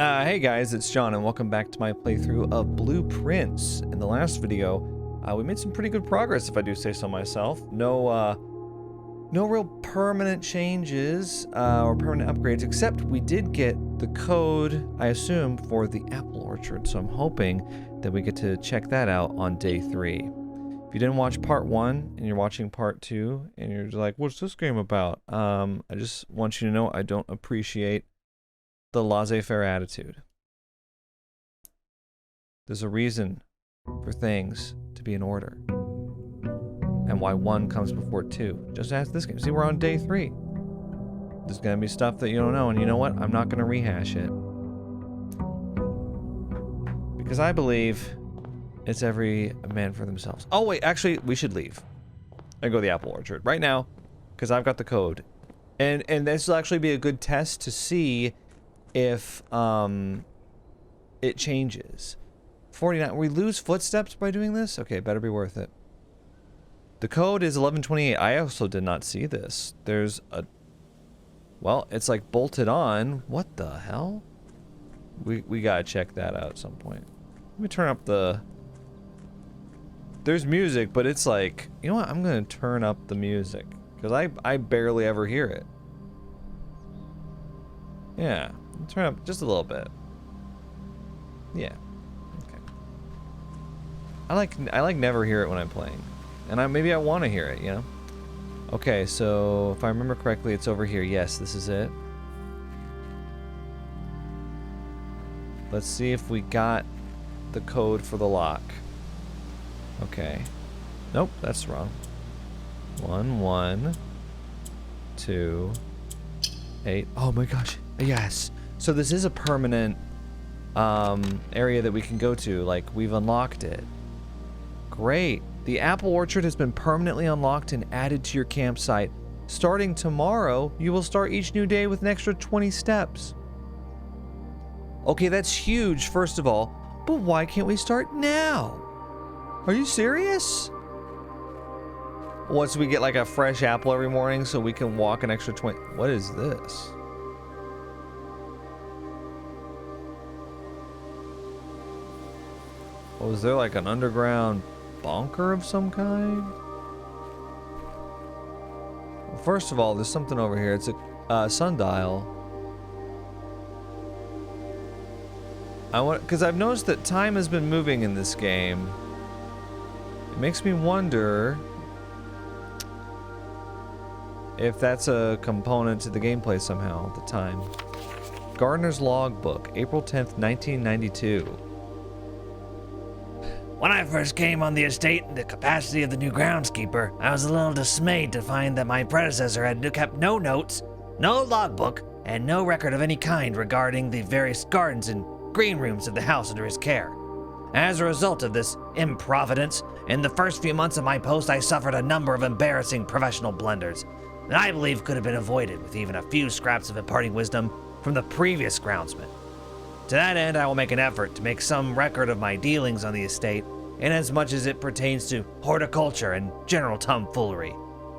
Hey guys, it's John and welcome back to my playthrough of Blueprints. In the last video, we made some pretty good progress, if I do say so myself. No real permanent changes or permanent upgrades, except we did get the code, I assume, for the apple orchard. So I'm hoping that we get to check that out on day 3. If you didn't watch part 1 and you're watching part 2 and you're like, what's this game about? I just want you to know I don't appreciate the laissez-faire attitude. There's a reason for things to be in order. And why 1 comes before 2. Just ask this game. See, we're on day 3. There's gonna be stuff that you don't know, and you know what? I'm not gonna rehash it. Because I believe it's every man for themselves. Oh wait, actually, we should leave. And go to the apple orchard right now, because I've got the code. And this will actually be a good test to see if it changes. 49. We lose footsteps by doing this? Okay, better be worth it. The code is 1128. I also did not see this. There's a... Well, it's like bolted on. What the hell? We gotta check that out at some point. Let me turn up the... There's music, but it's like... You know what? I'm gonna turn up the music. Because I barely ever hear it. Yeah. Turn up just a little bit. Yeah. Okay. I like never hear it when I'm playing. And maybe I want to hear it, you know? Okay, so if I remember correctly, it's over here. Yes, this is it. Let's see if we got the code for the lock. Okay. Nope, that's wrong. 1 1 2 8. Oh my gosh. Yes. So this is a permanent area that we can go to. Like, we've unlocked it. Great. The apple orchard has been permanently unlocked and added to your campsite. Starting tomorrow, you will start each new day with an extra 20 steps. Okay, that's huge, first of all. But why can't we start now? Are you serious? Once we get like a fresh apple every morning so we can walk an extra 20... What is this? Oh, is there like an underground bunker of some kind? Well, first of all, there's something over here. It's a sundial. Because I've noticed that time has been moving in this game. It makes me wonder if that's a component to the gameplay somehow, the time. Gardener's Logbook, April 10th, 1992. When I first came on the estate in the capacity of the new groundskeeper, I was a little dismayed to find that my predecessor had kept no notes, no logbook, and no record of any kind regarding the various gardens and green rooms of the house under his care. As a result of this improvidence, in the first few months of my post I suffered a number of embarrassing professional blunders that I believe could have been avoided with even a few scraps of imparting wisdom from the previous groundsman. To that end, I will make an effort to make some record of my dealings on the estate, inasmuch as it pertains to horticulture and general tomfoolery.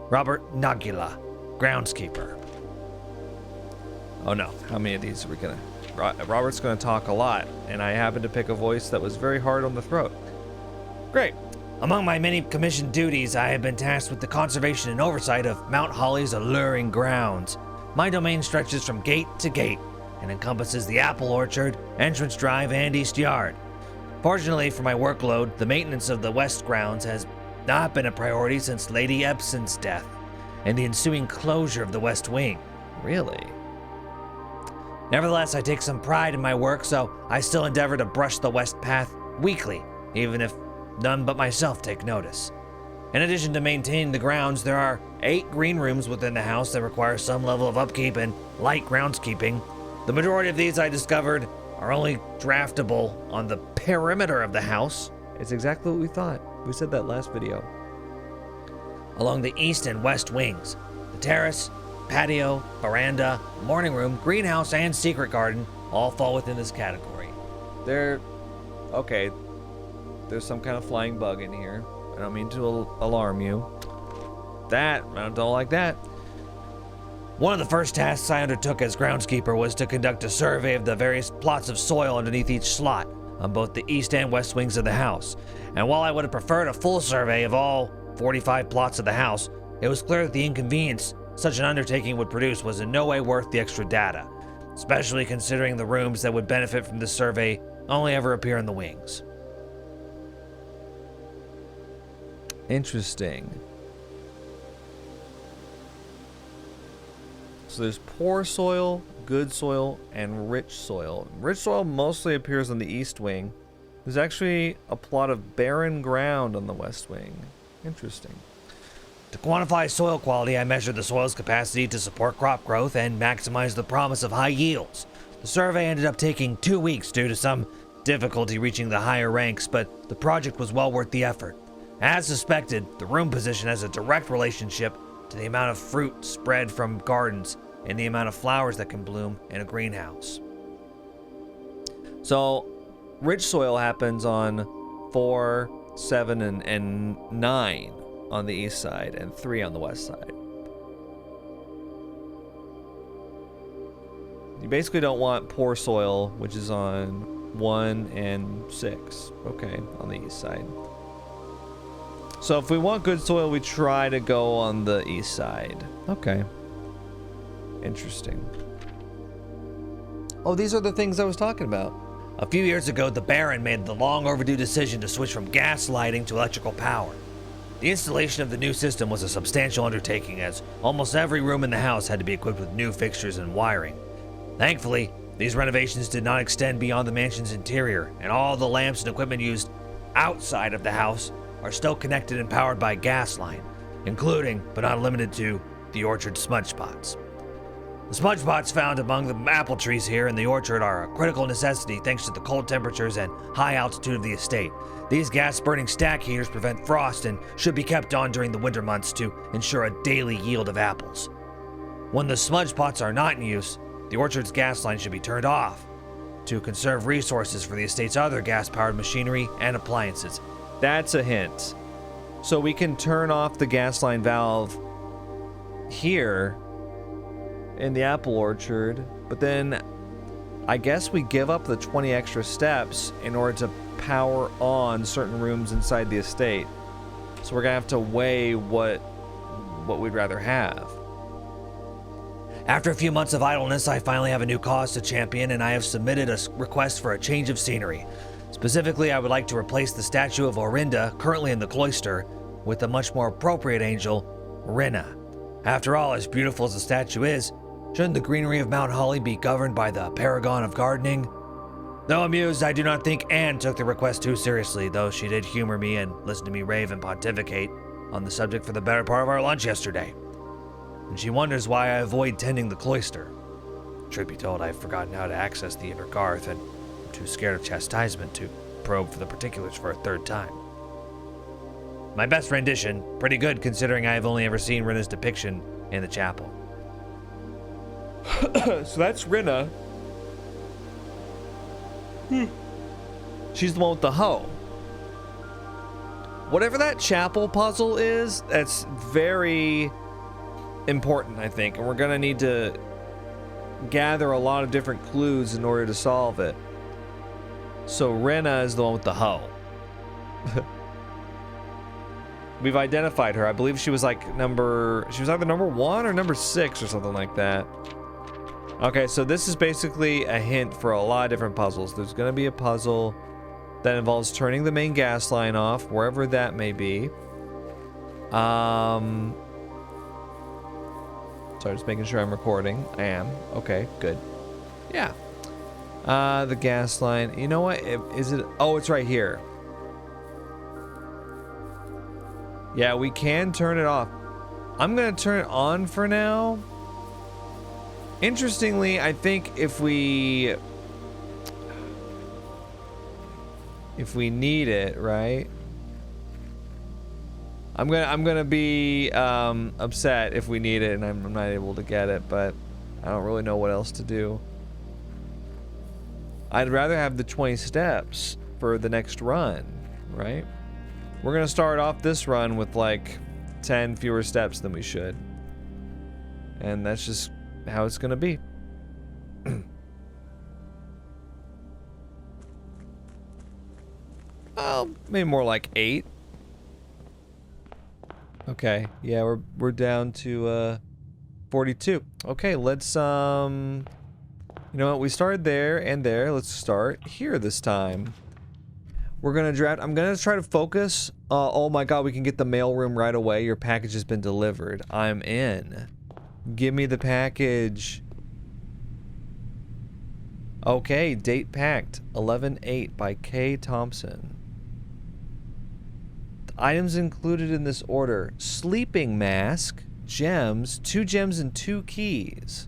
Robert Nagula, groundskeeper. Oh no, how many of these are we gonna... Robert's gonna talk a lot, and I happened to pick a voice that was very hard on the throat. Great. Among my many commissioned duties, I have been tasked with the conservation and oversight of Mount Holly's alluring grounds. My domain stretches from gate to gate, and encompasses the apple orchard, entrance drive, and east yard. Fortunately for my workload, the maintenance of the west grounds has not been a priority since Lady Epson's death, and the ensuing closure of the west wing. Really? Nevertheless, I take some pride in my work, so I still endeavor to brush the west path weekly, even if none but myself take notice. In addition to maintaining the grounds, there are 8 green rooms within the house that require some level of upkeep and light groundskeeping. The majority of these, I discovered, are only draftable on the perimeter of the house. It's exactly what we thought. We said that last video. Along the east and west wings. The terrace, patio, veranda, morning room, greenhouse, and secret garden all fall within this category. Okay. There's some kind of flying bug in here. I don't mean to alarm you. I don't like that. One of the first tasks I undertook as groundskeeper was to conduct a survey of the various plots of soil underneath each slot on both the east and west wings of the house. And while I would have preferred a full survey of all 45 plots of the house, it was clear that the inconvenience such an undertaking would produce was in no way worth the extra data, especially considering the rooms that would benefit from this survey only ever appear in the wings. Interesting. So there's poor soil, good soil, and rich soil. Rich soil mostly appears on the east wing. There's actually a plot of barren ground on the west wing. Interesting. To quantify soil quality, I measured the soil's capacity to support crop growth and maximize the promise of high yields. The survey ended up taking 2 weeks due to some difficulty reaching the higher ranks, but the project was well worth the effort. As suspected, the room position has a direct relationship to the amount of fruit spread from gardens and the amount of flowers that can bloom in a greenhouse. So, rich soil happens on 4, 7, and 9 on the east side, and 3 on the west side. You basically don't want poor soil, which is on 1 and 6, okay, on the east side. So if we want good soil, we try to go on the east side. Okay. Interesting. Oh, these are the things I was talking about. A few years ago, the Baron made the long overdue decision to switch from gas lighting to electrical power. The installation of the new system was a substantial undertaking, as almost every room in the house had to be equipped with new fixtures and wiring. Thankfully, these renovations did not extend beyond the mansion's interior, and all the lamps and equipment used outside of the house are still connected and powered by gas line, including, but not limited to, the orchard smudge pots. The smudge pots found among the apple trees here in the orchard are a critical necessity thanks to the cold temperatures and high altitude of the estate. These gas-burning stack heaters prevent frost and should be kept on during the winter months to ensure a daily yield of apples. When the smudge pots are not in use, the orchard's gas line should be turned off to conserve resources for the estate's other gas-powered machinery and appliances. That's a hint. So we can turn off the gas line valve here in the apple orchard, but then I guess we give up the 20 extra steps in order to power on certain rooms inside the estate. So we're gonna have to weigh what we'd rather have. After a few months of idleness, I finally have a new cause to champion, and I have submitted a request for a change of scenery. Specifically, I would like to replace the statue of Orinda, currently in the cloister, with a much more appropriate angel, Rinna. After all, as beautiful as the statue is, shouldn't the greenery of Mount Holly be governed by the paragon of gardening? Though amused, I do not think Anne took the request too seriously, though she did humor me and listen to me rave and pontificate on the subject for the better part of our lunch yesterday. And she wonders why I avoid tending the cloister. Truth be told, I've forgotten how to access the inner garth, and I'm too scared of chastisement to probe for the particulars for a third time. My best rendition, pretty good considering I have only ever seen Rinna's depiction in the chapel. So that's Rinna. She's the one with the hoe. Whatever that chapel puzzle is, that's very important, I think, and we're gonna need to gather a lot of different clues in order to solve it. So Rinna is the one with the hoe. We've identified her. I believe she was like she was either number 1 or number 6 or something like that. Okay, so this is basically a hint for a lot of different puzzles. There's gonna be a puzzle that involves turning the main gas line off, wherever that may be. Sorry, just making sure I'm recording. I am. Okay, good. Yeah. The gas line. You know what? Is it? Oh, it's right here. Yeah, we can turn it off. I'm gonna turn it on for now. Interestingly, I think if we need it, right? I'm gonna be upset if we need it and I'm not able to get it, but I don't really know what else to do. I'd rather have the 20 steps for the next run, right? We're gonna start off this run with like 10 fewer steps than we should. And that's just how it's gonna be. Maybe more like 8. Okay, yeah, we're down to 42. Okay, let's you know what, we started there and there. Let's start here this time. We're gonna draft. I'm gonna try to focus. Oh my god, we can get the mailroom right away. Your package has been delivered. I'm in. Give me the package. Okay, date packed. 11/8 by K. Thompson. The items included in this order: sleeping mask, gems, 2 gems and 2 keys.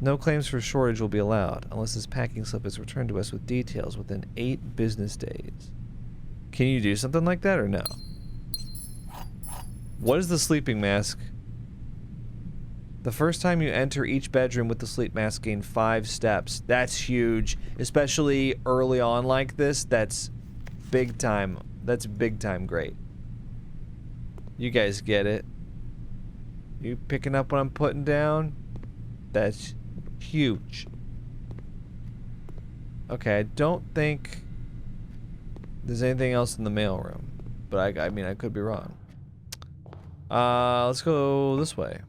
No claims for shortage will be allowed unless this packing slip is returned to us with details within 8 business days. Can you do something like that or no? What is the sleeping mask? The first time you enter each bedroom with the sleep mask, gain 5 steps. That's huge, especially early on like this. That's big time. That's big time great. You guys get it. You picking up what I'm putting down? That's huge. Okay, I don't think there's anything else in the mailroom, but I mean, I could be wrong. Let's go this way.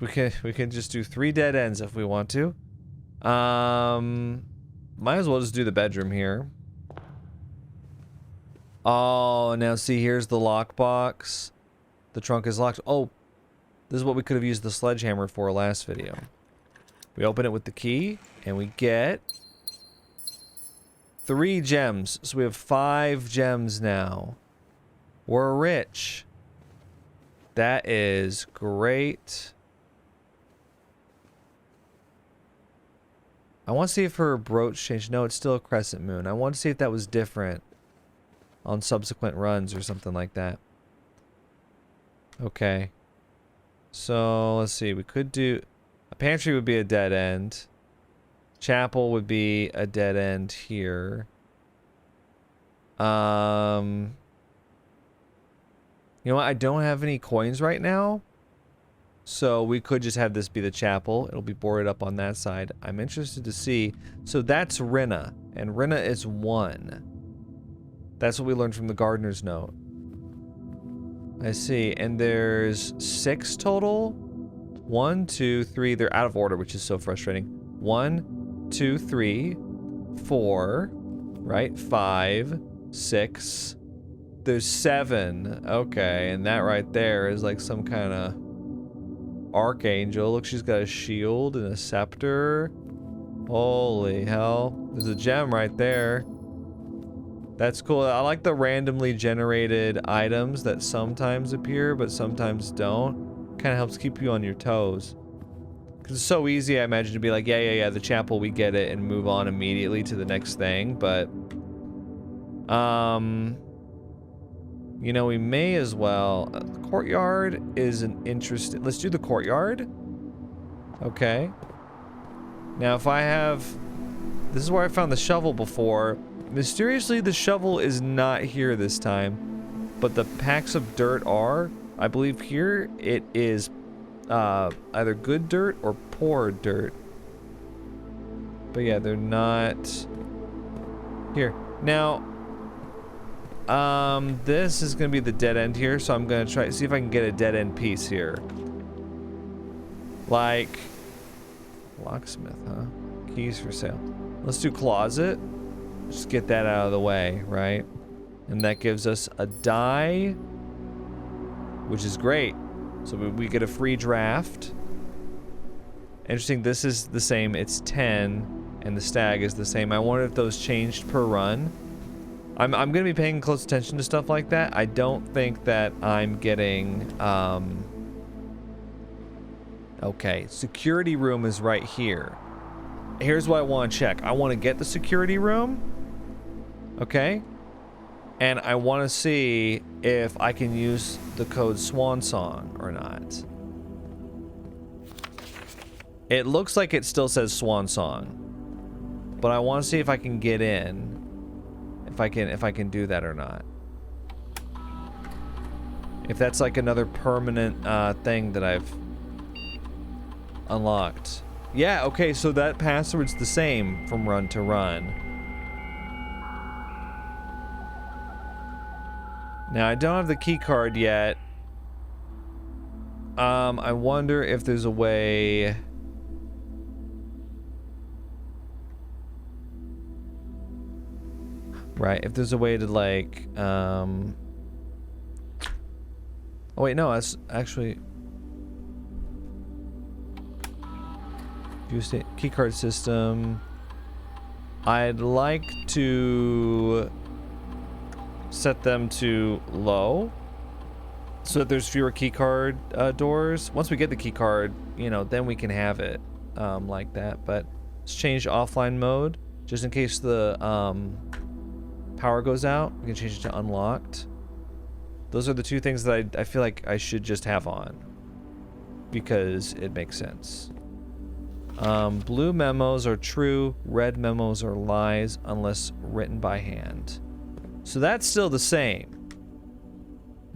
We can just do 3 dead ends if we want to. Might as well just do the bedroom here. Oh, now see, here's the lockbox. The trunk is locked. Oh, this is what we could have used the sledgehammer for last video. We open it with the key, and we get 3 gems. So we have 5 gems now. We're rich. That is great. I want to see if her brooch changed. No, it's still a crescent moon. I want to see if that was different on subsequent runs or something like that. Okay. So, let's see. We could do... A pantry would be a dead end. Chapel would be a dead end here. You know what? I don't have any coins right now. So we could just have this be the chapel. It'll be boarded up on that side. I'm interested to see. So that's Rinna. And Rinna is 1. That's what we learned from the gardener's note. I see. And there's 6 total. 1, 2, 3. They're out of order, which is so frustrating. 1, 2, 3, 4. Right? 5, 6. There's 7. Okay. And that right there is like some kind of archangel. Look, she's got a shield and a scepter. Holy hell. There's a gem right there. That's cool. I like the randomly generated items that sometimes appear but sometimes don't. Kind of helps keep you on your toes. Because it's so easy, I imagine, to be like, yeah, the chapel, we get it, and move on immediately to the next thing. But, you know, we may as well. The courtyard is an interesting... Let's do the courtyard. Okay. Now, if I have... This is where I found the shovel before. Mysteriously, the shovel is not here this time. But the packs of dirt are. I believe here it is either good dirt or poor dirt. But yeah, they're not... Here. Now... this is gonna be the dead end here, so I'm gonna try see if I can get a dead end piece here. Like locksmith, huh? Keys for sale. Let's do closet. Just get that out of the way, right? And that gives us a die, which is great. So we get a free draft. Interesting, this is the same. It's 10, and the stag is the same. I wonder if those changed per run. I'm gonna be paying close attention to stuff like that. I don't think that I'm getting, okay, security room is right here. Here's what I want to check. I want to get the security room, okay? And I want to see if I can use the code Swan Song or not. It looks like it still says Swan Song, but I want to see if I can get in. If I can do that or not. If that's like another permanent thing that I've unlocked. Yeah, okay, so that password's the same from run to run. Now, I don't have the key card yet. I wonder if there's a way... Right, if there's a way to like, oh wait, no, that's actually... View state keycard system. I'd like to set them to low so that there's fewer keycard doors. Once we get the keycard, you know, then we can have it like that. But let's change offline mode just in case the power goes out. We can change it to unlocked. Those are the two things that I feel like I should just have on because it makes sense. Blue memos are true, red memos are lies unless written by hand. So that's still the same.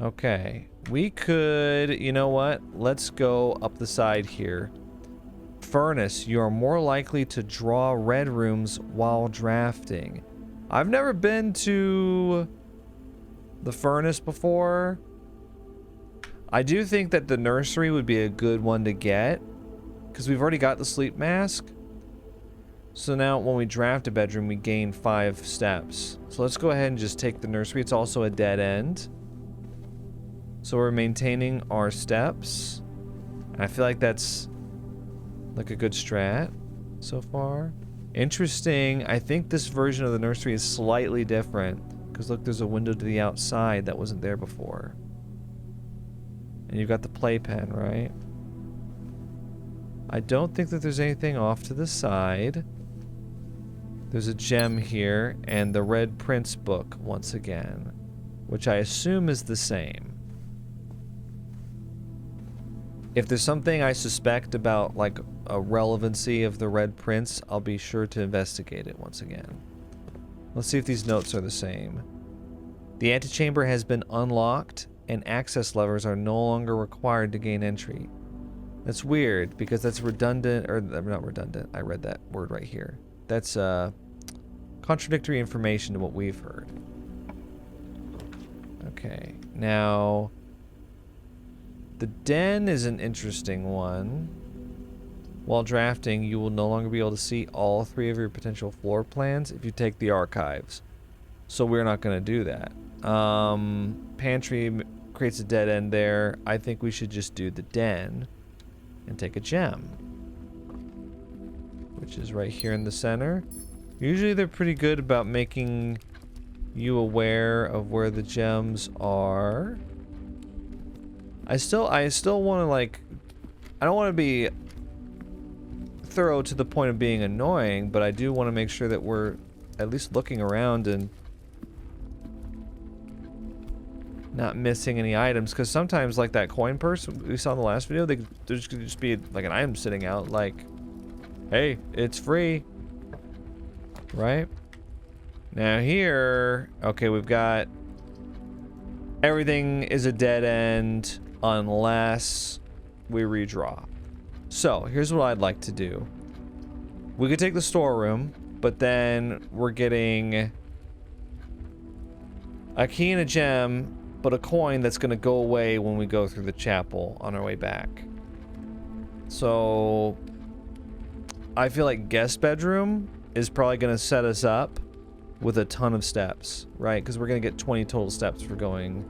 Okay, we could, you know what? Let's go up the side here. Furnace, you are more likely to draw red rooms while drafting. I've never been to the furnace before. I do think that the nursery would be a good one to get because we've already got the sleep mask. So now when we draft a bedroom, we gain 5 steps. So let's go ahead and just take the nursery. It's also a dead end. So we're maintaining our steps. And I feel like that's like a good strat so far. Interesting. I think this version of the nursery is slightly different. Because look, there's a window to the outside that wasn't there before. And you've got the playpen, right? I don't think that there's anything off to the side. There's a gem here and the Red Prince book once again, which I assume is the same. If there's something I suspect about like a relevancy of the Red Prince, I'll be sure to investigate it once again. Let's see if these notes are the same. The antechamber has been unlocked and access levers are no longer required to gain entry. That's weird because that's redundant, or not redundant. I read that word right here. That's contradictory information to what we've heard. Okay, now the den is an interesting one. While drafting, you will no longer be able to see all 3 of your potential floor plans if you take the archives. So we're not going to do that. Pantry creates a dead end there. I think we should just do the den and take a gem, which is right here in the center. Usually they're pretty good about making you aware of where the gems are. I still want to like, I don't want to be thorough to the point of being annoying, but I do want to make sure that we're at least looking around and not missing any items, because sometimes like that coin purse we saw in the last video, there's could just be like an item sitting out like, hey, it's free, right? Now here, okay, we've got everything is a dead end unless we redraw. So here's what I'd like to do. We could take the storeroom, but then we're getting a key and a gem, but a coin that's going to go away when we go through the chapel on our way back. So I feel like guest bedroom is probably going to set us up with a ton of steps, right? Because we're going to get 20 total steps for going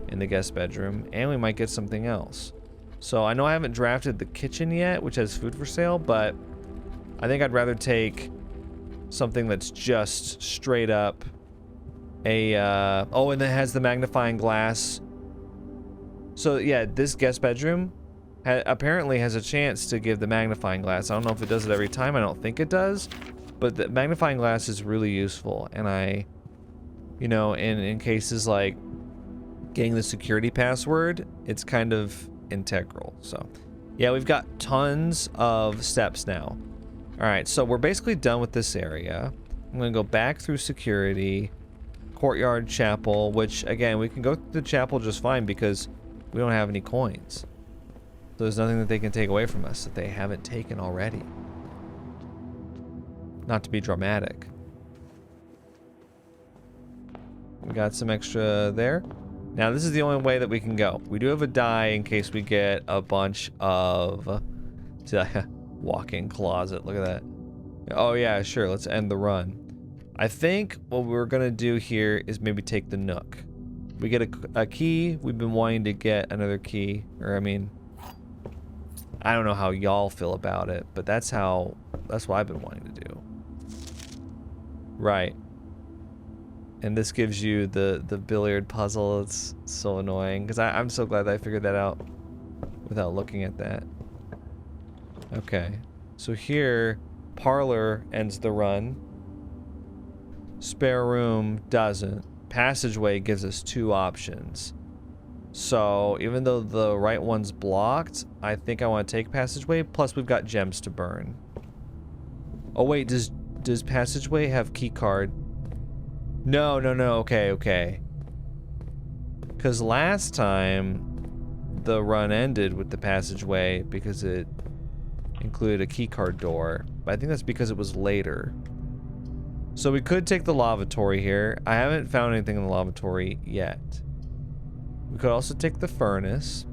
in the guest bedroom, and we might get something else. So I know I haven't drafted the kitchen yet, which has food for sale, but I think I'd rather take something that's just straight up a oh, and it has the magnifying glass. So yeah, this guest bedroom apparently has a chance to give the magnifying glass. I don't know if it does it every time. I don't think it does, but the magnifying glass is really useful. And I, you know, in cases like getting the security password, it's kind of integral. So yeah, we've got tons of steps now. All right, so we're basically done with this area. I'm gonna go back through security, courtyard, chapel, which again, we can go through the chapel just fine because we don't have any coins. So there's nothing that they can take away from us that they haven't taken already. Not to be dramatic. We got some extra there. Now this is the only way that we can go. We do have a die in case we get a bunch of walk-in closet. Look at that. Oh yeah, sure. Let's end the run. I think what we're gonna do here is maybe take the Nook. We get a key. We've been wanting to get another key, or I mean, I don't know how y'all feel about it, but that's what I've been wanting to do. Right. And this gives you the billiard puzzle. It's so annoying because I'm so glad that I figured that out without looking at that. Okay, so here, parlor ends the run. Spare room doesn't. Passageway gives us 2 options. So even though the right one's blocked, I think I want to take passageway. Plus we've got gems to burn. Oh wait, does passageway have key card? No. Okay. Because last time the run ended with the passageway because it included a key card door. But I think that's because it was later. So we could take the lavatory here. I haven't found anything in the lavatory yet. We could also take the furnace,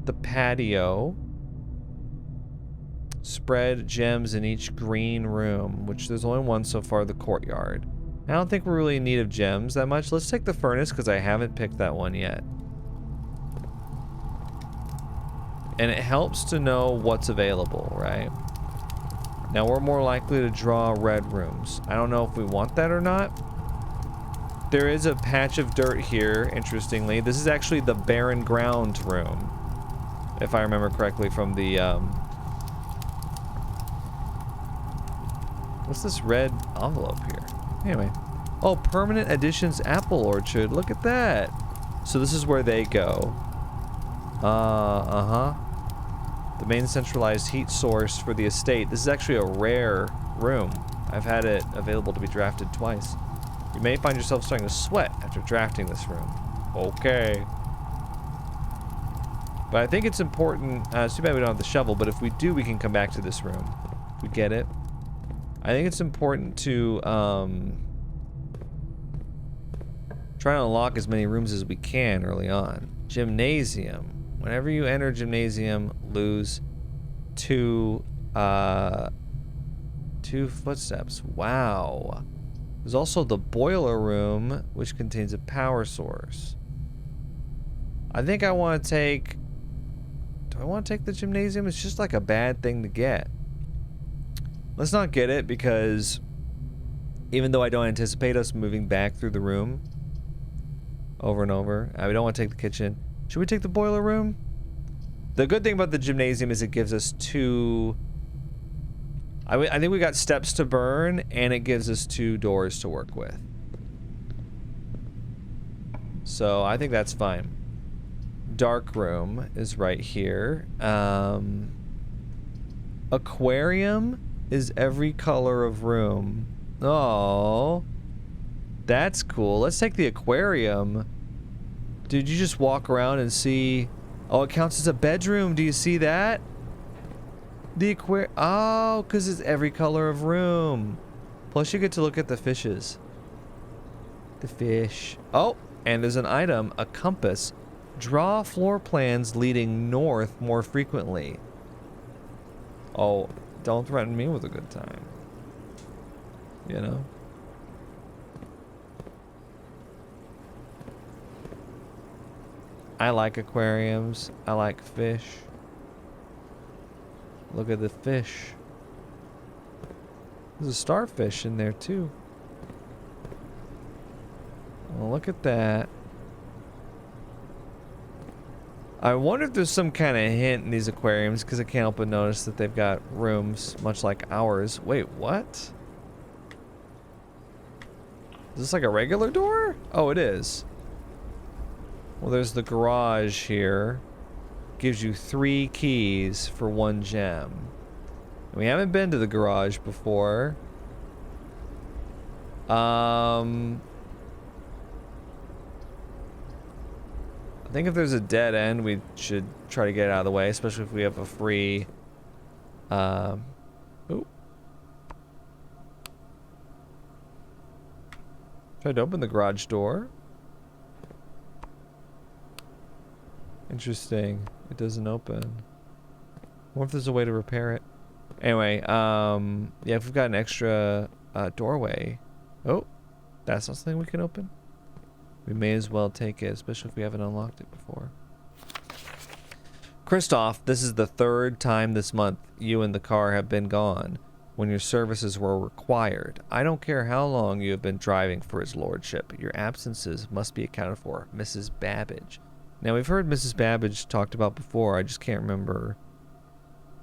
the patio, spread gems in each green room, which there's only one so far, the courtyard. I don't think we're really in need of gems that much. Let's take the furnace because I haven't picked that one yet. And it helps to know what's available, right? Now we're more likely to draw red rooms. I don't know if we want that or not. There is a patch of dirt here, interestingly. This is actually the barren ground room, if I remember correctly from the, what's this red envelope here? Anyway. Oh, Permanent Additions Apple Orchard. Look at that. So this is where they go. The main centralized heat source for the estate. This is actually a rare room. I've had it available to be drafted twice. You may find yourself starting to sweat after drafting this room. Okay. But I think it's important. It's too bad we don't have the shovel, but if we do, we can come back to this room. We get it. I think it's important to try and unlock as many rooms as we can early on. Gymnasium. Whenever you enter gymnasium, lose 2 footsteps. Wow. There's also the boiler room, which contains a power source. I think I want to take... Do I want to take the gymnasium? It's just like a bad thing to get. Let's not get it because even though I don't anticipate us moving back through the room over and over, we don't want to take the kitchen. Should we take the boiler room? The good thing about the gymnasium is it gives us 2... I think we got steps to burn, and it gives us 2 doors to work with. So I think that's fine. Dark room is right here. Aquarium is every color of room. Oh, that's cool. Let's take the aquarium. Dude, you just walk around and see... Oh, it counts as a bedroom. Do you see that? The aquarium... Oh, because it's every color of room. Plus, you get to look at the fishes. The fish. Oh, and there's an item. A compass. Draw floor plans leading north more frequently. Oh, don't threaten me with a good time. You know? I like aquariums. I like fish. Look at the fish. There's a starfish in there too. Well, look at that. I wonder if there's some kind of hint in these aquariums because I can't help but notice that they've got rooms much like ours. Wait, what? Is this like a regular door? Oh, it is. Well, there's the garage here. Gives you 3 keys for 1 gem. We haven't been to the garage before. I think if there's a dead end, we should try to get it out of the way, especially if we have a free... Oh. Tried to open the garage door. Interesting. It doesn't open. I wonder if there's a way to repair it. Anyway, yeah, if we've got an extra doorway. Oh, that's not something we can open. We may as well take it, especially if we haven't unlocked it before. Christoph, this is the 3rd time this month you and the car have been gone when your services were required. I don't care how long you have been driving for his lordship. Your absences must be accounted for. Mrs. Babbage. Now, we've heard Mrs. Babbage talked about before. I just can't remember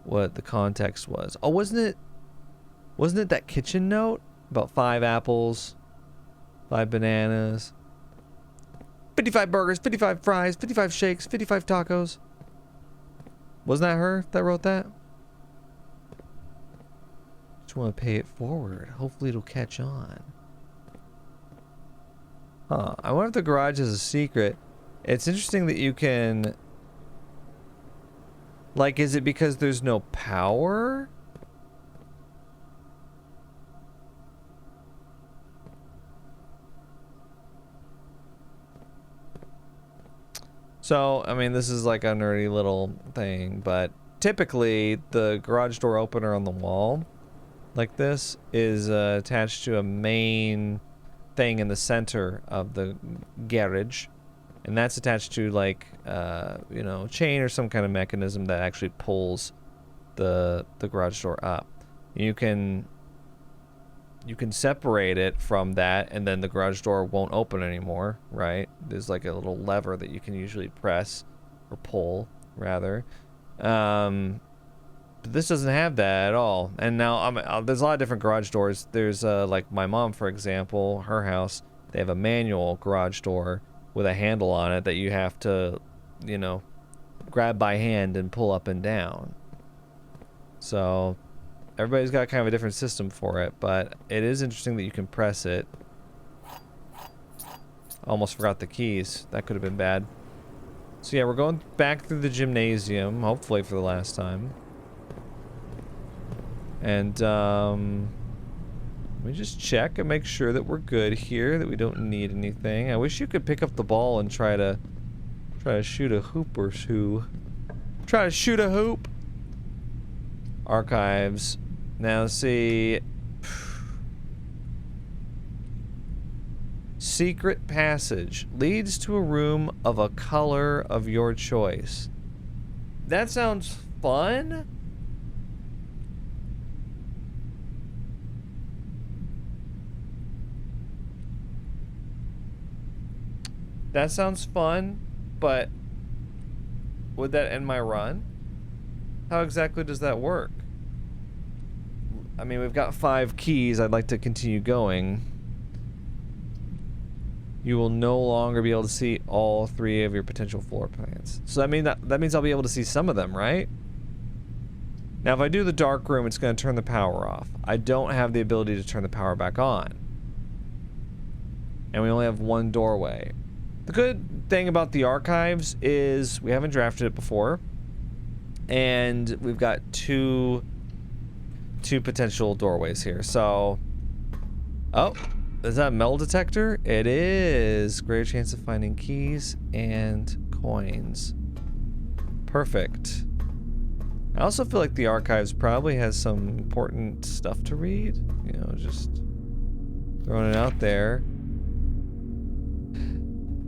what the context was. Oh, wasn't it that kitchen note about 5 apples, 5 bananas, 55 burgers, 55 fries, 55 shakes, 55 tacos? Wasn't that her that wrote that? Just want to pay it forward. Hopefully it'll catch on. Huh. I wonder if the garage is a secret. It's interesting that you can... Like, is it because there's no power? So, I mean, this is like a nerdy little thing, but typically the garage door opener on the wall, like this, is attached to a main thing in the center of the garage. And that's attached to, like, you know, chain or some kind of mechanism that actually pulls the garage door up. You can separate it from that, and then the garage door won't open anymore, right? There's like a little lever that you can usually press, or pull, rather. But this doesn't have that at all. And now, there's a lot of different garage doors. There's, like, my mom, for example, her house, they have a manual garage door with a handle on it that you have to, you know, grab by hand and pull up and down. So everybody's got kind of a different system for it, but it is interesting that you can press it. Almost forgot the keys. That could have been bad. So yeah, we're going back through the gymnasium, hopefully for the last time. And let me just check and make sure that we're good here, that we don't need anything. I wish you could pick up the ball and try to shoot a hoop or two. Try to shoot a hoop. Archives. Now see. Secret passage leads to a room of a color of your choice. That sounds fun. That sounds fun, but would that end my run? How exactly does that work? I mean, we've got 5 keys. I'd like to continue going. You will no longer be able to see all 3 of your potential floor plans. So that means I'll be able to see some of them, right? Now, if I do the dark room, it's going to turn the power off. I don't have the ability to turn the power back on. And we only have 1 doorway. The good thing about the archives is we haven't drafted it before, and we've got two potential doorways here. So, oh, is that a metal detector? It is. Greater chance of finding keys and coins. Perfect. I also feel like the archives probably has some important stuff to read. You know, just throwing it out there.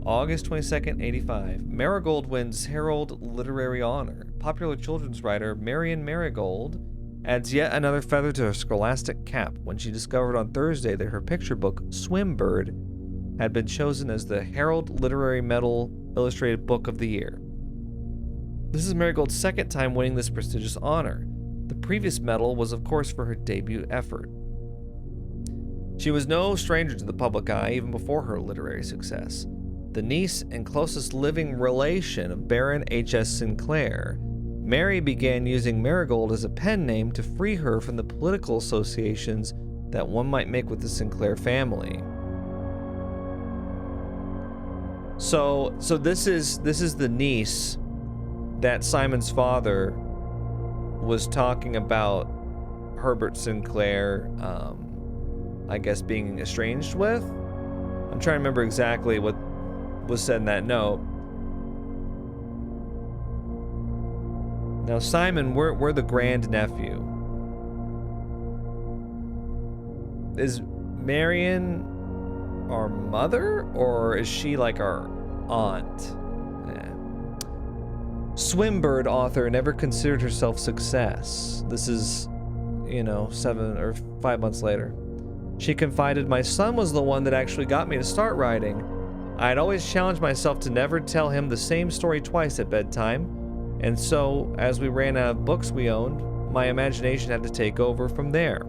August 22nd, 85. Marigold wins Herald Literary Honor. Popular children's writer Marion Marigold adds yet another feather to her scholastic cap when she discovered on Thursday that her picture book, Swimbird, had been chosen as the Herald Literary Medal Illustrated Book of the Year. This is Marigold's 2nd time winning this prestigious honor. The previous medal was, of course, for her debut effort. She was no stranger to the public eye even before her literary success. The niece and closest living relation of Baron H.S. Sinclair, Mary began using Marigold as a pen name to free her from the political associations that one might make with the Sinclair family. So this is the niece that Simon's father was talking about Herbert Sinclair, I guess, being estranged with. I'm trying to remember exactly what was said in that note. Now, Simon, we're the grandnephew. Is Marion our mother, or is she like our aunt? Swimbird author never considered herself success. This is, 7 or 5 months later. She confided, my son was the one that actually got me to start writing. I had always challenged myself to never tell him the same story twice at bedtime. And so, as we ran out of books we owned, my imagination had to take over from there.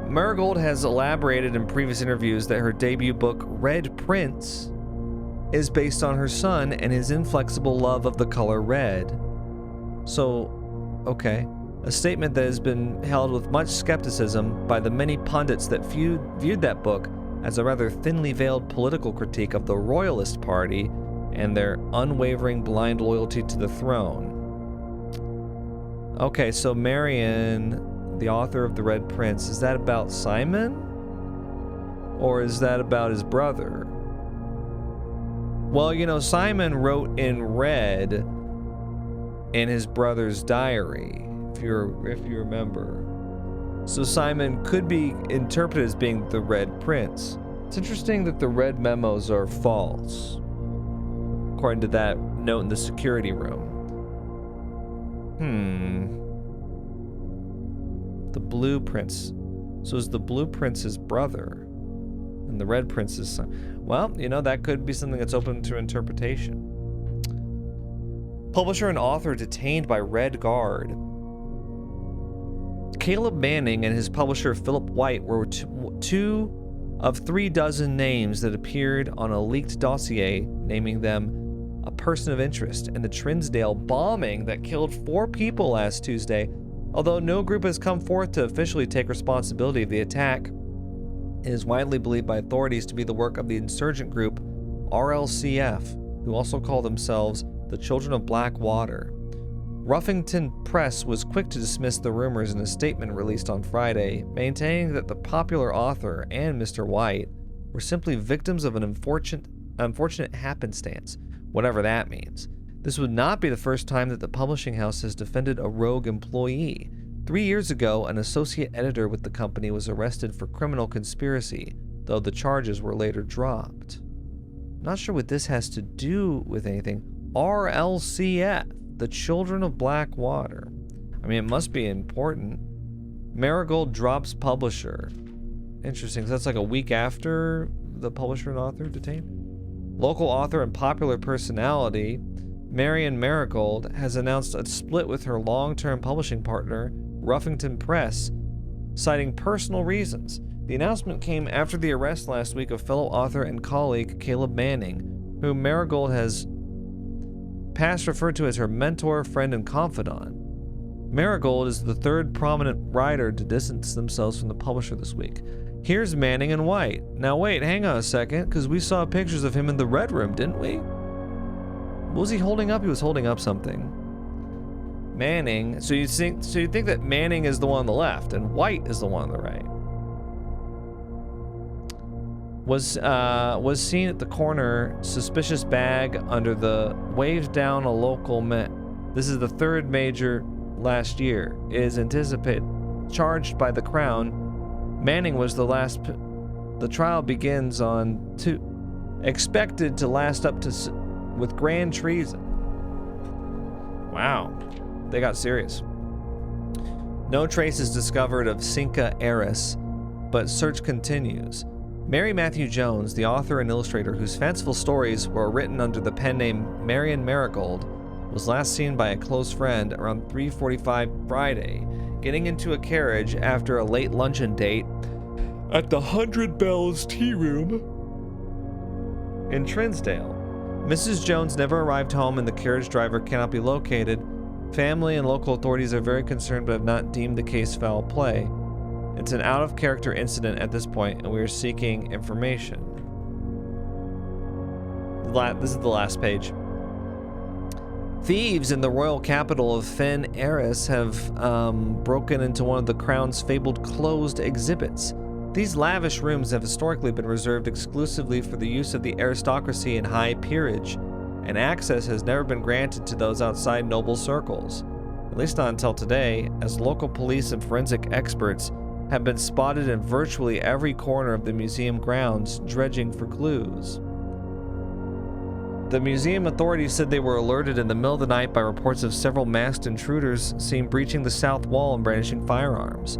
Marigold has elaborated in previous interviews that her debut book, Red Prince, is based on her son and his inflexible love of the color red. So, okay. A statement that has been held with much skepticism by the many pundits that viewed that book as a rather thinly veiled political critique of the Royalist Party and their unwavering blind loyalty to the throne. Okay, so Marion, the author of The Red Prince, is that about Simon? Or is that about his brother? Well, Simon wrote in red in his brother's diary, if you remember. So Simon could be interpreted as being the Red Prince. It's interesting that the red memos are false, according to that note in the security room. The Blue Prince. So is the Blue Prince his brother? And the Red Prince is son? Well, that could be something that's open to interpretation. Publisher and author detained by Red Guard. Caleb Manning and his publisher Philip White were two of 36 names that appeared on a leaked dossier naming them a person of interest in the Trinsdale bombing that killed 4 people last Tuesday. Although no group has come forth to officially take responsibility of the attack, it is widely believed by authorities to be the work of the insurgent group RLCF, who also call themselves the Children of Black Water. Ruffington Press was quick to dismiss the rumors in a statement released on Friday, maintaining that the popular author and Mr. White were simply victims of an unfortunate happenstance, whatever that means. This would not be the first time that the publishing house has defended a rogue employee. 3 years ago, an associate editor with the company was arrested for criminal conspiracy, though the charges were later dropped. Not sure what this has to do with anything. RLCF, the Children of Black Water. I mean, it must be important. Marigold drops publisher. Interesting. So that's like a week after the publisher and author detained. Local author and popular personality Marion Marigold has announced a split with her long-term publishing partner, Ruffington Press, citing personal reasons. The announcement came after the arrest last week of fellow author and colleague Caleb Manning, whom Marigold has past referred to as her mentor, friend, and confidant. Marigold is the third prominent writer to distance themselves from the publisher this week. Here's Manning and White. Now wait, hang on a second, because we saw pictures of him in the Red Room, didn't we? What was he holding up? He was holding up something. Manning. So you think that Manning is the one on the left and White is the one on the right. Was seen at the corner, suspicious bag under the waved down a local This is the third major last year. It is anticipated charged by the Crown. Manning was the last. The trial begins on 2. Expected to last up to with grand treason. Wow, they got serious. No traces discovered of Cinca Eris, but search continues. Mary Matthew Jones, the author and illustrator whose fanciful stories were written under the pen name Marion Marigold, was last seen by a close friend around 3:45 Friday, getting into a carriage after a late luncheon date at the 100 Bells Tea Room in Trinsdale. Mrs. Jones never arrived home and the carriage driver cannot be located. Family and local authorities are very concerned but have not deemed the case foul play. It's an out-of-character incident at this point, and we are seeking information. This is the last page. Thieves in the royal capital of Fen Eris have broken into one of the crown's fabled closed exhibits. These lavish rooms have historically been reserved exclusively for the use of the aristocracy and high peerage, and access has never been granted to those outside noble circles. At least not until today, as local police and forensic experts have been spotted in virtually every corner of the museum grounds, dredging for clues. The museum authorities said they were alerted in the middle of the night by reports of several masked intruders seen breaching the south wall and brandishing firearms.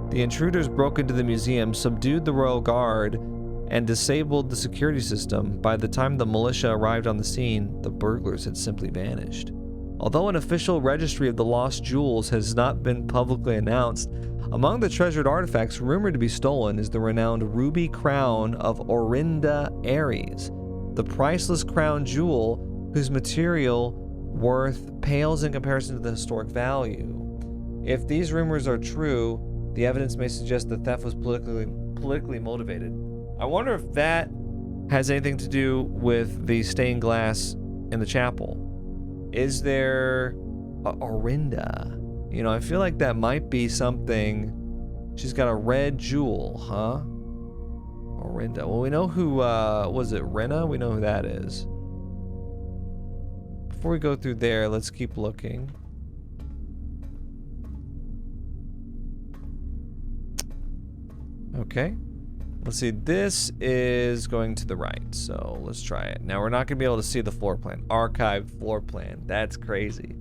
The intruders broke into the museum, subdued the royal guard, and disabled the security system. By the time the militia arrived on the scene, the burglars had simply vanished. Although an official registry of the lost jewels has not been publicly announced, among the treasured artifacts rumored to be stolen is the renowned ruby crown of Orinda Ares, the priceless crown jewel whose material worth pales in comparison to the historic value. If these rumors are true, the evidence may suggest the theft was politically motivated. I wonder if that has anything to do with the stained glass in the chapel. Is there Orinda? You know, I feel like that might be something. She's got a red jewel, huh? Orinda. Well, we know who, was it Rena? We know who that is. Before we go through there, let's keep looking. Okay. Let's see, this is going to the right, so let's try it. Now, we're not going to be able to see the floor plan. Archived floor plan. That's crazy.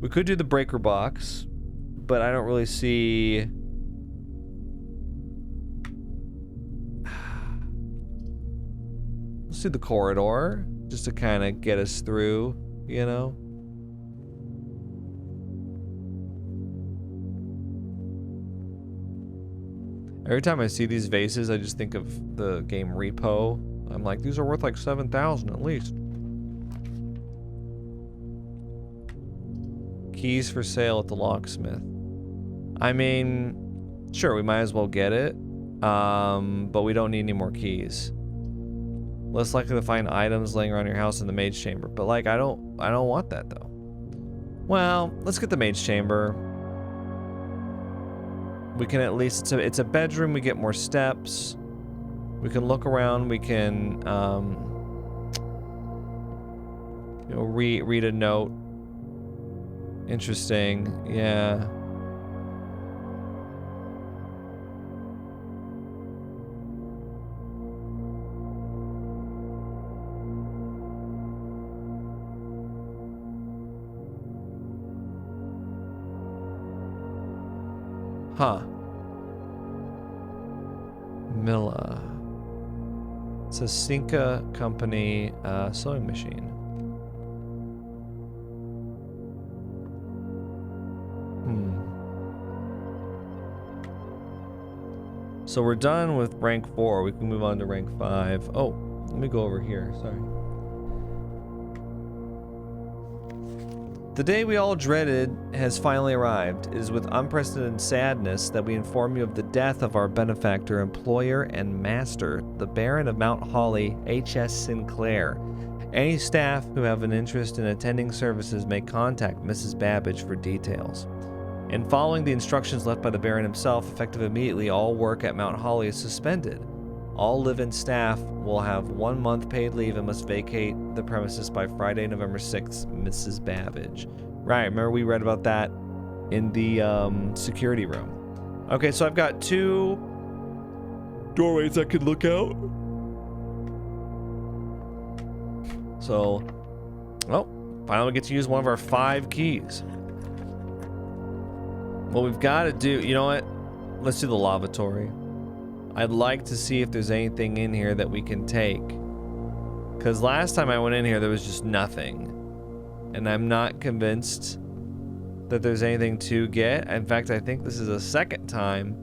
We could do the breaker box, but I don't really see... Let's do the corridor, just to kind of get us through, you know? Every time I see these vases, I just think of the game Repo. I'm like, these are worth like 7,000 at least. Keys for sale at the locksmith. I mean, sure, we might as well get it. But we don't need any more keys. Less likely to find items laying around your house in the mage chamber. But like, I don't want that though. Well, let's get the mage chamber. We can at least, it's a bedroom, we get more steps. We can look around, we can, you know, read a note. Interesting, yeah. Huh. Milla. It's a Cinca company sewing machine. So we're done with rank 4. We can move on to rank 5. Oh, let me go over here. Sorry. The day we all dreaded has finally arrived. It is with unprecedented sadness that we inform you of the death of our benefactor, employer, and master, the Baron of Mount Holly, H.S. Sinclair. Any staff who have an interest in attending services may contact Mrs. Babbage for details. In following the instructions left by the Baron himself, effective immediately, all work at Mount Holly is suspended. All live-in staff will have 1 month paid leave and must vacate the premises by Friday, November 6th, Mrs. Babbage. Right, remember we read about that in the security room. Okay, so I've got 2 doorways I could look out. So, well, finally we get to use one of our 5 keys. What we've got to do, you know what? Let's do the lavatory. I'd like to see if there's anything in here that we can take. Because last time I went in here, there was just nothing. And I'm not convinced that there's anything to get. In fact, I think this is a second time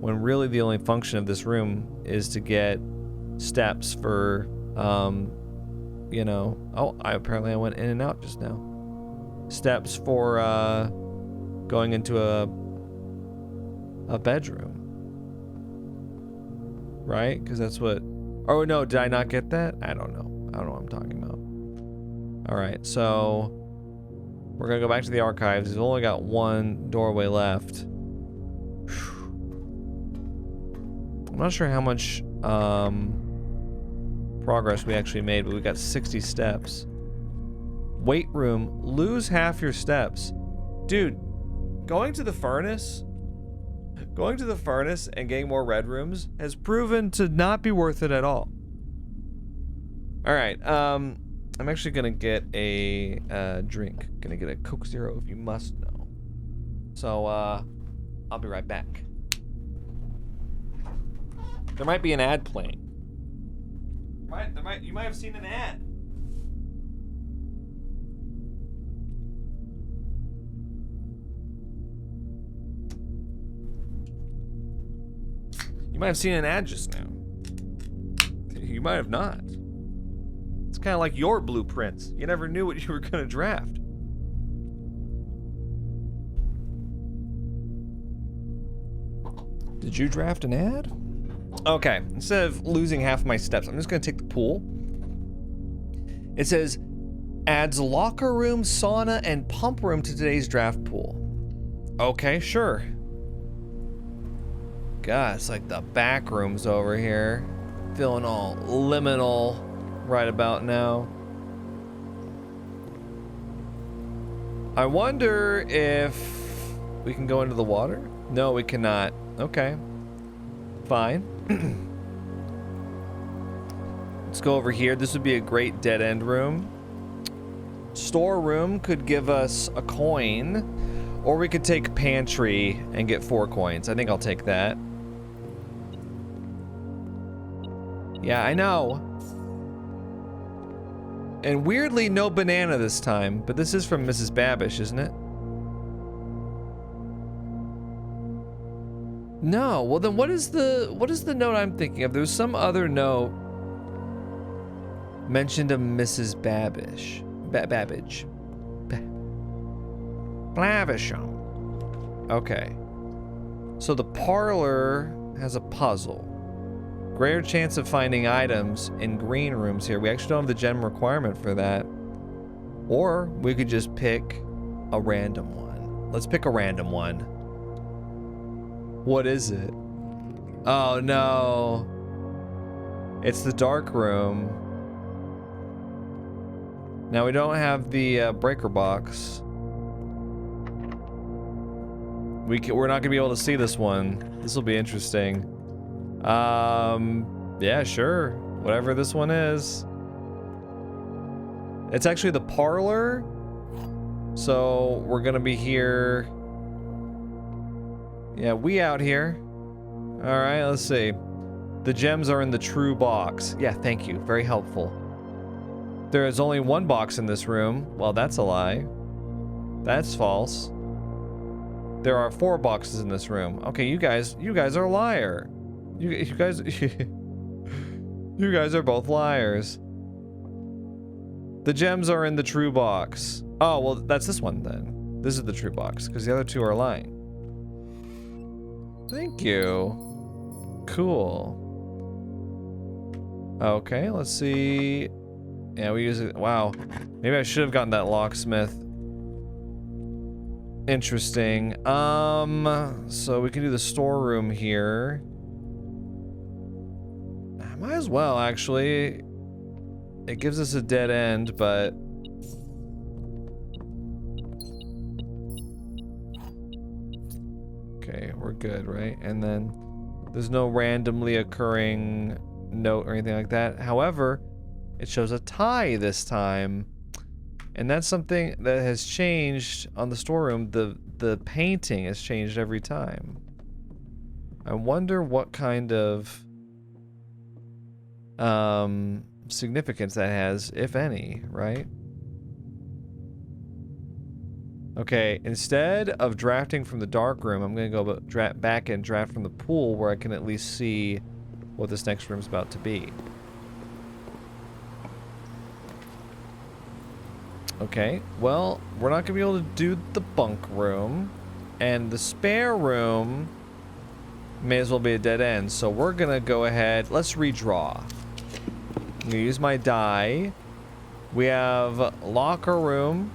when really the only function of this room is to get steps for, you know... Oh, apparently I went in and out just now. Steps for, going into a bedroom. right? Because that's what... Oh, no, did I not get that? I don't know. I don't know what I'm talking about. All right, so we're going to go back to the archives. We've only got one doorway left. I'm not sure how much progress we actually made, but we got 60 steps. Weight room, lose half your steps. Dude, going to the furnace and getting more red rooms has proven to not be worth it at all. All right, I'm actually gonna get a drink. Gonna get a Coke Zero if you must know. So, I'll be right back. There might be an ad playing. You might have seen an ad. You might have seen an ad just now. You might have not. It's kind of like your blueprints. You never knew what you were going to draft. Did you draft an ad? Okay, instead of losing half my steps, I'm just going to take the pool. It says, adds locker room, sauna, and pump room to today's draft pool. Okay, sure. God, it's like the back rooms over here. Feeling all liminal right about now. I wonder if we can go into the water? No, we cannot. Okay. Fine. Let's go over here. This would be a great dead end room. Storeroom could give us a coin, or we could take pantry and get 4 coins. I think I'll take that. Yeah, I know. And weirdly, no banana this time, but this is from Mrs. Babish, isn't it? No, well then what is the note I'm thinking of? There was some other note mentioned of Mrs. Babish. Babbage. Blavisham. Okay. So the parlor has a puzzle. Greater chance of finding items in green rooms here. We actually don't have the gem requirement for that. Or we could just pick a random one. Let's pick a random one. What is it? Oh no. It's the dark room. Now we don't have the breaker box. We're not gonna be able to see this one. This will be interesting. Yeah, sure. Whatever this one is. It's actually the parlor. So we're gonna be here. Yeah, we out here. All right, let's see. The gems are in the true box. Yeah, thank you. Very helpful. There is only one box in this room. Well, that's a lie. That's false. There are 4 boxes in this room. Okay, you guys are a liar. You guys, you guys are both liars. The gems are in the true box. Oh, well, that's this one then. This is the true box, because the other 2 are lying. Thank you. Cool. Okay, let's see. Yeah, we use it. Wow. Maybe I should have gotten that locksmith. Interesting. So we can do the storeroom here. I might as well, actually. It gives us a dead end, but... Okay, we're good, right? And then there's no randomly occurring note or anything like that. However, it shows a tie this time. And that's something that has changed on the storeroom. The painting has changed every time. I wonder what kind of significance that has, if any, right? Okay, instead of drafting from the dark room, I'm gonna go back and draft from the pool where I can at least see what this next room's about to be. Okay, well, we're not gonna be able to do the bunk room, and the spare room may as well be a dead end. So we're gonna go ahead. Let's redraw. I'm gonna use my die. We have locker room,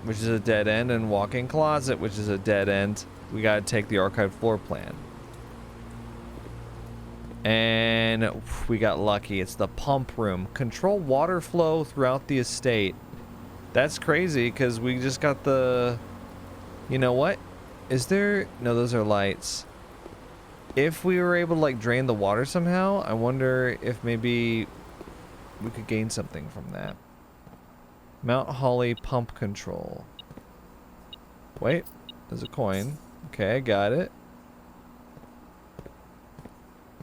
which is a dead end, and walk-in closet, which is a dead end. We gotta take the archived floor plan. And we got lucky. It's the pump room. Control water flow throughout the estate. That's crazy because we just got the... You know what? Is there... No, those are lights. If we were able to like drain the water somehow, I wonder if maybe we could gain something from that. Mount Holly pump control. Wait, there's a coin. Okay, I got it.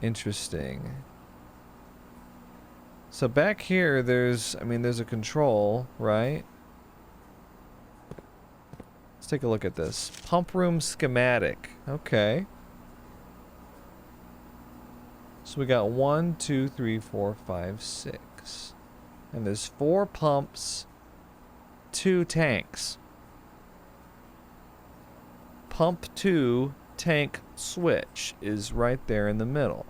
Interesting. So back here, there's a control, right? Let's take a look at this. Pump room schematic. Okay. So we got 1, 2, 3, 4, 5, 6. And there's 4 pumps, 2 tanks. Pump 2 tank switch is right there in the middle.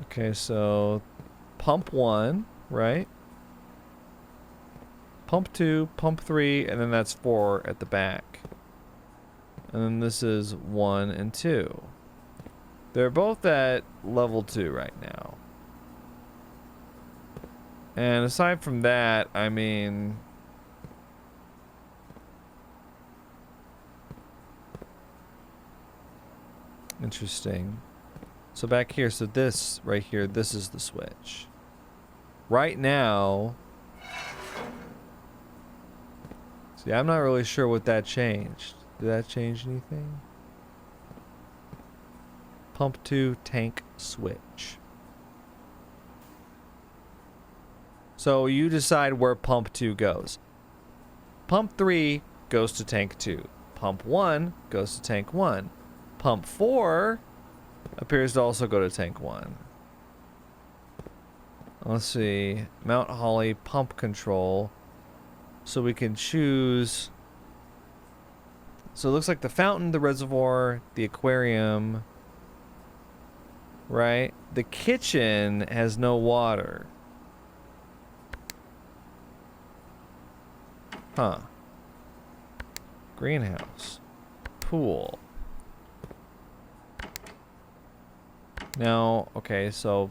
Okay, so pump 1, right? Pump 2, pump 3, and then that's 4 at the back. And then this is 1 and 2. They're both at level 2 right now. And aside from that, I mean... Interesting. So back here, so this right here, this is the switch. Right now... See, I'm not really sure what that changed. Did that change anything? Pump 2 tank switch. So you decide where pump 2 goes. Pump 3 goes to tank 2. Pump 1 goes to tank 1. Pump 4 appears to also go to tank 1. Let's see. Mount Holly pump control. So we can choose... So it looks like the fountain, the reservoir, the aquarium... Right? The kitchen has no water. Huh. Greenhouse. Pool. Now, okay, so...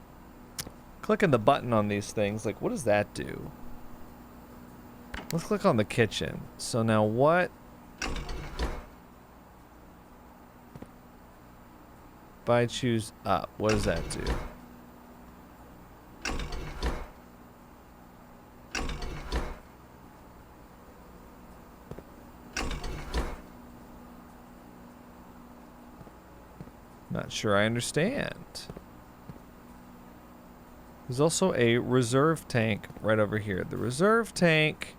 Clicking the button on these things, like, what does that do? Let's click on the kitchen. So now what... If I choose up, what does that do? Not sure I understand. There's also a reserve tank right over here. The reserve tank...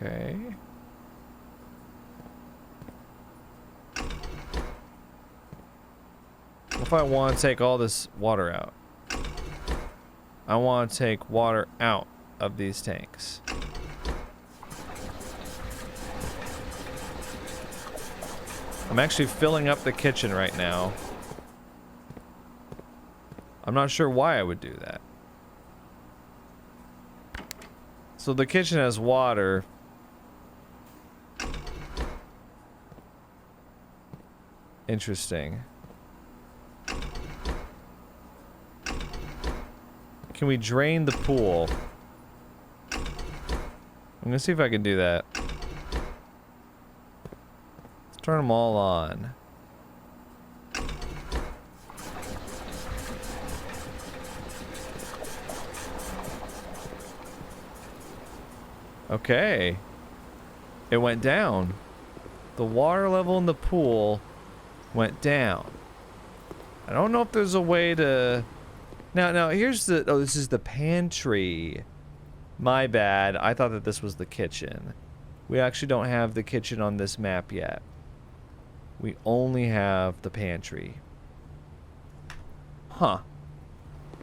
Okay. What if I want to take all this water out? I want to take water out of these tanks. I'm actually filling up the kitchen right now. I'm not sure why I would do that. So the kitchen has water. Interesting. Can we drain the pool? I'm gonna see if I can do that. Let's turn them all on. Okay. It went down. The water level in the pool went down. I don't know if there's a way to... Now, here's the... Oh, this is the pantry. My bad. I thought that this was the kitchen. We actually don't have the kitchen on this map yet. We only have the pantry. Huh.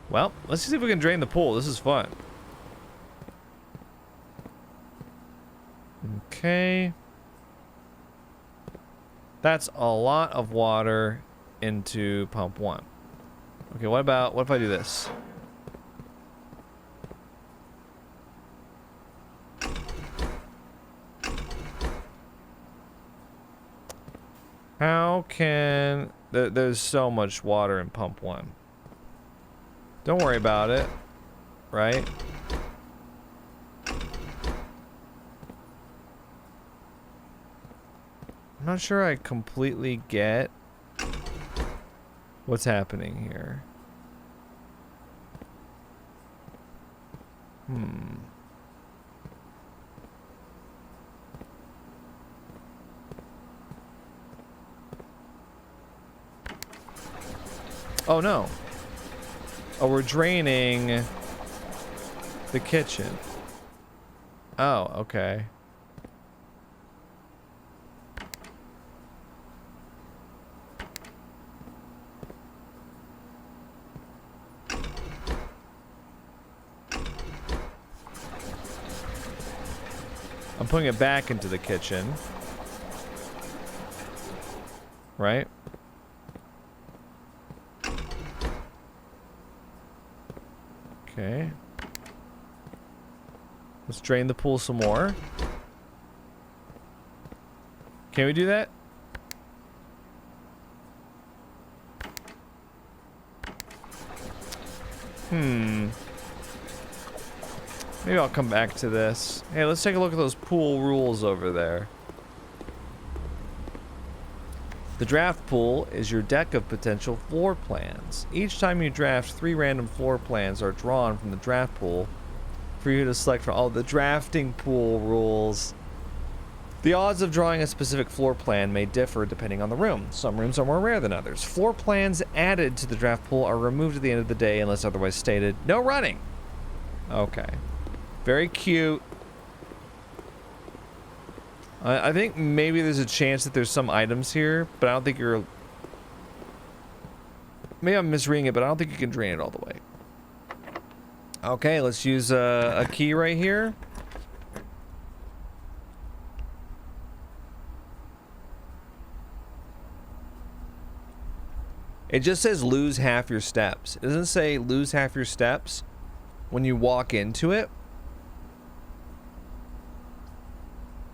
Well, let's see if we can drain the pool. This is fun. Okay. That's a lot of water into pump 1. Okay, what if I do this? How can... There's so much water in pump 1. Don't worry about it, right? I'm not sure I completely get what's happening here. Oh no. Oh, we're draining the kitchen. Oh, okay. I'm putting it back into the kitchen. Right? Okay. Let's drain the pool some more. Can we do that? Maybe I'll come back to this. Hey, let's take a look at those pool rules over there. The draft pool is your deck of potential floor plans. Each time you draft, 3 random floor plans are drawn from the draft pool for you to select from all the drafting pool rules. The odds of drawing a specific floor plan may differ depending on the room. Some rooms are more rare than others. Floor plans added to the draft pool are removed at the end of the day unless otherwise stated. No running! Okay. Very cute. I think maybe there's a chance that there's some items here, but I don't think you're... Maybe I'm misreading it, but I don't think you can drain it all the way. Okay, let's use a key right here. It just says lose half your steps. It doesn't say lose half your steps when you walk into it.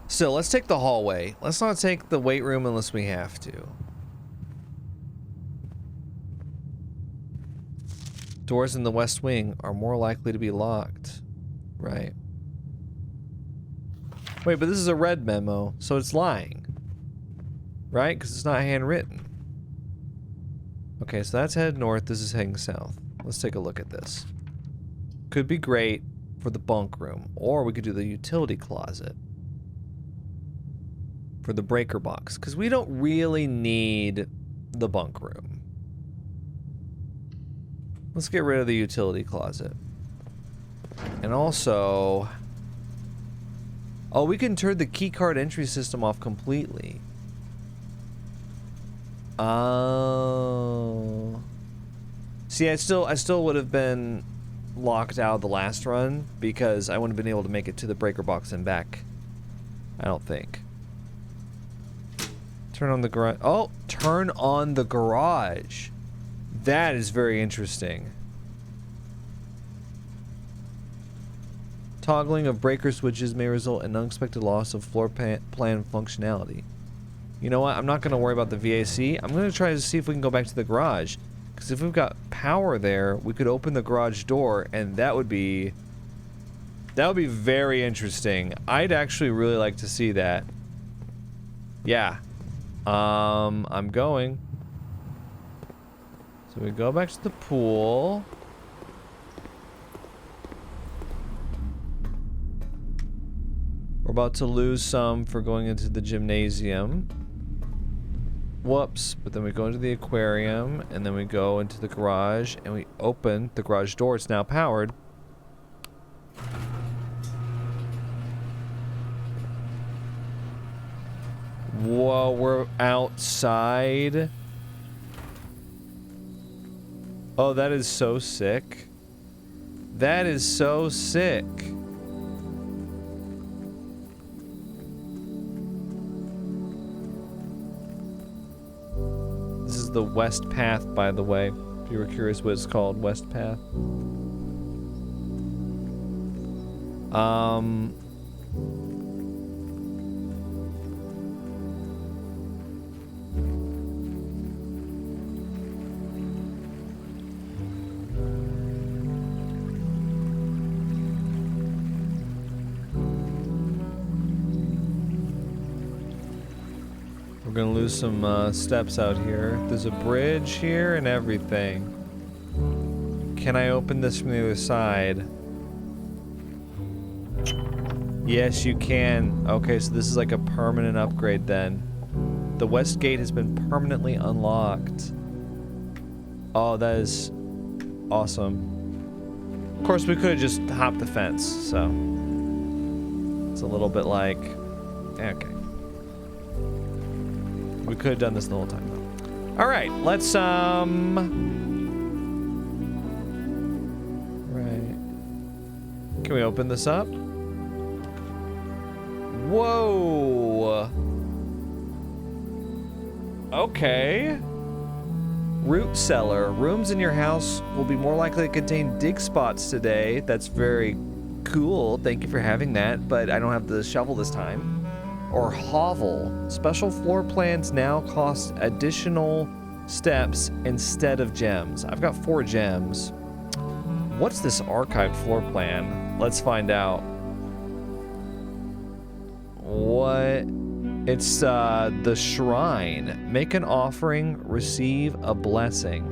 So let's take the hallway. Let's not take the weight room unless we have to. Doors in the west wing are more likely to be locked. Right. Wait, but this is a red memo, so it's lying. Right? Because it's not handwritten. Okay, so that's headed north. This is heading south. Let's take a look at this. Could be great for the bunk room, or we could do the utility closet for the breaker box, because we don't really need the bunk room. Let's get rid of the utility closet. And also... Oh, we can turn the keycard entry system off completely. Oh. See, I still would have been locked out of the last run because I wouldn't have been able to make it to the breaker box and back. I don't think. Turn on the garage. Oh, turn on the garage. That is very interesting. Toggling of breaker switches may result in unexpected loss of floor plan functionality. You know what? I'm not going to worry about the VAC. I'm going to try to see if we can go back to the garage. Because if we've got power there, we could open the garage door, and that would be very interesting. I'd actually really like to see that. Yeah. I'm going. So we go back to the pool. We're about to lose some for going into the gymnasium. Whoops. But then we go into the aquarium, and then we go into the garage, and we open the garage door. It's now powered. Whoa, we're outside. Oh, that is so sick. That is so sick. This is the West Path, by the way. If you were curious what it's called, West Path. We're gonna lose some steps out here. There's a bridge here and everything. Can I open this from the other side? Yes, you can. Okay, so this is like a permanent upgrade then. The west gate has been permanently unlocked. Oh, that is awesome. Of course, we could have just hopped the fence, so it's a little bit like, okay. We could have done this the whole time though. All right, let's right. Can we open this up? Whoa. Okay. Root cellar. Rooms in your house will be more likely to contain dig spots today. That's very cool. Thank you for having that, but I don't have the shovel this time. Or hovel. Special floor plans now cost additional steps instead of gems. I've got 4 gems. What's this archived floor plan? Let's find out. What? It's the shrine. Make an offering, receive a blessing.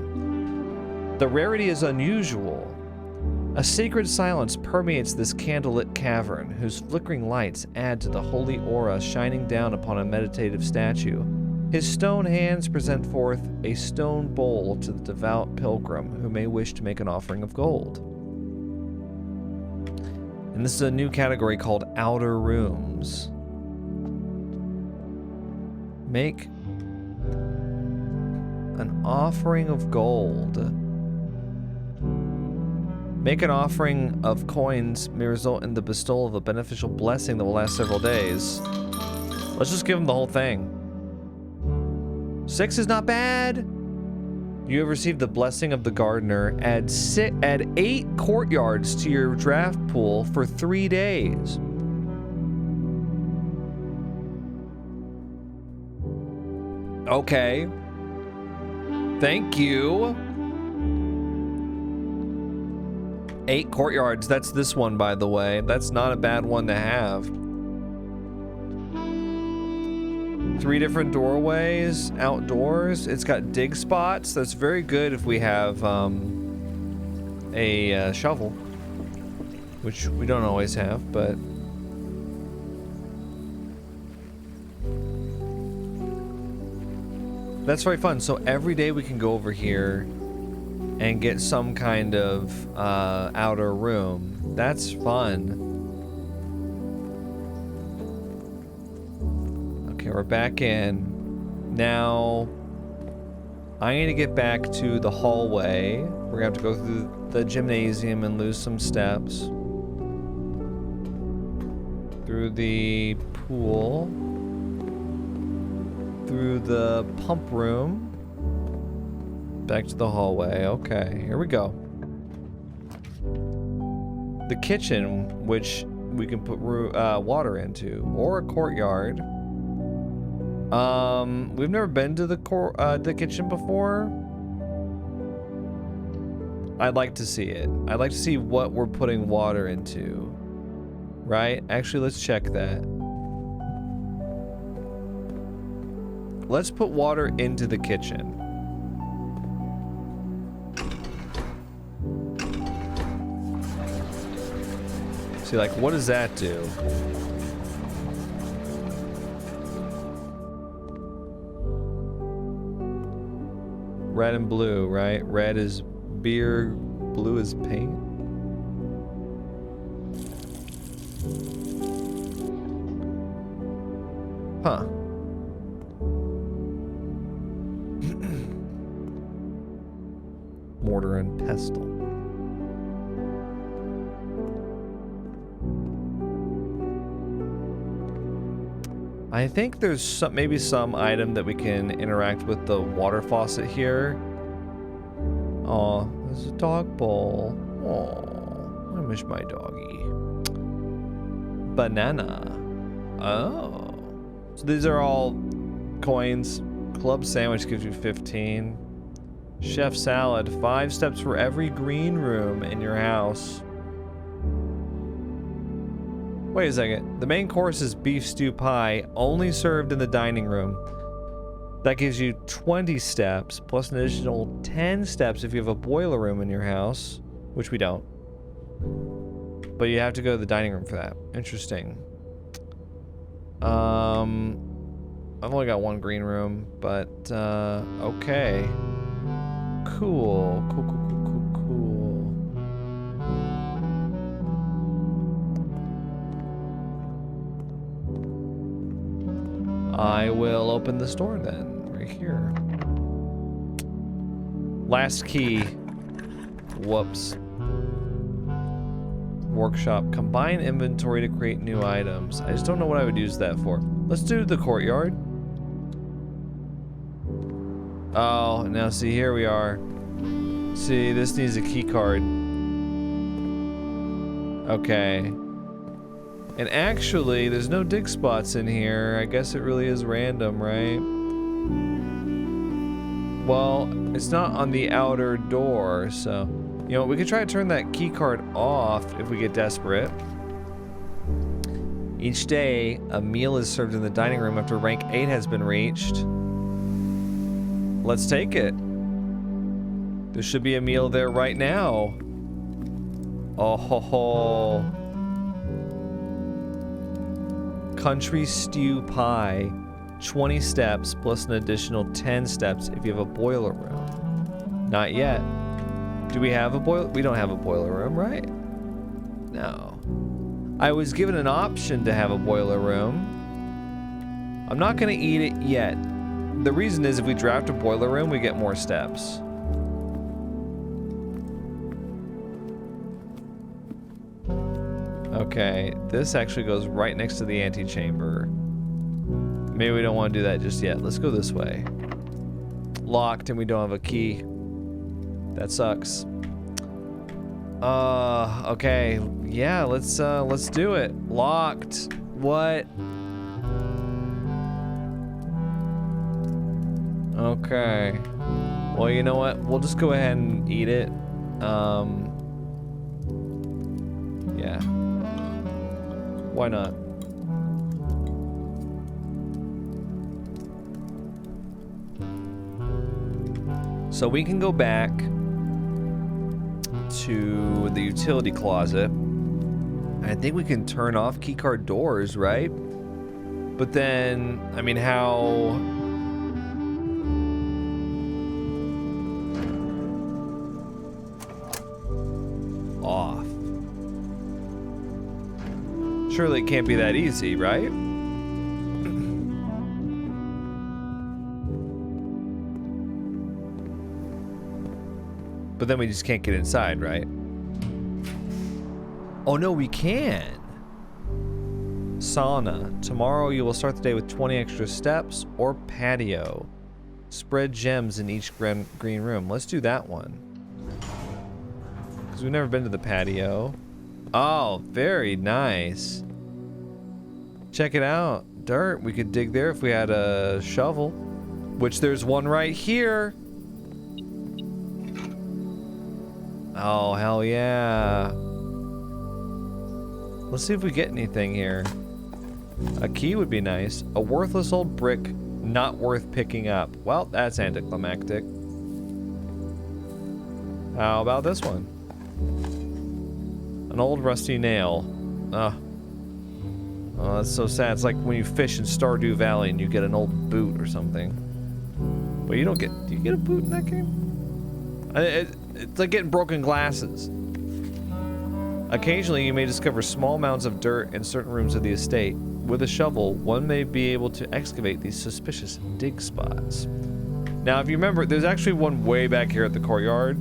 The rarity is unusual. A sacred silence permeates this candlelit cavern, whose flickering lights add to the holy aura shining down upon a meditative statue. His stone hands present forth a stone bowl to the devout pilgrim who may wish to make an offering of gold. And this is a new category called Outer Rooms. Make an offering of gold. Make an offering of coins may result in the bestowal of a beneficial blessing that will last several days. Let's just give him the whole thing. 6 is not bad. You have received the blessing of the gardener. Add 8 courtyards to your draft pool for 3 days. Okay. Thank you. 8 courtyards. That's this one, by the way. That's not a bad one to have. 3 different doorways outdoors. It's got dig spots. That's very good if we have a shovel, which we don't always have, but that's very fun. So every day we can go over here and get some kind of outer room. That's fun. Okay, we're back in. Now, I need to get back to the hallway. We're gonna have to go through the gymnasium and lose some steps. Through the pool. Through the pump room. Back to the hallway. Okay, here we go. The kitchen, which we can put water into, or a courtyard. We've never been to the kitchen before. I'd like to see it. I'd like to see what we're putting water into. Right? Actually, let's check that. Let's put water into the kitchen. See, like, what does that do? Red and blue, right? Red is beer, blue is paint. Huh. mortar and pestle. I think there's maybe some item that we can interact with the water faucet here. Oh, there's a dog bowl. Oh, I miss my doggy. Banana. Oh. So these are all coins. Club sandwich gives you 15. Chef salad, 5 steps for every green room in your house. Wait a second. The main course is beef stew pie, only served in the dining room. That gives you 20 steps, plus an additional 10 steps if you have a boiler room in your house, which we don't. But you have to go to the dining room for that. Interesting. I've only got one green room, but okay. Cool. I will open the store then, right here. Last key. Whoops. Workshop. Combine inventory to create new items. I just don't know what I would use that for. Let's do the courtyard. Oh, now see, here we are. See, this needs a key card. Okay. And actually, there's no dig spots in here. I guess it really is random, right? Well, it's not on the outer door, so... You know, we could try to turn that key card off if we get desperate. Each day, a meal is served in the dining room after rank 8 has been reached. Let's take it. There should be a meal there right now. Oh ho ho. Country stew pie. 20 steps plus an additional 10 steps if you have a boiler room. Not yet. Do we have a boiler? We don't have a boiler room, right? No. I was given an option to have a boiler room. I'm not gonna eat it yet. The reason is if we draft a boiler room, we get more steps. Okay, this actually goes right next to the antechamber. Maybe we don't want to do that just yet. Let's go this way. Locked and we don't have a key. That sucks. Okay. Yeah, let's do it. Locked. What? Okay. Well, you know what? We'll just go ahead and eat it. Yeah. Why not? So we can go back to the utility closet. I think we can turn off keycard doors, right? But then, I mean, how... Off. Surely it can't be that easy, right? But then we just can't get inside, right? Oh no, we can. Sauna. Tomorrow you will start the day with 20 extra steps or patio. Spread gems in each green room. Let's do that one. Because we've never been to the patio. Oh, very nice. Check it out. Dirt. We could dig there if we had a shovel. Which there's one right here. Oh, hell yeah. Let's see if we get anything here. A key would be nice. A worthless old brick, not worth picking up. Well, that's anticlimactic. How about this one? An old rusty nail. Oh, that's so sad. It's like when you fish in Stardew Valley and you get an old boot or something. But you don't get... Do you get a boot in that game? It's like getting broken glasses. Occasionally, you may discover small mounds of dirt in certain rooms of the estate. With a shovel, one may be able to excavate these suspicious dig spots. Now, if you remember, there's actually one way back here at the courtyard.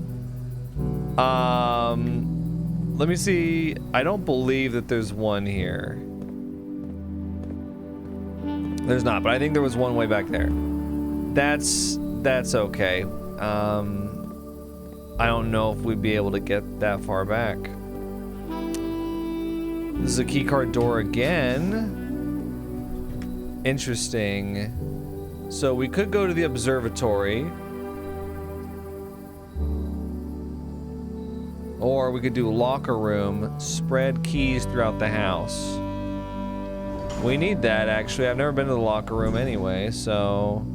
Let me see. I don't believe that there's one here. There's not, but I think there was one way back there. That's okay. I don't know if we'd be able to get that far back. This is a keycard door again. Interesting. So we could go to the observatory. Or we could do locker room, spread keys throughout the house. We need that, actually. I've never been to the locker room anyway, so...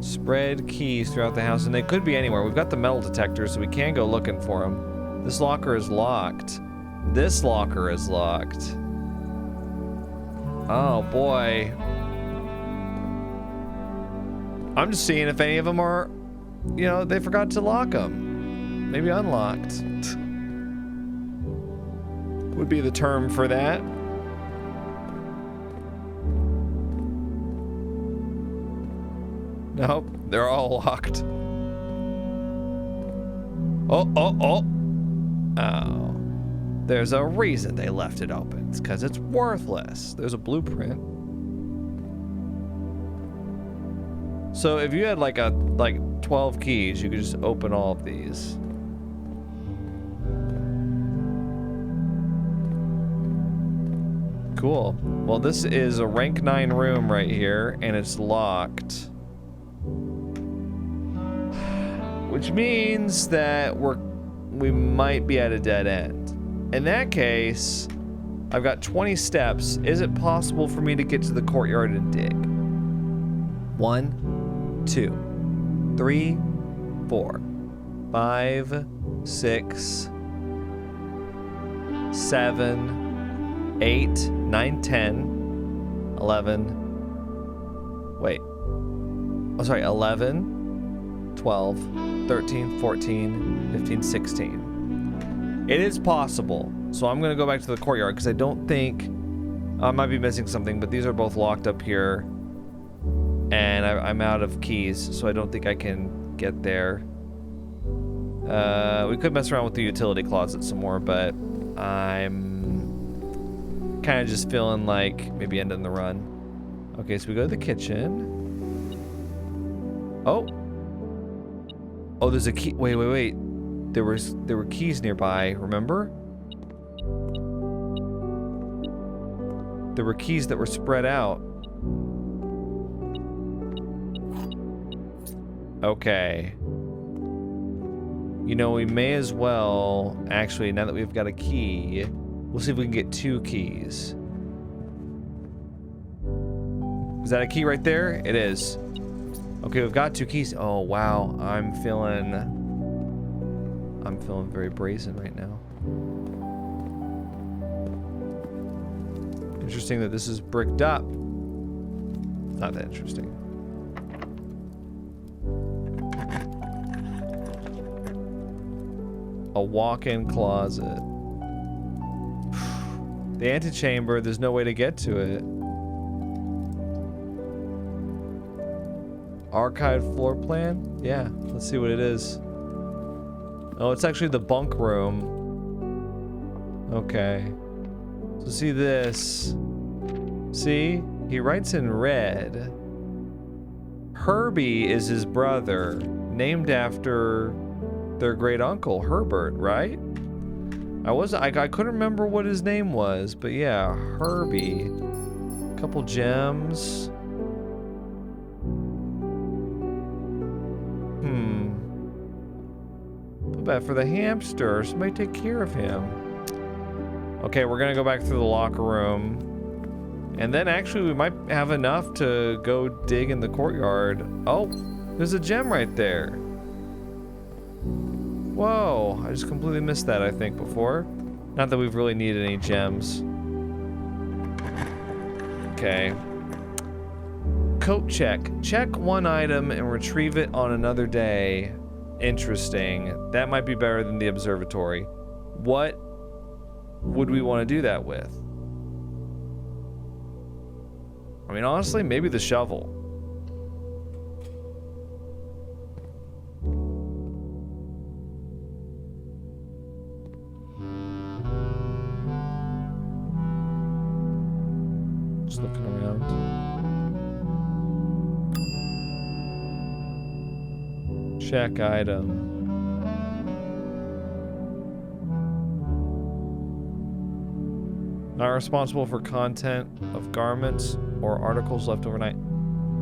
Spread keys throughout the house, and they could be anywhere. We've got the metal detector, so we can go looking for them. This locker is locked. This locker is locked. Oh, boy. I'm just seeing if any of them are, you know, they forgot to lock them. Maybe unlocked. Would be the term for that. Nope, they're all locked. Oh. There's a reason they left it open. It's because it's worthless. There's a blueprint. So if you had like 12 keys, you could just open all of these. Cool. Well, this is a rank 9 room right here, and it's locked. Which means that we might be at a dead end. In that case, I've got 20 steps. Is it possible for me to get to the courtyard and dig? 1, 2, 3, 4, 5, 6, 7, 8, 9, 10, 11. Wait. Oh, sorry. 11, 12, 13, 14, 15, 16. It is possible. So I'm going to go back to the courtyard because I don't think... I might be missing something, but these are both locked up here. And I'm out of keys, so I don't think I can get there. We could mess around with the utility closet some more, but I'm kind of just feeling like maybe ending the run. Okay, so we go to the kitchen. Oh, there's a key. Wait. There were keys nearby. Remember? There were keys that were spread out. Okay. You know, we may as well, actually, now that we've got a key, we'll see if we can get 2 keys. Is that a key right there? It is. Okay, we've got 2 keys. Oh, wow. I'm feeling very brazen right now. Interesting that this is bricked up. Not that interesting. A walk-in closet. The antechamber, there's no way to get to it. Archived floor plan? Yeah, let's see what it is. Oh, it's actually the bunk room. Okay. So see this. See? He writes in red. Herbie is his brother, named after their great uncle, Herbert, right? I couldn't remember what his name was, but yeah, Herbie. Couple gems. Feel bad for the hamster. Somebody take care of him. Okay, we're gonna go back through the locker room. And then actually we might have enough to go dig in the courtyard. Oh, there's a gem right there. Whoa, I just completely missed that, I think, before. Not that we've really needed any gems. Okay. Coat check. Check one item and retrieve it on another day. Interesting. That might be better than the observatory. What would we want to do that with? I mean, honestly, maybe the shovel. Just looking around. Check item. Not responsible for content of garments or articles left overnight.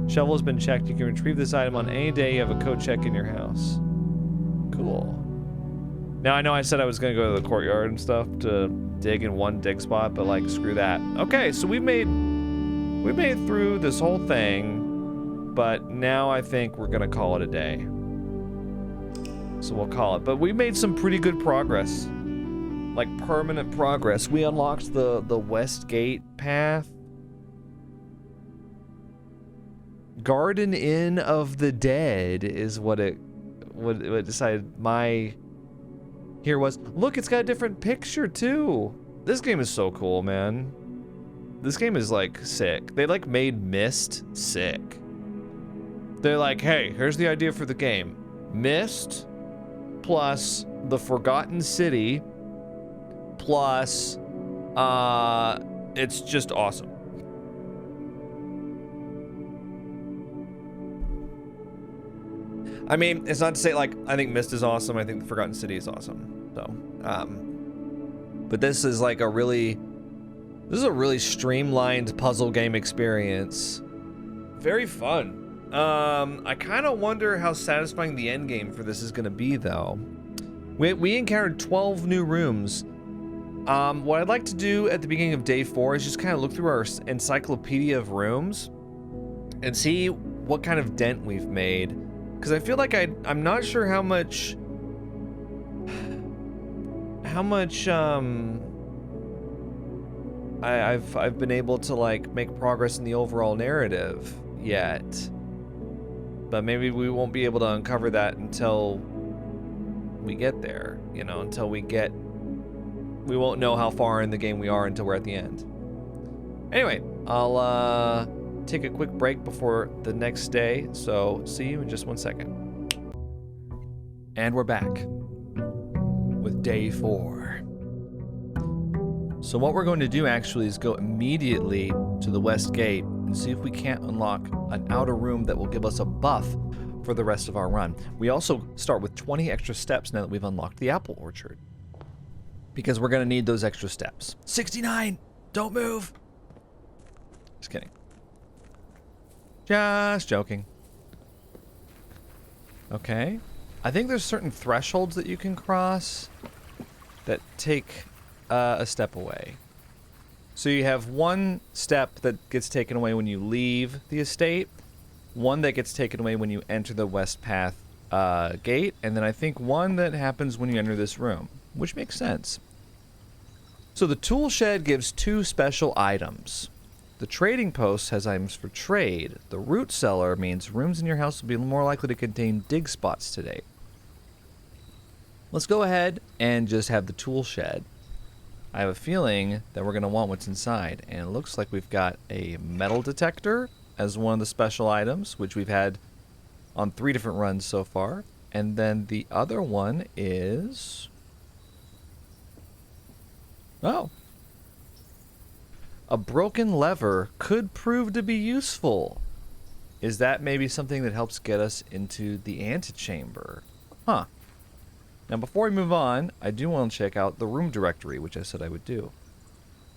Shovel has been checked. You can retrieve this item on any day you have a code check in your house. Cool. Now I know I said I was gonna go to the courtyard and stuff to dig in one dig spot, but like screw that. Okay, so we made it through this whole thing, but now I think we're gonna call it a day. So we'll call it. But we made some pretty good progress. Like permanent progress. We unlocked the West Gate path. Garden Inn of the Dead is what it decided my here was. Look, it's got a different picture too. This game is so cool, man. This game is like sick. They like made Myst sick. They're like, hey, here's the idea for the game. Myst plus the Forgotten City plus it's just awesome. I mean, it's not to say like I think Myst is awesome. I think the Forgotten City is awesome. So, but this is like a really streamlined puzzle game experience. Very fun. I kind of wonder how satisfying the end game for this is going to be, though. We encountered 12 new rooms. What I'd like to do at the beginning of day 4 is just kind of look through our encyclopedia of rooms and see what kind of dent we've made. Because I feel like I'm not sure how much I've been able to like make progress in the overall narrative yet. But maybe we won't be able to uncover that until we get there, you know, we won't know how far in the game we are until we're at the end. Anyway, I'll take a quick break before the next day, so see you in just 1 second. And we're back with day 4. So what we're going to do actually is go immediately to the West Gate and see if we can't unlock an outer room that will give us a buff for the rest of our run. We also start with 20 extra steps now that we've unlocked the apple orchard, because we're going to need those extra steps. 69! Don't move! Just kidding. Just joking. Okay. I think there's certain thresholds that you can cross that take a step away. So you have one step that gets taken away when you leave the estate, one that gets taken away when you enter the West Path gate, and then I think one that happens when you enter this room, which makes sense. So the tool shed gives 2 special items. The trading post has items for trade. The root cellar means rooms in your house will be more likely to contain dig spots today. Let's go ahead and just have the tool shed. I have a feeling that we're going to want what's inside, and it looks like we've got a metal detector as one of the special items, which we've had on 3 different runs so far. And then the other one is... oh. A broken lever could prove to be useful. Is that maybe something that helps get us into the antechamber? Huh. Now before we move on, I do want to check out the room directory, which I said I would do.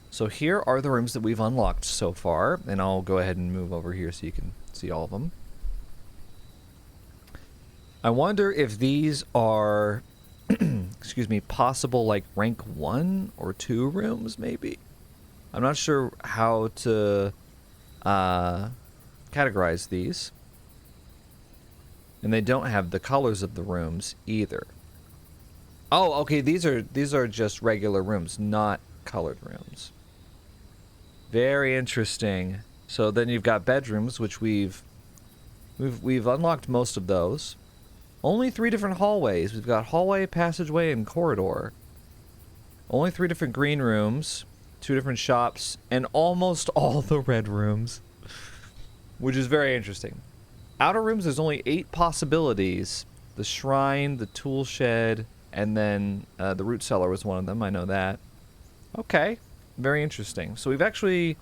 So here are the rooms that we've unlocked so far, and I'll go ahead and move over here so you can see all of them. I wonder if these are, excuse me, possible like rank 1 or 2 rooms maybe? I'm not sure how to categorize these. And they don't have the colors of the rooms either. Oh, okay, these are just regular rooms, not colored rooms. Very interesting. So then you've got bedrooms, which we've unlocked most of those. Only 3 different hallways. We've got hallway, passageway, and corridor. Only 3 different green rooms, 2 different shops, and almost all the red rooms, which is very interesting. Outer rooms, there's only 8 possibilities. The shrine, the tool shed, and then the root cellar was one of them. I know that. Okay, very interesting. So we've actually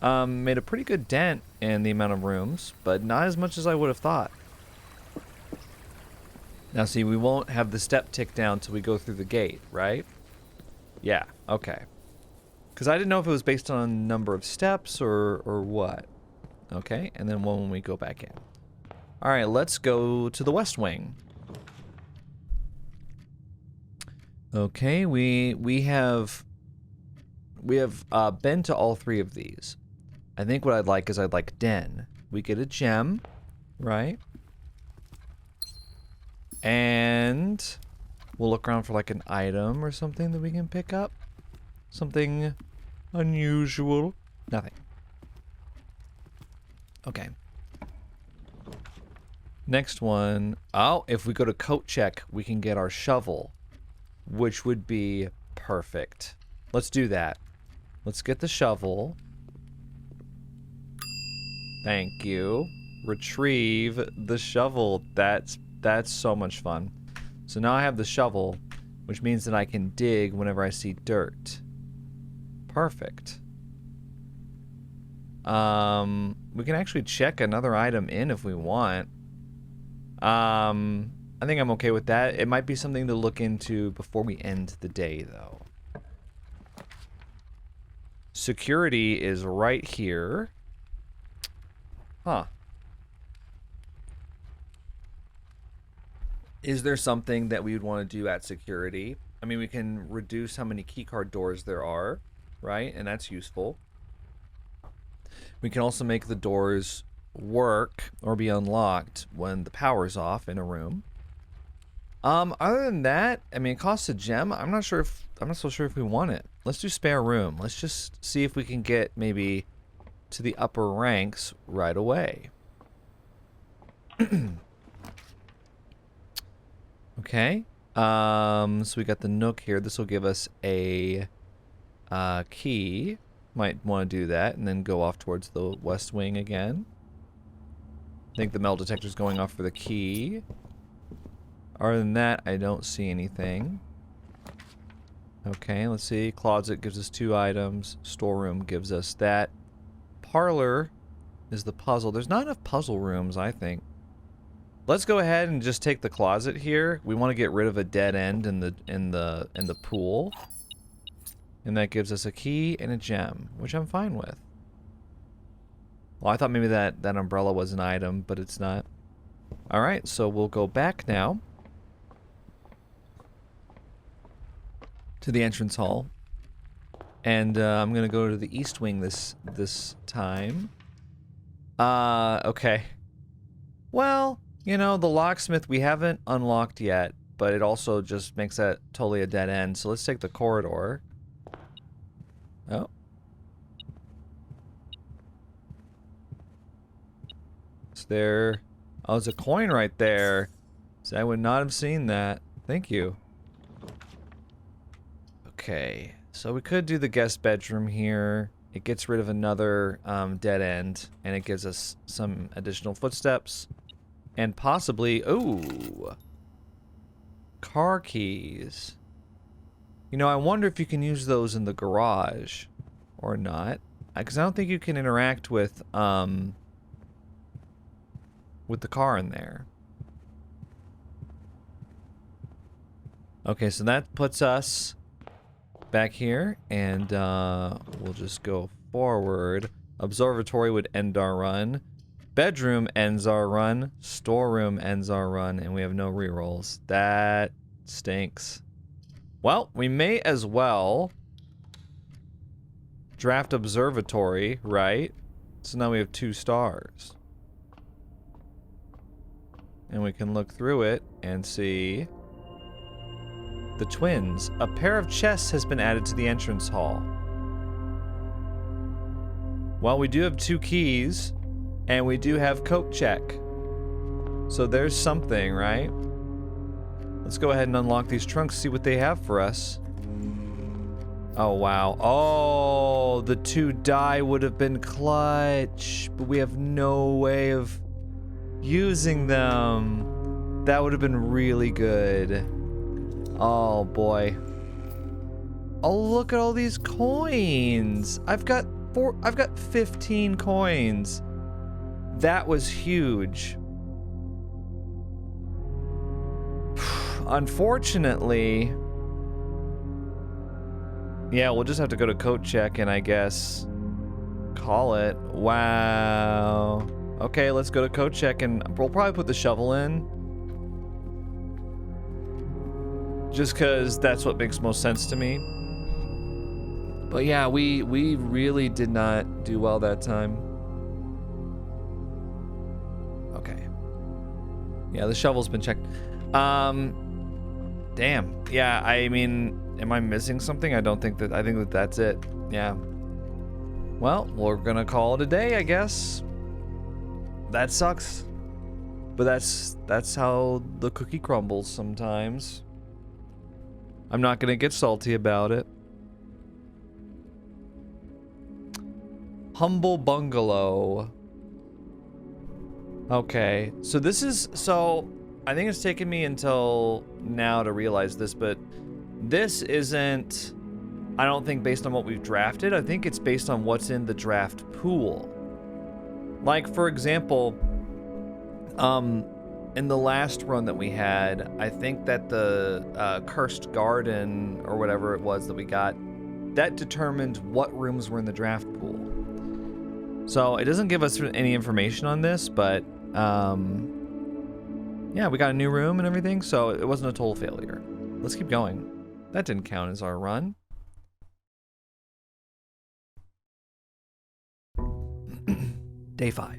Made a pretty good dent in the amount of rooms, but not as much as I would have thought. Now see, we won't have the step tick down till we go through the gate, right? Yeah, okay. Because I didn't know if it was based on number of steps or what. Okay, and then when we go back in. Alright, let's go to the West Wing. Okay, we have been to all three of these. I think what I'd like is I'd like Den. We get a gem, right? And we'll look around for like an item or something that we can pick up. Something unusual. Nothing. Okay. Next one. Oh, if we go to coat check, we can get our shovel, which would be perfect. Let's do that. Let's get the shovel. Thank you. Retrieve the shovel. That's so much fun. So now I have the shovel, which means that I can dig whenever I see dirt. Perfect. We can actually check another item in if we want. I think I'm okay with that. It might be something to look into before we end the day, though. Security is right here. Huh. Is there something that we would want to do at security? I mean, we can reduce how many keycard doors there are, right? And that's useful. We can also make the doors work or be unlocked when the power's off in a room. Other than that, I mean, it costs a gem. I'm not so sure if we want it. Let's do spare room. Let's just see if we can get maybe to the upper ranks right away. Okay. So we got the nook here. This will give us a key. Might want to do that and then go off towards the West Wing again. I think the metal detector's going off for the key. Other than that, I don't see anything. Okay, let's see. Closet gives us 2 items. Storeroom gives us that. Parlor is the puzzle. There's not enough puzzle rooms, I think. Let's go ahead and just take the closet here. We want to get rid of a dead end in the pool. And that gives us a key and a gem, which I'm fine with. Well, I thought maybe that umbrella was an item, but it's not. Alright, so we'll go back now to the entrance hall. And I'm going to go to the East Wing this time. Okay. Well, you know, the locksmith we haven't unlocked yet, but it also just makes that totally a dead end. So let's take the corridor. Oh. Is there... Oh, there's a coin right there. So I would not have seen that. Thank you. Okay. So we could do the guest bedroom here. It gets rid of another dead end, and it gives us some additional footsteps. And possibly... Ooh! Car keys. You know, I wonder if you can use those in the garage. Or not. Because I don't think you can interact with the car in there. Okay, so that puts us back here, and we'll just go forward. Observatory would end our run. Bedroom ends our run. Storeroom ends our run, and we have no rerolls. That stinks. Well, we may as well draft Observatory, right? So now we have 2 stars. And we can look through it and see the twins. A pair of chests has been added to the entrance hall. Well, we do have 2 keys, and we do have coat check. So there's something, right? Let's go ahead and unlock these trunks, see what they have for us. Oh, wow. Oh, the 2 die would have been clutch, but we have no way of using them. That would have been really good. Oh, boy. Oh, look at all these coins. I've got I've got 15 coins. That was huge. Unfortunately, yeah, we'll just have to go to coat check and I guess call it. Wow. Okay, let's go to coat check and we'll probably put the shovel in. Just because that's what makes most sense to me. But yeah, we really did not do well that time. Okay. Yeah, the shovel's been checked. Damn. Yeah, I mean, am I missing something? I think that that's it. Yeah. Well, we're gonna call it a day, I guess. That sucks. But that's how the cookie crumbles sometimes. I'm not gonna get salty about it. Humble bungalow. Okay, so I think it's taken me until now to realize this, but this isn't, I don't think, based on what we've drafted. I think it's based on what's in the draft pool. Like, for example, in the last run that we had, I think that the Cursed Garden, or whatever it was that we got, that determined what rooms were in the draft pool. So it doesn't give us any information on this, but yeah, we got a new room and everything, so it wasn't a total failure. Let's keep going. That didn't count as our run. Day 5.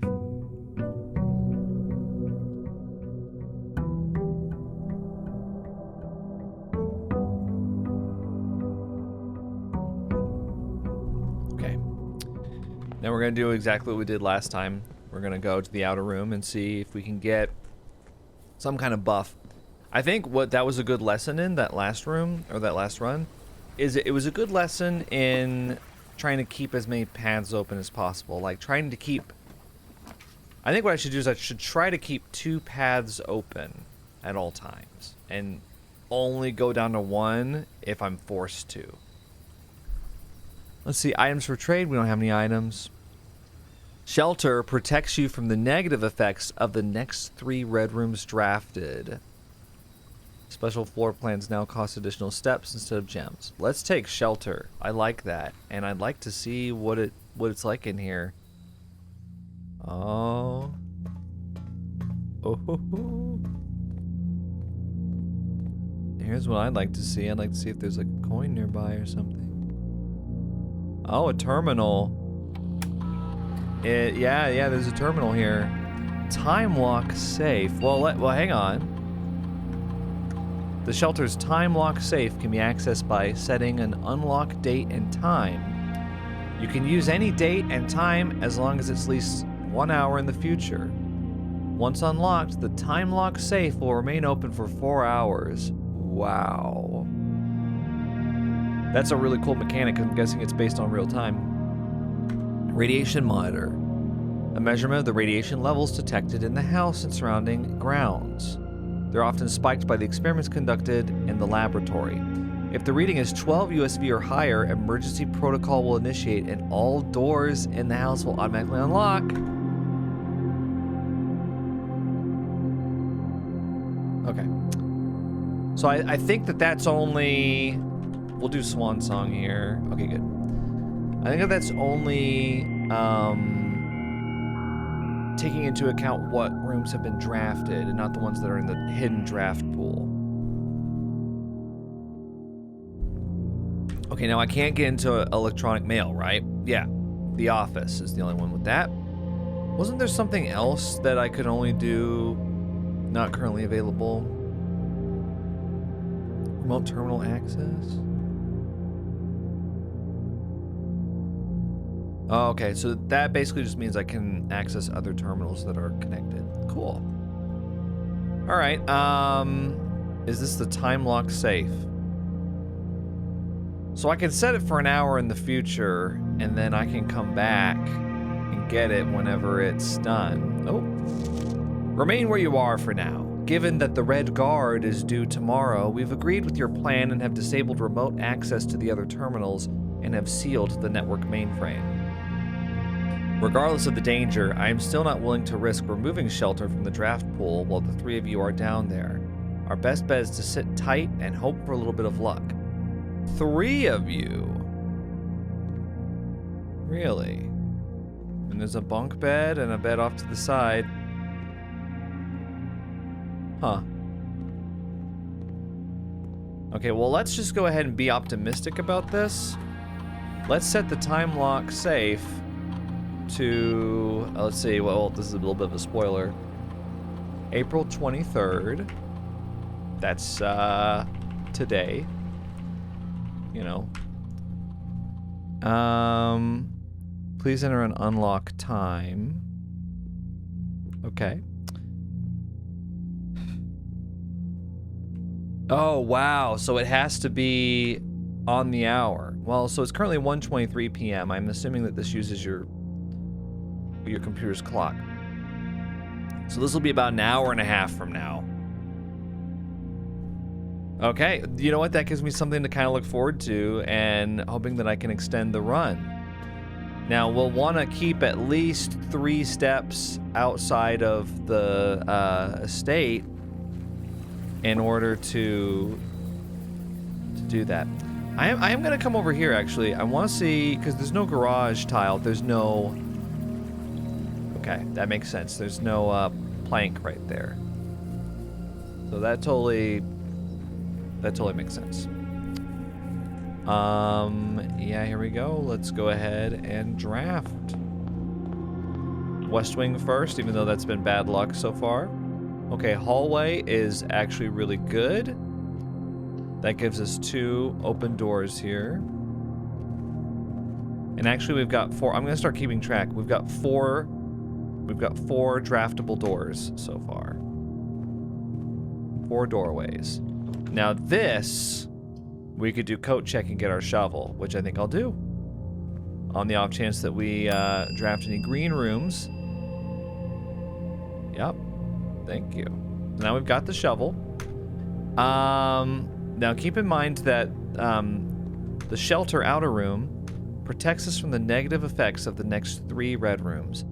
Okay. Now we're going to do exactly what we did last time. We're going to go to the outer room and see if we can get some kind of buff. I think what that was a good lesson in that last room, or that last run, is it was a good lesson in trying to keep as many paths open as possible. Like trying to keep, I think what I should do is I should try to keep 2 paths open at all times and only go down to 1 if I'm forced to. Let's see, items for trade. We don't have any items. Shelter protects you from the negative effects of the next 3 red rooms drafted. Special floor plans now cost additional steps instead of gems. Let's take shelter. I like that, and I'd like to see what it's like in here. Oh. Oh. Ho, ho. Here's what I'd like to see. I'd like to see if there's like a coin nearby or something. Oh, a terminal. Yeah, there's a terminal here. Time lock safe. Well, hang on. The shelter's time lock safe can be accessed by setting an unlock date and time. You can use any date and time as long as it's at least 1 hour in the future. Once unlocked, the time lock safe will remain open for 4 hours. Wow. That's a really cool mechanic. I'm guessing it's based on real time. Radiation monitor. A measurement of the radiation levels detected in the house and surrounding grounds. They're often spiked by the experiments conducted in the laboratory. If the reading is 12 USV or higher, emergency protocol will initiate and all doors in the house will automatically unlock. Okay. So I think that's only... We'll do Swan Song here. Okay, good. I think that's only taking into account what rooms have been drafted and not the ones that are in the hidden draft pool. Okay, now I can't get into electronic mail, right? Yeah, the office is the only one with that. Wasn't there something else that I could only do not currently available? Remote terminal access? Oh, okay, so that basically just means I can access other terminals that are connected. Cool. All right, is this the time lock safe? So I can set it for an hour in the future, and then I can come back and get it whenever it's done. Oh. Remain where you are for now. Given that the Red Guard is due tomorrow, we've agreed with your plan and have disabled remote access to the other terminals and have sealed the network mainframe. Regardless of the danger, I am still not willing to risk removing shelter from the draft pool while the 3 of you are down there. Our best bet is to sit tight and hope for a little bit of luck. 3 of you? Really? And there's a bunk bed and a bed off to the side. Huh. Okay, well, let's just go ahead and be optimistic about this. Let's set the time lock safe to, let's see, well, this is a little bit of a spoiler. April 23rd. That's, today. You know. Please enter an unlock time. Okay. Oh, wow. So it has to be on the hour. Well, so it's currently 1:23 p.m. I'm assuming that this uses your computer's clock. So this will be about an hour and a half from now. Okay, you know what? That gives me something to kind of look forward to and hoping that I can extend the run. Now, we'll want to keep at least 3 steps outside of the estate in order to do that. I am going to come over here, actually. I want to see, because there's no garage tile. There's no... Okay, that makes sense. There's no plank right there. So that totally makes sense. Yeah, here we go. Let's go ahead and draft. West Wing first, even though that's been bad luck so far. Okay, hallway is actually really good. That gives us 2 open doors here. And actually we've got 4. I'm gonna start keeping track. We've got 4 draftable doors so far. 4 doorways. Now this, we could do coat check and get our shovel, which I think I'll do. On the off chance that we draft any green rooms. Yep. Thank you. Now we've got the shovel. Now keep in mind that the shelter outer room protects us from the negative effects of the next 3 red rooms.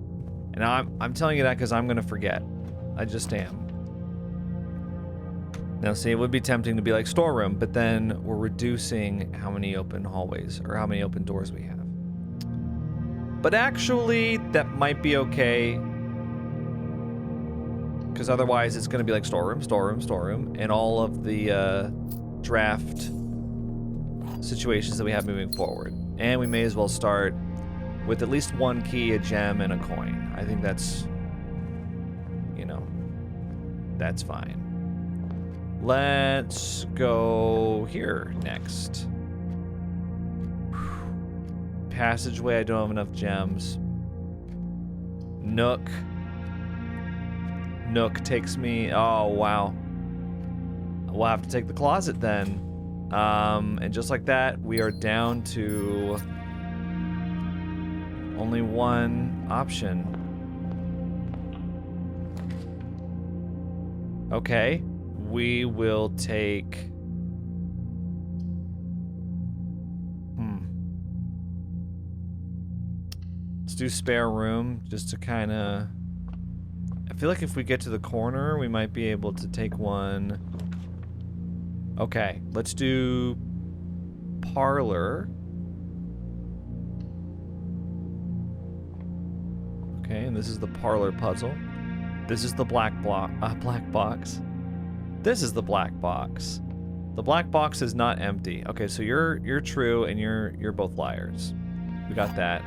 And I'm telling you that because I'm gonna forget. I just am. Now see, it would be tempting to be like storeroom, but then we're reducing how many open hallways or how many open doors we have. But actually, that might be okay. Because otherwise it's gonna be like storeroom, storeroom, storeroom, and all of the draft situations that we have moving forward. And we may as well start with at least 1 key, a gem, and a coin. I think that's, you know, that's fine. Let's go here next. Passageway, I don't have enough gems. Nook. Nook takes me, oh wow. We'll have to take the closet then. And just like that, we are down to only 1 option. Okay, we will take... Let's do spare room, just to kind of... I feel like if we get to the corner, we might be able to take one... Okay, let's do parlor. Okay, and this is the parlor puzzle. This is the black box. This is the black box. The black box is not empty. Okay, so you're true and you're both liars. We got that.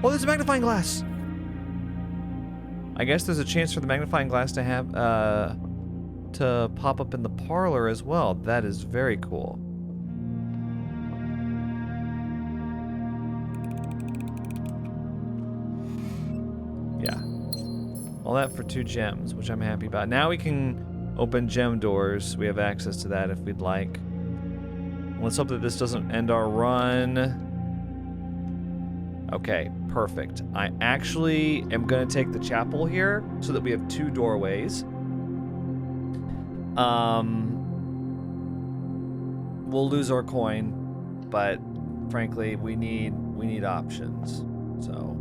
Oh, there's a magnifying glass. I guess there's a chance for the magnifying glass to have to pop up in the parlor as well. That is very cool. Yeah. All that for 2 gems, which I'm happy about. Now we can open gem doors. We have access to that if we'd like. Let's hope that this doesn't end our run. Okay, perfect. I actually am gonna take the chapel here so that we have 2 doorways. We'll lose our coin, but frankly, we need options. So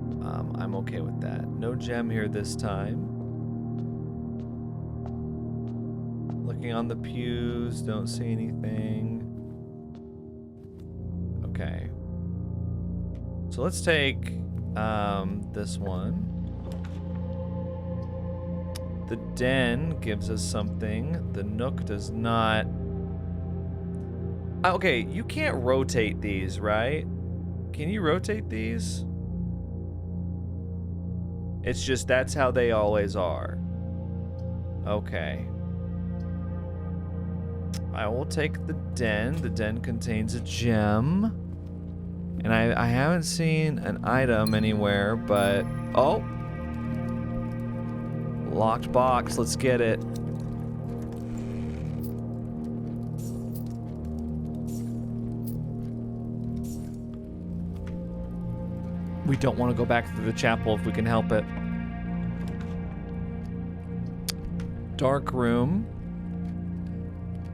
I'm I'm okay with that. No gem here this time. Looking on the pews, don't see anything. Okay. So let's take this one. The den gives us something. The nook does not. Okay, you can't rotate these, right? Can you rotate these? It's just that's how they always are. Okay. I will take the den. The den contains a gem. And I haven't seen an item anywhere, but... Oh! Locked box. Let's get it. We don't want to go back through the chapel if we can help it. Dark room.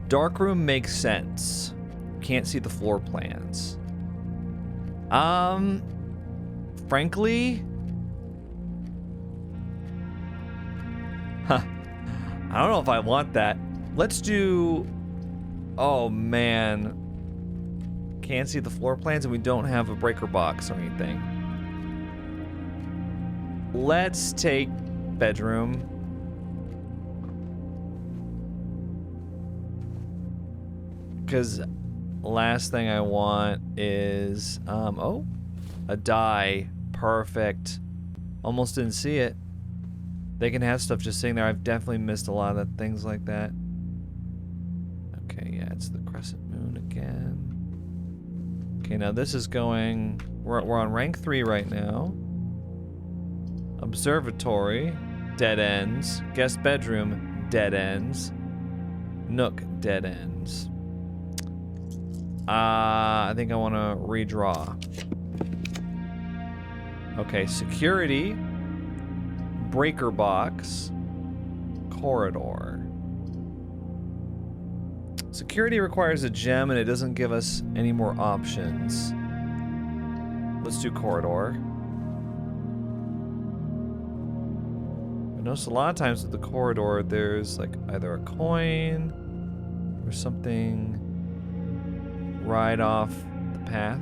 Dark room makes sense. Can't see the floor plans. Frankly, I don't know if I want that. Let's do. Oh man, can't see the floor plans, and we don't have a breaker box or anything. Let's take bedroom. Because last thing I want is, oh, a die. Perfect. Almost didn't see it. They can have stuff just sitting there. I've definitely missed a lot of things like that. Okay, yeah, it's the crescent moon again. Okay, now this is going, we're on rank 3 right now. Observatory, dead ends. Guest bedroom, dead ends. Nook, dead ends. I think I want to redraw. Okay, security, breaker box, corridor. Security requires a gem and it doesn't give us any more options. Let's do corridor. I notice a lot of times with the corridor there's like either a coin or something right off the path.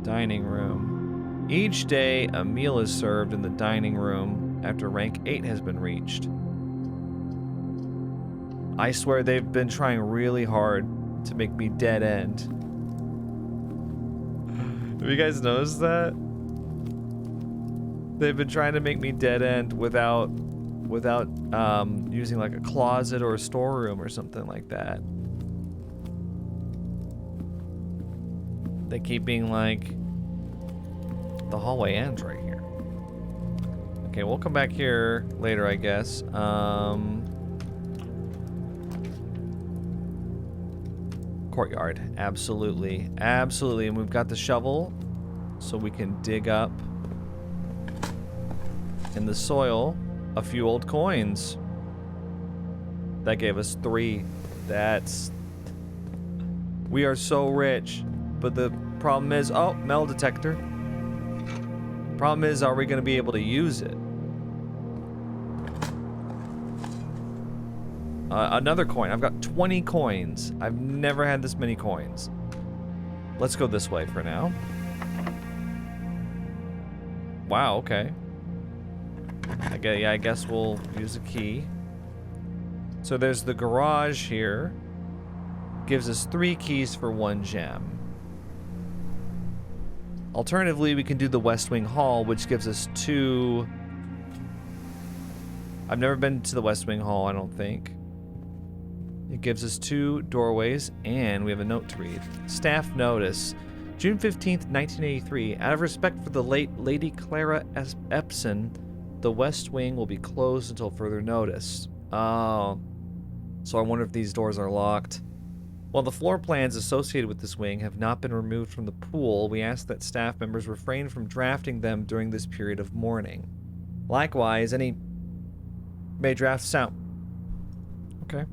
Dining room. Each day, a meal is served in the dining room after rank 8 has been reached. I swear they've been trying really hard to make me dead end. Have you guys noticed that? They've been trying to make me dead end without using like a closet or a storeroom or something like that. They keep being like, the hallway ends right here. Okay, we'll come back here later, I guess. Courtyard, absolutely, absolutely. And we've got the shovel, so we can dig up in the soil a few old coins. That gave us 3. We are so rich. But the problem is, oh, metal detector. Problem is, are we going to be able to use it? Another coin. I've got 20 coins. I've never had this many coins. Let's go this way for now. Wow, okay. I guess we'll use a key. So there's the garage here. Gives us 3 keys for 1 gem. Alternatively, we can do the West Wing Hall, which gives us 2... I've never been to the West Wing Hall, I don't think. It gives us 2 doorways, and we have a note to read. Staff notice. June 15th, 1983. Out of respect for the late Lady Clara Epson, the West Wing will be closed until further notice. Oh. So I wonder if these doors are locked. While the floor plans associated with this wing have not been removed from the pool, we ask that staff members refrain from drafting them during this period of mourning. Likewise, any may draft sound. Okay.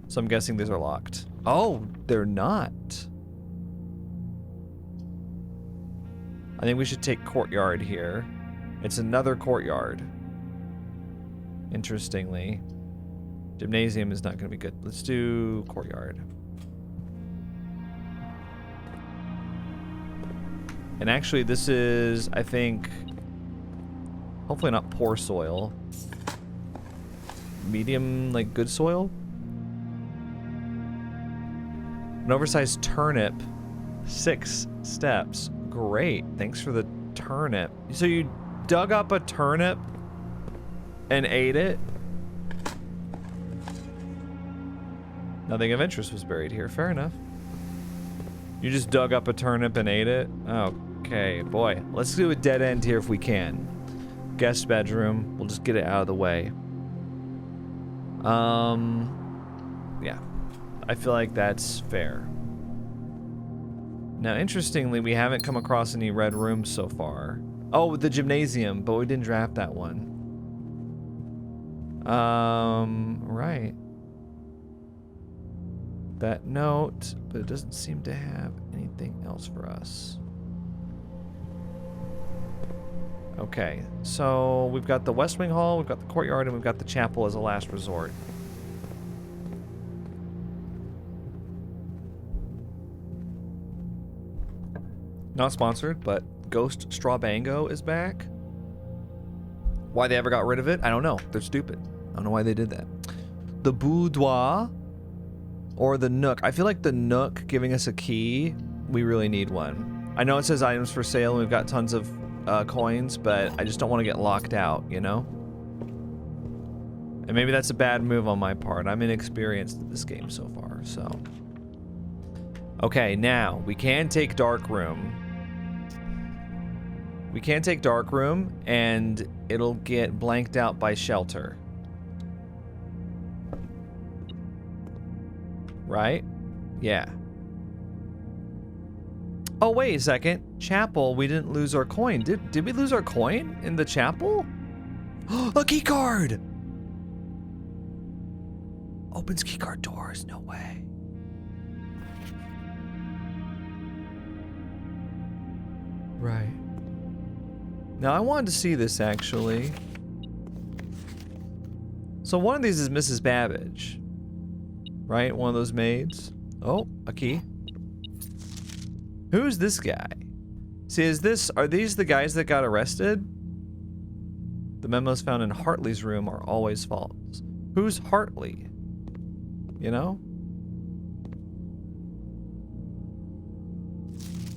So I'm guessing these are locked. Oh, they're not. I think we should take courtyard here. It's another courtyard. Interestingly. Gymnasium is not going to be good. Let's do courtyard. And actually, this is, I think, hopefully not poor soil. Medium, like, good soil? An oversized turnip. 6 steps. Great. Thanks for the turnip. So you dug up a turnip and ate it? Nothing of interest was buried here. Fair enough. You just dug up a turnip and ate it? Okay, boy. Let's do a dead end here if we can. Guest bedroom. We'll just get it out of the way. Yeah. I feel like that's fair. Now, interestingly, we haven't come across any red rooms so far. Oh, the gymnasium, but we didn't draft that one. Right. That note, but it doesn't seem to have anything else for us. Okay, so we've got the West Wing Hall, we've got the courtyard, and we've got the chapel as a last resort. Not sponsored, but Ghost Strawbango is back. Why they ever got rid of it, I don't know. They're stupid. I don't know why they did that. The boudoir or the nook. I feel like the nook giving us a key, we really need one. I know it says items for sale and we've got tons of coins, but I just don't want to get locked out, you know? And maybe that's a bad move on my part. I'm inexperienced at this game so far, so. Okay, now, we can take Dark Room. We can take Dark Room, and it'll get blanked out by Shelter. Right? Yeah. Oh, wait a second. Chapel, we didn't lose our coin. Did we lose our coin in the chapel? A key card! Opens keycard doors, no way. Right. Now, I wanted to see this, actually. So one of these is Mrs. Babbage. Right? One of those maids. Oh, a key. Who's this guy? See, are these the guys that got arrested? The memos found in Hartley's room are always false. Who's Hartley? You know?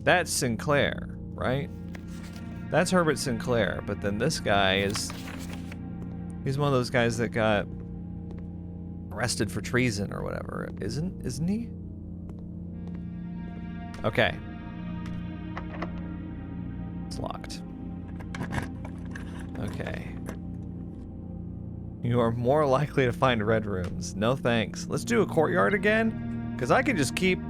That's Sinclair, right? That's Herbert Sinclair, but then this guy is... He's one of those guys that got arrested for treason or whatever. Isn't he? Okay. It's locked. Okay. You are more likely to find red rooms. No thanks. Let's do a courtyard again, because I could just keep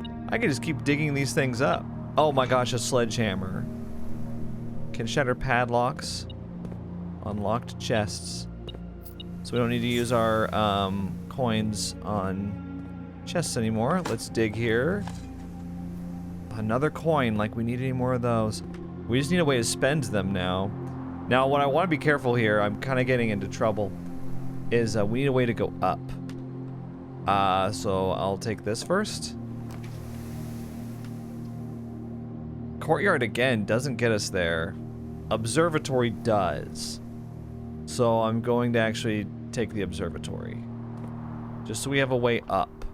digging these things up. Oh my gosh, a sledgehammer. Can shatter padlocks. Unlocked chests. So we don't need to use our coins on chests anymore. Let's dig here. Another coin, like we need any more of those. We just need a way to spend them now. Now, what I want to be careful here, I'm kind of getting into trouble, is we need a way to go up. So I'll take this first. Courtyard, again, doesn't get us there. Observatory does. So I'm going to actually take the observatory. Just so we have a way up.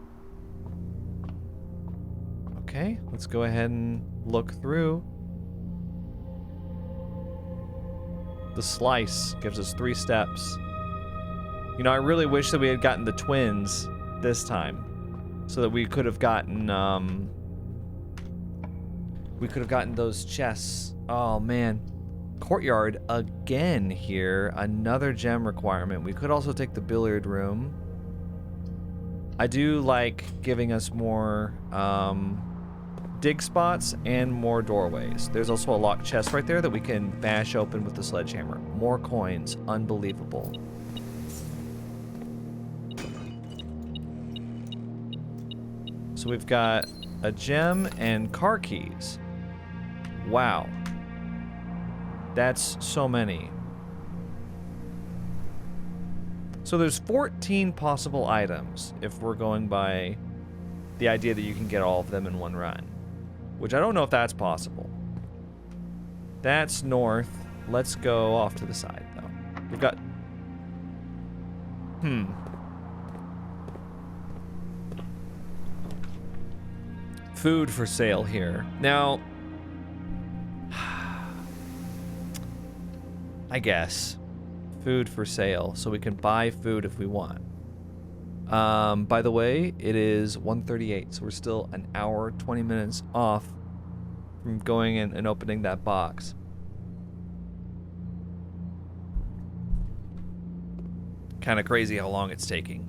Okay, let's go ahead and look through. The slice gives us 3 steps. You know, I really wish that we had gotten the twins this time, so that we could have gotten those chests. Oh man. Courtyard again here. Another gem requirement. We could also take the billiard room. I do like giving us more dig spots and more doorways. There's also a locked chest right there that we can bash open with the sledgehammer. More coins. Unbelievable. So we've got a gem and car keys. Wow. That's so many. So there's 14 possible items if we're going by the idea that you can get all of them in one run. Which I don't know if that's possible. That's north. Let's go off to the side, though. We've got... Food for sale here. Now... I guess. Food for sale, so we can buy food if we want. By the way, it is 1:38, so we're still an hour, 20 minutes off from going in and opening that box. Kind of crazy how long it's taking.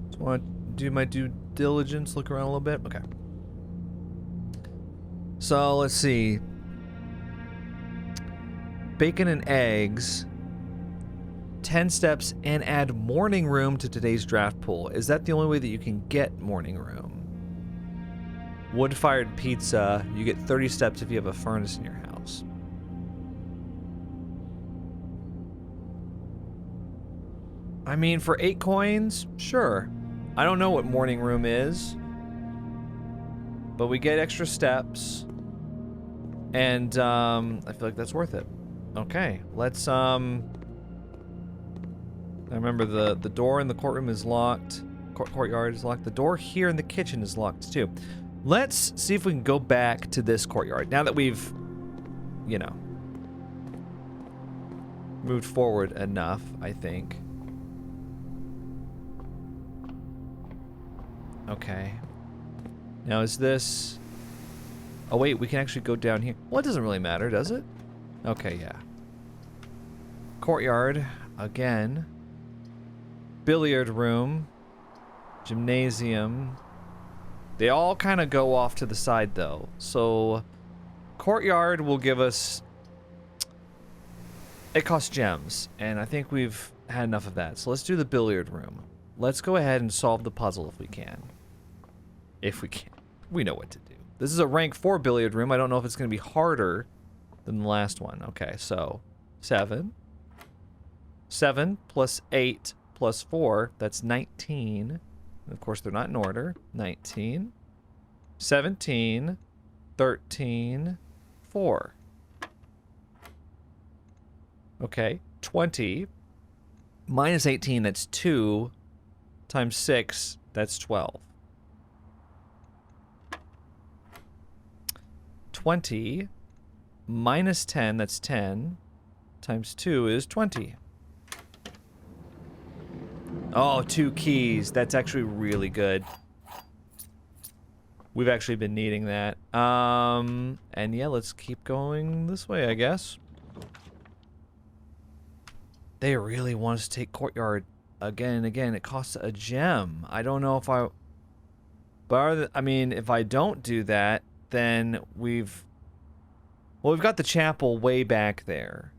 Just want to do my due diligence, look around a little bit. Okay. So let's see. Bacon and eggs. 10 steps and add morning room to today's draft pool. Is that the only way that you can get morning room? Wood-fired pizza. You get 30 steps if you have a furnace in your house. I mean, for 8 coins, sure. I don't know what morning room is, but we get extra steps, and I feel like that's worth it. Okay, let's I remember the door in the courtroom is locked. Courtyard is locked. The door here in the kitchen is locked too. Let's see if we can go back to this courtyard now that we've, you know, moved forward enough, I think. Okay. Now is this... Oh wait, we can actually go down here. Well, it doesn't really matter, does it? Okay, yeah. Courtyard, again. Billiard room. Gymnasium. They all kind of go off to the side, though. So, courtyard will give us... It costs gems, and I think we've had enough of that. So let's do the billiard room. Let's go ahead and solve the puzzle if we can. If we can. We know what to do. This is a rank 4 billiard room. I don't know if it's going to be harder than the last one. Okay, so 7. 7 plus 8 plus 4, that's 19. And of course, they're not in order. 19, 17, 13, 4. Okay, 20 minus 18, that's 2, times 6, that's 12. 20 minus 10, that's 10, times 2 is 20. Oh, 2 keys. That's actually really good. We've actually been needing that. And yeah, let's keep going this way, I guess. They really want us to take courtyard again and again. It costs a gem. I don't know if I... But, I mean, if I don't do that, then we've... Well, we've got the chapel way back there.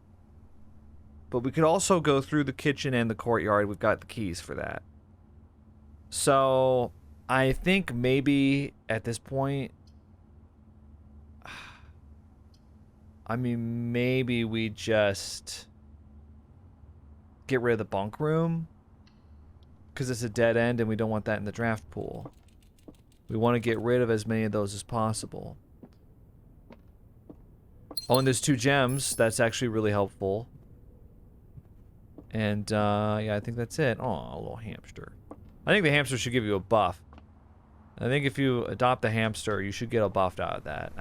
But we could also go through the kitchen and the courtyard. We've got the keys for that. So, I think maybe at this point... I mean, maybe we just... get rid of the bunk room. Because it's a dead end and we don't want that in the draft pool. We want to get rid of as many of those as possible. Oh, and there's 2 gems. That's actually really helpful. And, yeah, I think that's it. Oh, a little hamster. I think the hamster should give you a buff. I think if you adopt the hamster, you should get a buff out of that.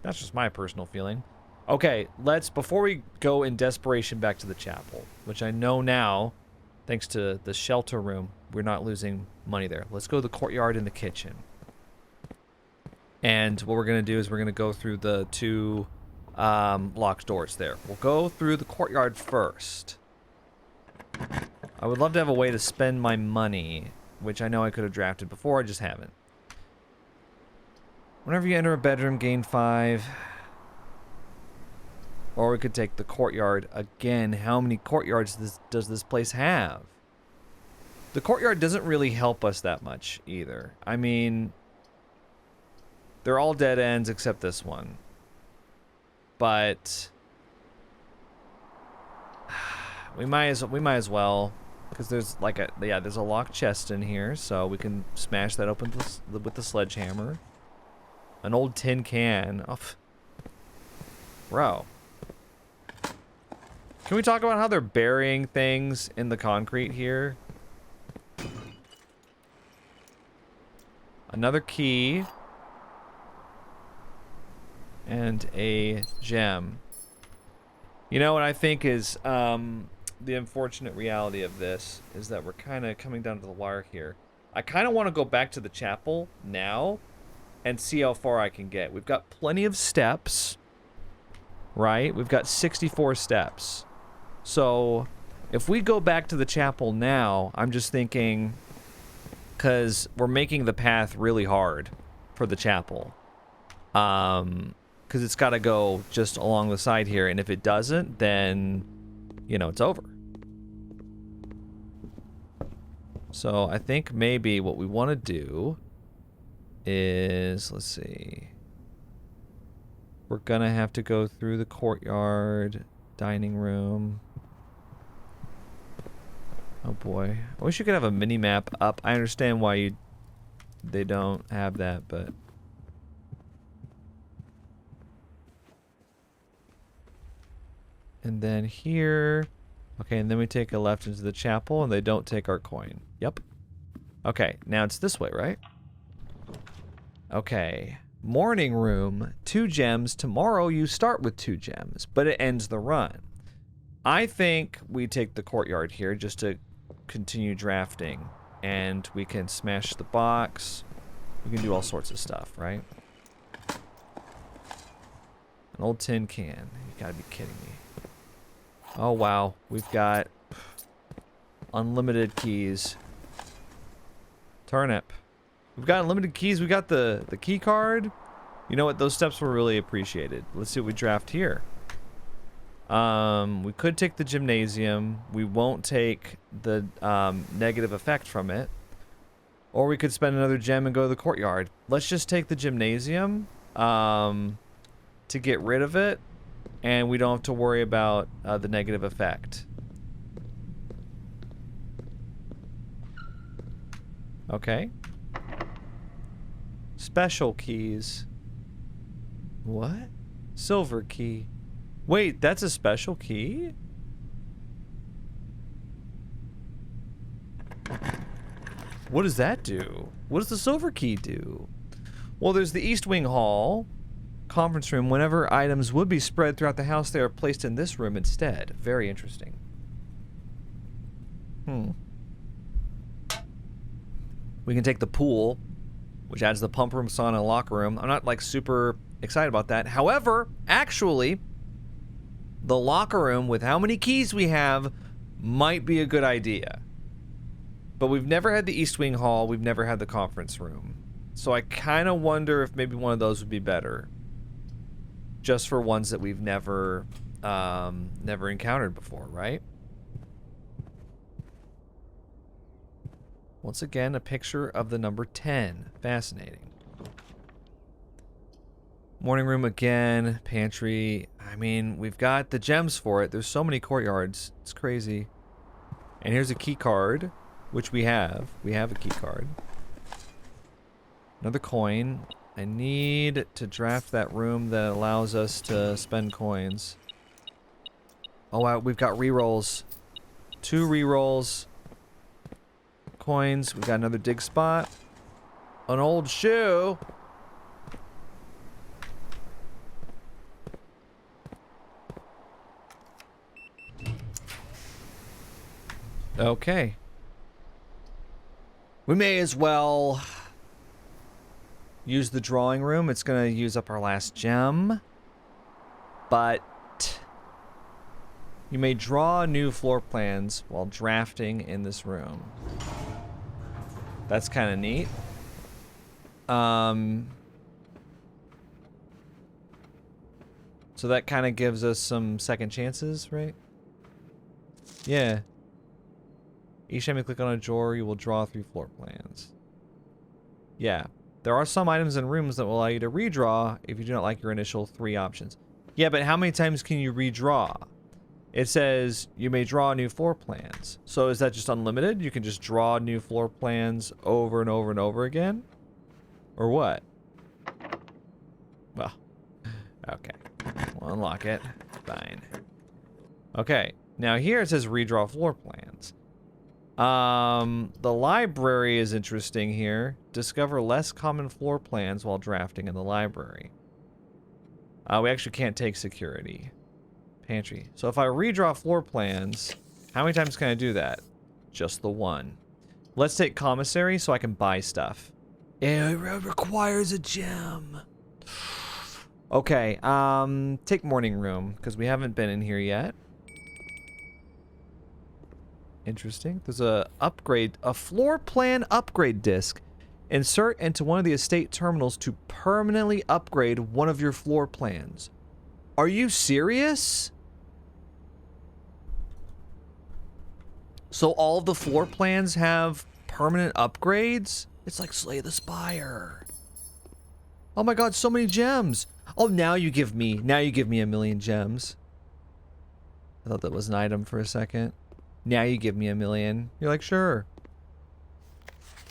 That's just my personal feeling. Okay, let's, before we go in desperation back to the chapel, which I know now, thanks to the shelter room, we're not losing money there. Let's go to the courtyard and the kitchen. And what we're going to do is we're going to go through the 2 locked doors there. We'll go through the courtyard first. I would love to have a way to spend my money, which I know I could have drafted before, I just haven't. Whenever you enter a bedroom, gain 5. Or we could take the courtyard again. How many courtyards does this place have? The courtyard doesn't really help us that much either. I mean, they're all dead ends except this one. but we might as well, because there's like there's a locked chest in here, so we can smash that open with the sledgehammer. An old tin can. Oh, bro. Can we talk about how they're burying things in the concrete here? Another key. And a gem. You know what I think is the unfortunate reality of this is that we're kind of coming down to the wire here. I kind of want to go back to the chapel now and see how far I can get. We've got plenty of steps, right? We've got 64 steps. So if we go back to the chapel now, I'm just thinking, because we're making the path really hard for the chapel. Because it's got to go just along the side here, and if it doesn't, then, you know, it's over. So I think maybe what we want to do is, let's see, we're gonna have to go through the courtyard, dining room. Oh boy, I wish you could have a mini map up. I understand why they don't have that, but and then here, okay, and then we take a left into the chapel, and they don't take our coin. Yep. Okay, now it's this way, right? Okay, morning room, 2 gems. Tomorrow you start with 2 gems, but it ends the run. I think we take the courtyard here just to continue drafting, and we can smash the box. We can do all sorts of stuff, right? An old tin can. You gotta be kidding me. Oh wow, we've got unlimited keys. Turnip. We've got unlimited keys. We got the key card. You know what? Those steps were really appreciated. Let's see what we draft here. We could take the gymnasium. We won't take the negative effect from it. Or we could spend another gem and go to the courtyard. Let's just take the gymnasium to get rid of it. And we don't have to worry about the negative effect. Okay. Special keys. What? Silver key. Wait, that's a special key? What does that do? What does the silver key do? Well, there's the East Wing Hall conference room. Whenever items would be spread throughout the house, they are placed in this room instead. Very interesting. We can take the pool, which adds the pump room, sauna, and locker room. I'm not like super excited about that. However, actually, the locker room with how many keys we have might be a good idea. But we've never had the East Wing Hall. We've never had the conference room. So I kind of wonder if maybe one of those would be better. Just for ones that we've never encountered before, right? Once again, a picture of the number 10. Fascinating. Morning room again. Pantry. I mean, we've got the gems for it. There's so many courtyards. It's crazy. And here's a key card, which we have. We have a key card. Another coin. I need to draft that room that allows us to spend coins. Oh, wow. We've got rerolls. 2 rerolls. Coins. We got another dig spot. An old shoe. Okay. We may as well use the drawing room. It's going to use up our last gem. But you may draw new floor plans while drafting in this room. That's kind of neat. So that kind of gives us some second chances, right? Yeah. Each time you click on a drawer, you will draw 3 floor plans. Yeah. There are some items in rooms that will allow you to redraw if you do not like your initial 3 options. Yeah, but how many times can you redraw? It says you may draw new floor plans. So is that just unlimited? You can just draw new floor plans over and over and over again? Or what? Well, okay. We'll unlock it. Fine. Okay. Now here it says redraw floor plans. The library is interesting here. Discover less common floor plans while drafting in the library. We actually can't take security. Pantry. So if I redraw floor plans, how many times can I do that? Just the one. Let's take commissary so I can buy stuff. It requires a gem. Okay, take morning room, because we haven't been in here yet. Interesting. There's a floor plan upgrade disc. Insert into one of the estate terminals to permanently upgrade one of your floor plans. Are you serious? So all of the floor plans have permanent upgrades? It's like Slay the Spire. Oh my god, so many gems. Oh, now you give me a million gems. I thought that was an item for a second. Now you give me a million. You're like, sure.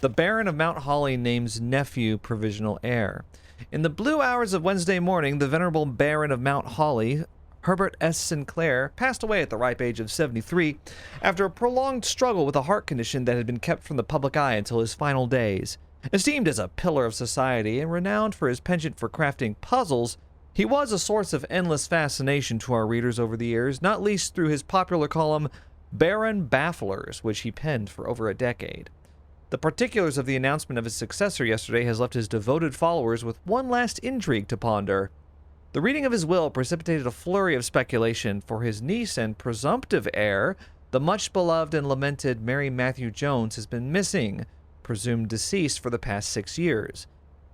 The Baron of Mount Holly names nephew provisional heir. In the blue hours of Wednesday morning, the venerable Baron of Mount Holly, Herbert S. Sinclair, passed away at the ripe age of 73 after a prolonged struggle with a heart condition that had been kept from the public eye until his final days. Esteemed as a pillar of society and renowned for his penchant for crafting puzzles, he was a source of endless fascination to our readers over the years, not least through his popular column, Baron Bafflers, which he penned for over a decade. The particulars of the announcement of his successor yesterday has left his devoted followers with one last intrigue to ponder. The reading of his will precipitated a flurry of speculation, for his niece and presumptive heir, the much-beloved and lamented Mary Matthew Jones, has been missing, presumed deceased for the past 6 years.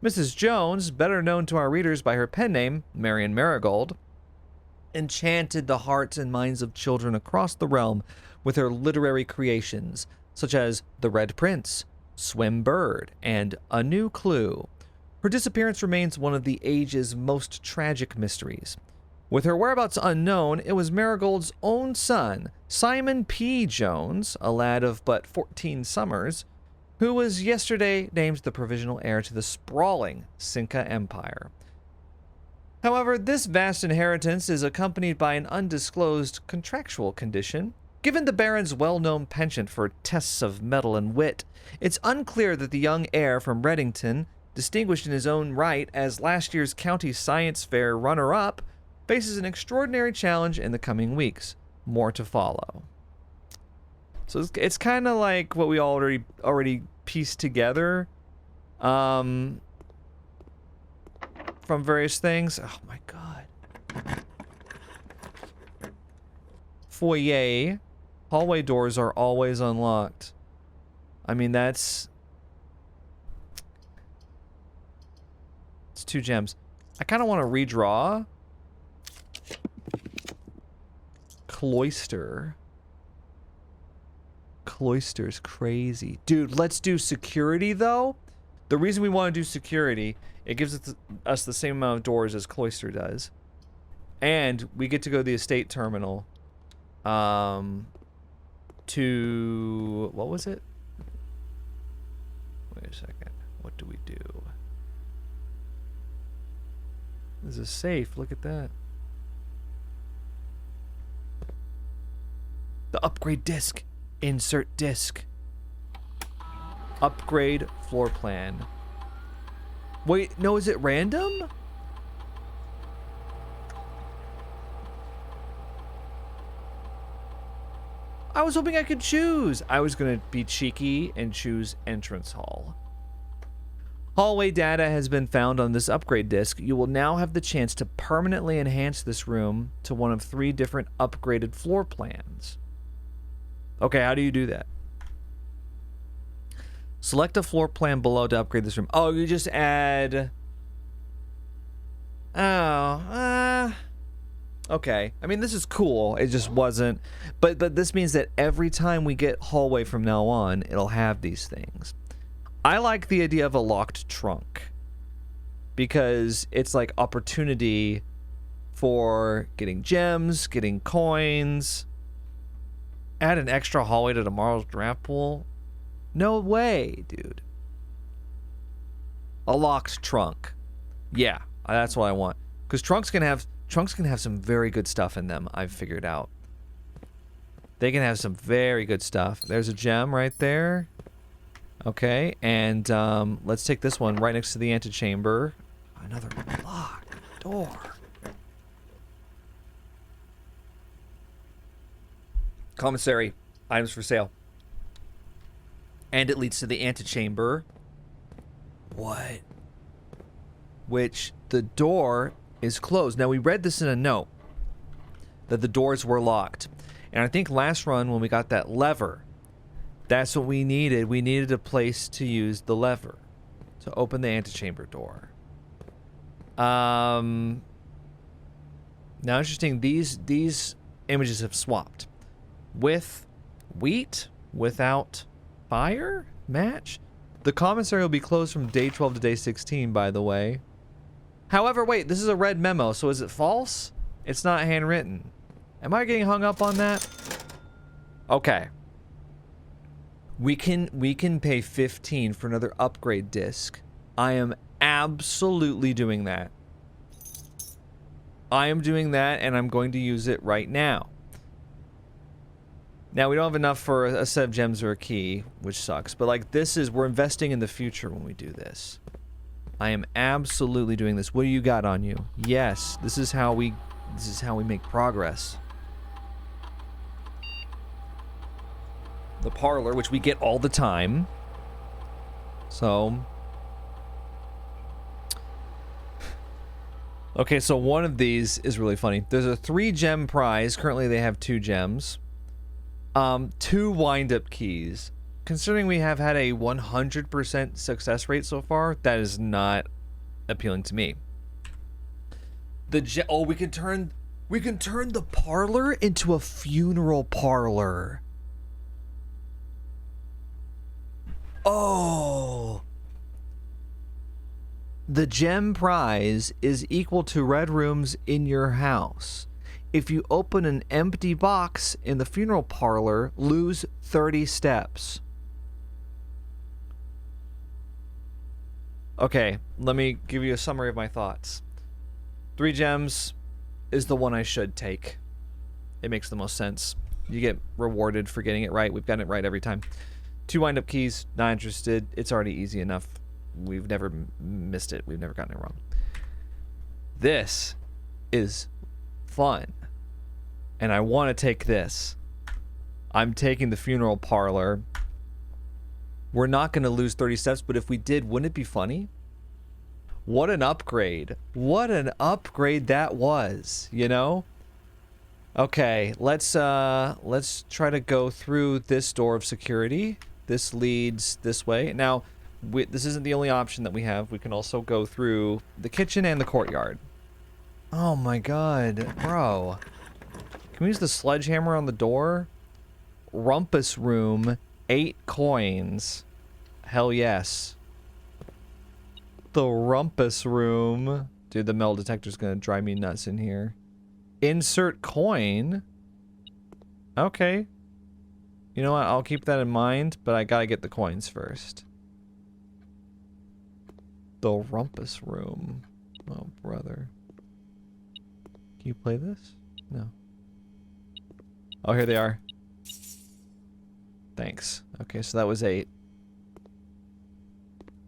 Mrs. Jones, better known to our readers by her pen name, Marion Marigold, enchanted the hearts and minds of children across the realm with her literary creations, such as The Red Prince, Swim Bird, and A New Clue. Her disappearance remains one of the age's most tragic mysteries. With her whereabouts unknown, it was Marigold's own son, Simon P. Jones, a lad of but 14 summers, who was yesterday named the provisional heir to the sprawling Cinca Empire. However, this vast inheritance is accompanied by an undisclosed contractual condition. Given the Baron's well-known penchant for tests of mettle and wit, it's unclear that the young heir from Reddington, distinguished in his own right as last year's County Science Fair runner-up, faces an extraordinary challenge in the coming weeks. More to follow. So it's kind of like what we already pieced together from various things. Oh my god. Foyer. Hallway doors are always unlocked. I mean, it's 2 gems. I kind of want to redraw. Cloister. Cloister's crazy. Dude, let's do security, though. The reason we want to do security, it gives us the same amount of doors as Cloister does. And we get to go to the estate terminal. To... what was it? Wait a second. What do we do? There's a safe. Look at that. The upgrade disc. Insert disc. Upgrade floor plan. Wait, no, is it random? I was hoping I could choose. I was going to be cheeky and choose entrance hall. Hallway data has been found on this upgrade disc. You will now have the chance to permanently enhance this room to one of 3 different upgraded floor plans. Okay, how do you do that? Select a floor plan below to upgrade this room. Oh, you just add... okay. I mean, this is cool. It just wasn't... But this means that every time we get hallway from now on, it'll have these things. I like the idea of a locked trunk. Because it's like opportunity for getting gems, getting coins. Add an extra hallway to tomorrow's draft pool. No way, dude. A locked trunk. Yeah, that's what I want. Because trunks can have some very good stuff in them, I've figured out. They can have some very good stuff. There's a gem right there. Okay, and let's take this one right next to the antechamber. Another locked door. Commissary. Items for sale. And it leads to the antechamber. What? Which the door is closed. Now, we read this in a note that the doors were locked. And I think last run when we got that lever, that's what we needed. We needed a place to use the lever to open the antechamber door. Now, interesting, these images have swapped. With wheat, without fire, match. The commissary will be closed from day 12 to day 16, by the way. However, wait, this is a red memo, so is it false? It's not handwritten. Am I getting hung up on that? Okay. We can pay 15 for another upgrade disc. I am absolutely doing that. I am doing that, and I'm going to use it right now. Now, we don't have enough for a set of gems or a key, which sucks. But, like, we're investing in the future when we do this. I am absolutely doing this. What do you got on you? Yes, this is how we make progress. The parlor, which we get all the time. So... Okay, so one of these is really funny. There's a 3-gem prize. Currently, they have 2 gems. 2 wind-up keys. Considering we have had a 100% success rate so far, that is not appealing to me. We can turn the parlor into a funeral parlor. Oh. The gem prize is equal to red rooms in your house. If you open an empty box in the funeral parlor, lose 30 steps. Okay, let me give you a summary of my thoughts. 3 gems is the one I should take. It makes the most sense. You get rewarded for getting it right. We've gotten it right every time. 2 wind-up keys, not interested. It's already easy enough. We've never missed it. We've never gotten it wrong. This is fun. And I want to take this. I'm taking the funeral parlor. We're not going to lose 30 steps, but if we did, wouldn't it be funny? What an upgrade. What an upgrade that was, you know? Okay, let's try to go through this door of security. This leads this way. Now, this isn't the only option that we have. We can also go through the kitchen and the courtyard. Oh my god, bro. Can we use the sledgehammer on the door? Rumpus room, 8 coins. Hell yes. The rumpus room. Dude, the metal detector's gonna drive me nuts in here. Insert coin. Okay. You know what? I'll keep that in mind, but I gotta get the coins first. The rumpus room. Oh, brother. Can you play this? No. Oh, here they are. Thanks. Okay, so that was 8.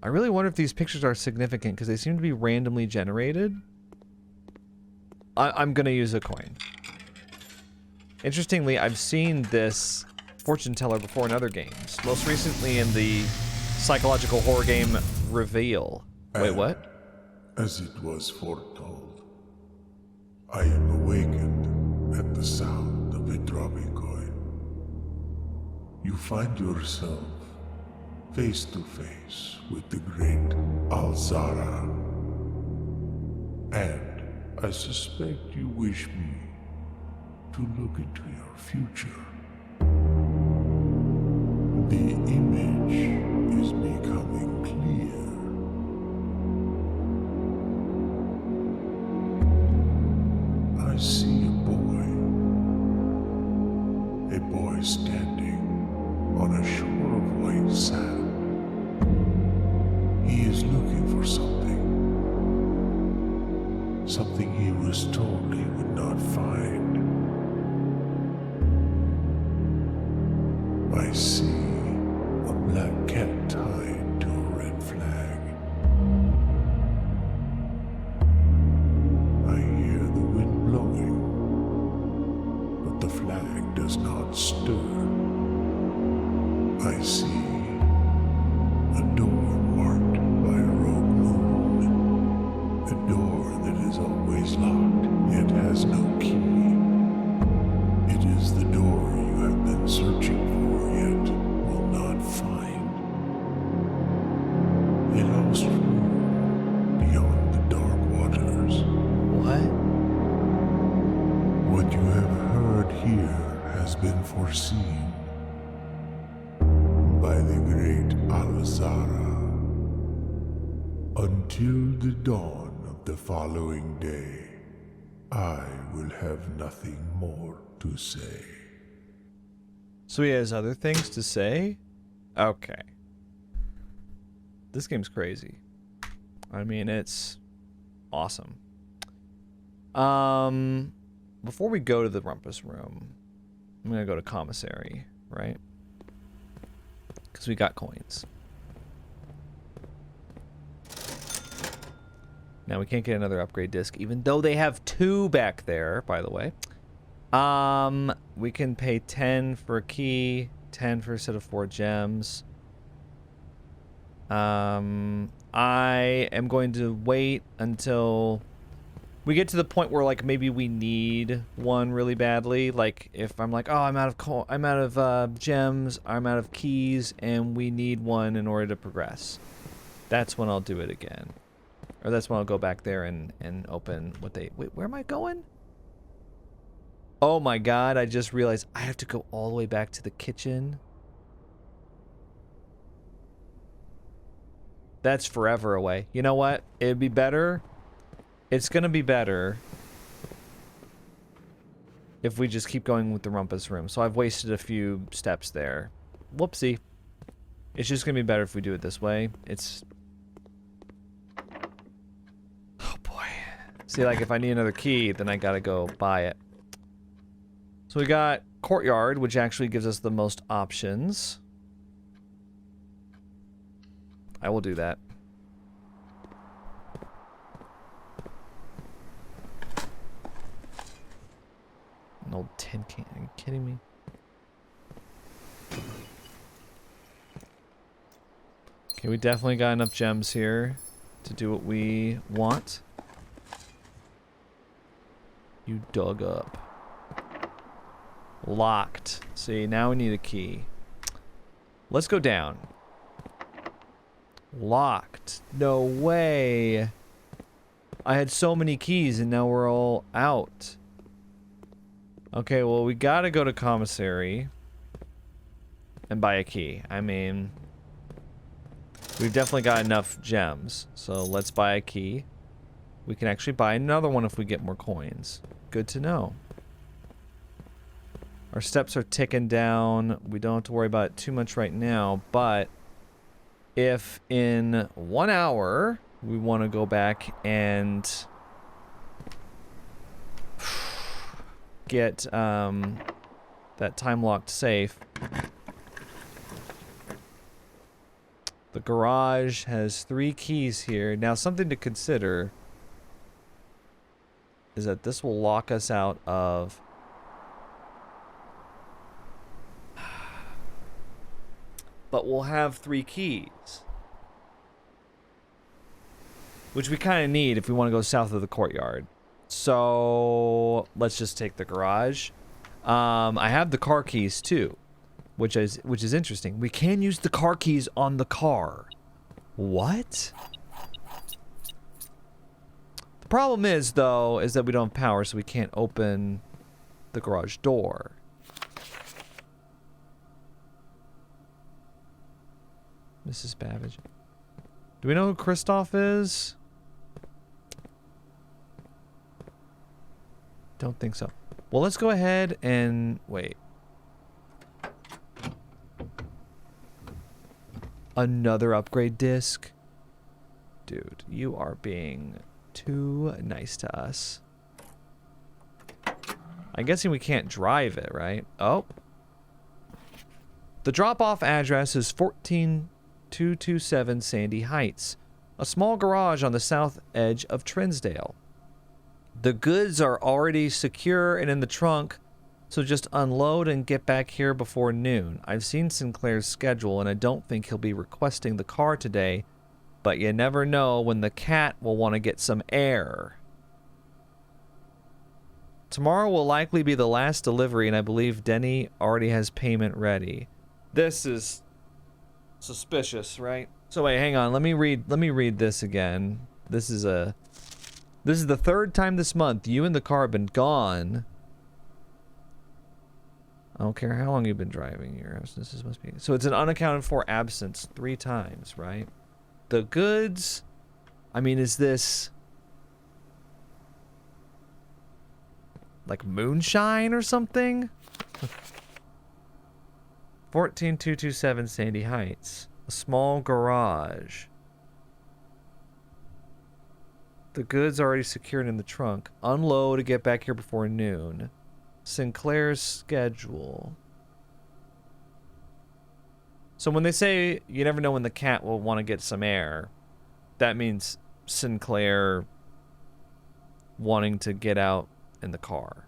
I really wonder if these pictures are significant because they seem to be randomly generated. I'm gonna use a coin. Interestingly, I've seen this fortune teller before in other games. Most recently in the psychological horror game Reveal. Wait, what? As it was foretold, I am awakened at the sound of a dropping coin. You find yourself face to face with the great Alzara. And I suspect you wish me to look into your future. The image is becoming clear. I see a boy standing on a shore of white sand. He is looking for something he was told he would not find. I see a black cat tied to a red flag. I hear the wind blowing, but the flag does not stir. I see a door marked by a rogue moon. A door that is always locked, yet has no key. It is the door you have been searching for, yet will not find. A lost room beyond the dark waters. What? What you have heard here has been foreseen by the great Alzara. Until the dawn of the following day, I will have nothing more to say. So he has other things to say? Okay. This game's crazy. I mean, it's awesome. Before we go to the Rumpus Room, I'm gonna go to Commissary, right? Because we got coins. Now we can't get another upgrade disc, even though they have 2 back there, by the way. We can pay 10 for a key, 10 for a set of 4 gems. I am going to wait until we get to the point where, like, maybe we need one really badly. Like, if I'm like, oh, I'm out of gems, I'm out of keys, and we need one in order to progress. That's when I'll do it again. Or that's when I'll go back there and open what they... Wait, where am I going? Oh my god, I just realized I have to go all the way back to the kitchen. That's forever away. You know what? It'd be better. It's gonna be better if we just keep going with the Rumpus Room. So I've wasted a few steps there. Whoopsie. It's just gonna be better if we do it this way. It's... Oh boy. See, like, if I need another key, then I gotta go buy it. So we got Courtyard, which actually gives us the most options. I will do that. An old tin can. Are you kidding me? Okay, we definitely got enough gems here to do what we want. You dug up. Locked. See, now we need a key. Let's go down. Locked. No way. I had so many keys and now we're all out. Okay, well, we gotta go to Commissary and buy a key. I mean, we've definitely got enough gems, so let's buy a key. We can actually buy another one if we get more coins. Good to know. Our steps are ticking down. We don't have to worry about it too much right now, but if in 1 hour we want to go back and get that time-locked safe. The garage has 3 keys here. Now, something to consider is that this will lock us out of... But we'll have 3 keys. Which we kind of need if we want to go south of the courtyard. So let's just take the garage. I have the car keys too, which is interesting. We can use the car keys on the car. What? The problem is, though, is that we don't have power, so we can't open the garage door. Mrs. Babbage. Do we know who Kristoff is? Don't think so. Well, let's go ahead and wait. Another upgrade disc? Dude, you are being too nice to us. I'm guessing we can't drive it, right? Oh. The drop-off address is 14227 Sandy Heights, a small garage on the south edge of Trinsdale. The goods are already secure and in the trunk, so just unload and get back here before noon. I've seen Sinclair's schedule, and I don't think he'll be requesting the car today, but you never know when the cat will want to get some air. Tomorrow will likely be the last delivery, and I believe Denny already has payment ready. This is suspicious, right? So wait, hang on. Let me read this again. This is the third time this month you and the car have been gone. I don't care how long you've been driving here. So it's an unaccounted for absence 3 times, right? The goods, I mean, is this like moonshine or something? 14227 Sandy Heights. A small garage. The goods already secured in the trunk. Unload to get back here before noon. Sinclair's schedule. So when they say you never know when the cat will want to get some air, that means Sinclair wanting to get out in the car.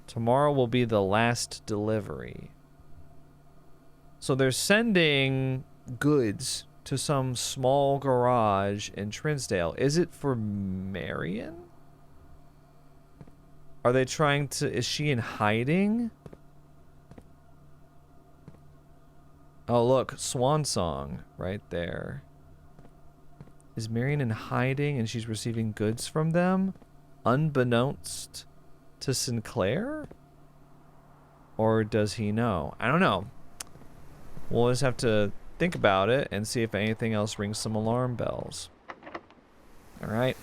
Tomorrow will be the last delivery. So they're sending goods to some small garage in Trinsdale. Is it for Marion? Are they trying to... Is she in hiding? Oh, look. Swan Song right there. Is Marion in hiding and she's receiving goods from them? Unbeknownst to Sinclair? Or does he know? I don't know. We'll just have to think about it and see if anything else rings some alarm bells. Alright.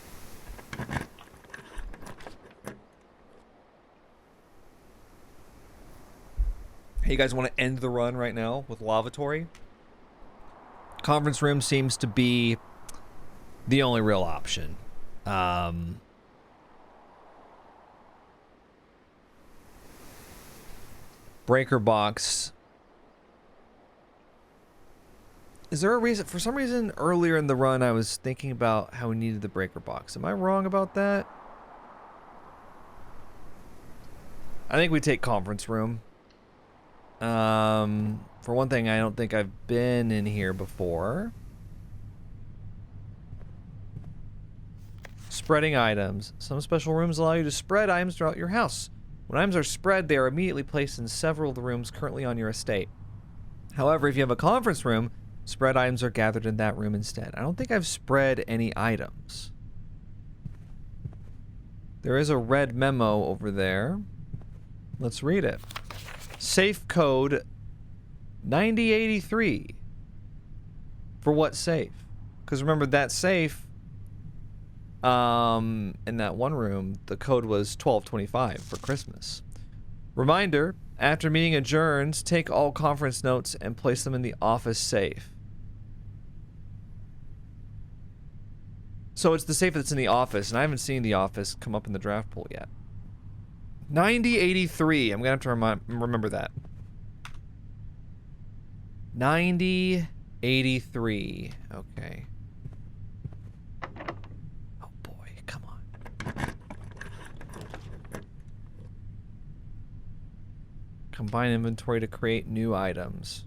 Hey, you guys want to end the run right now with Lavatory? Conference room seems to be the only real option. Breaker box. Is there a reason? For some reason, earlier in the run, I was thinking about how we needed the breaker box. Am I wrong about that? I think we take conference room. For one thing, I don't think I've been in here before. Spreading items. Some special rooms allow you to spread items throughout your house. When items are spread, they are immediately placed in several of the rooms currently on your estate. However, if you have a conference room, spread items are gathered in that room instead. I don't think I've spread any items. There is a red memo over there. Let's read it. Safe code 9083. For what safe? Because remember that safe, in that one room, the code was 1225 for Christmas. Reminder, after meeting adjourns, take all conference notes and place them in the office safe. So it's the safe that's in the office, and I haven't seen the office come up in the draft pool yet. 9083. I'm going to have to remember that. 9083. Okay. Oh boy, come on. Combine inventory to create new items.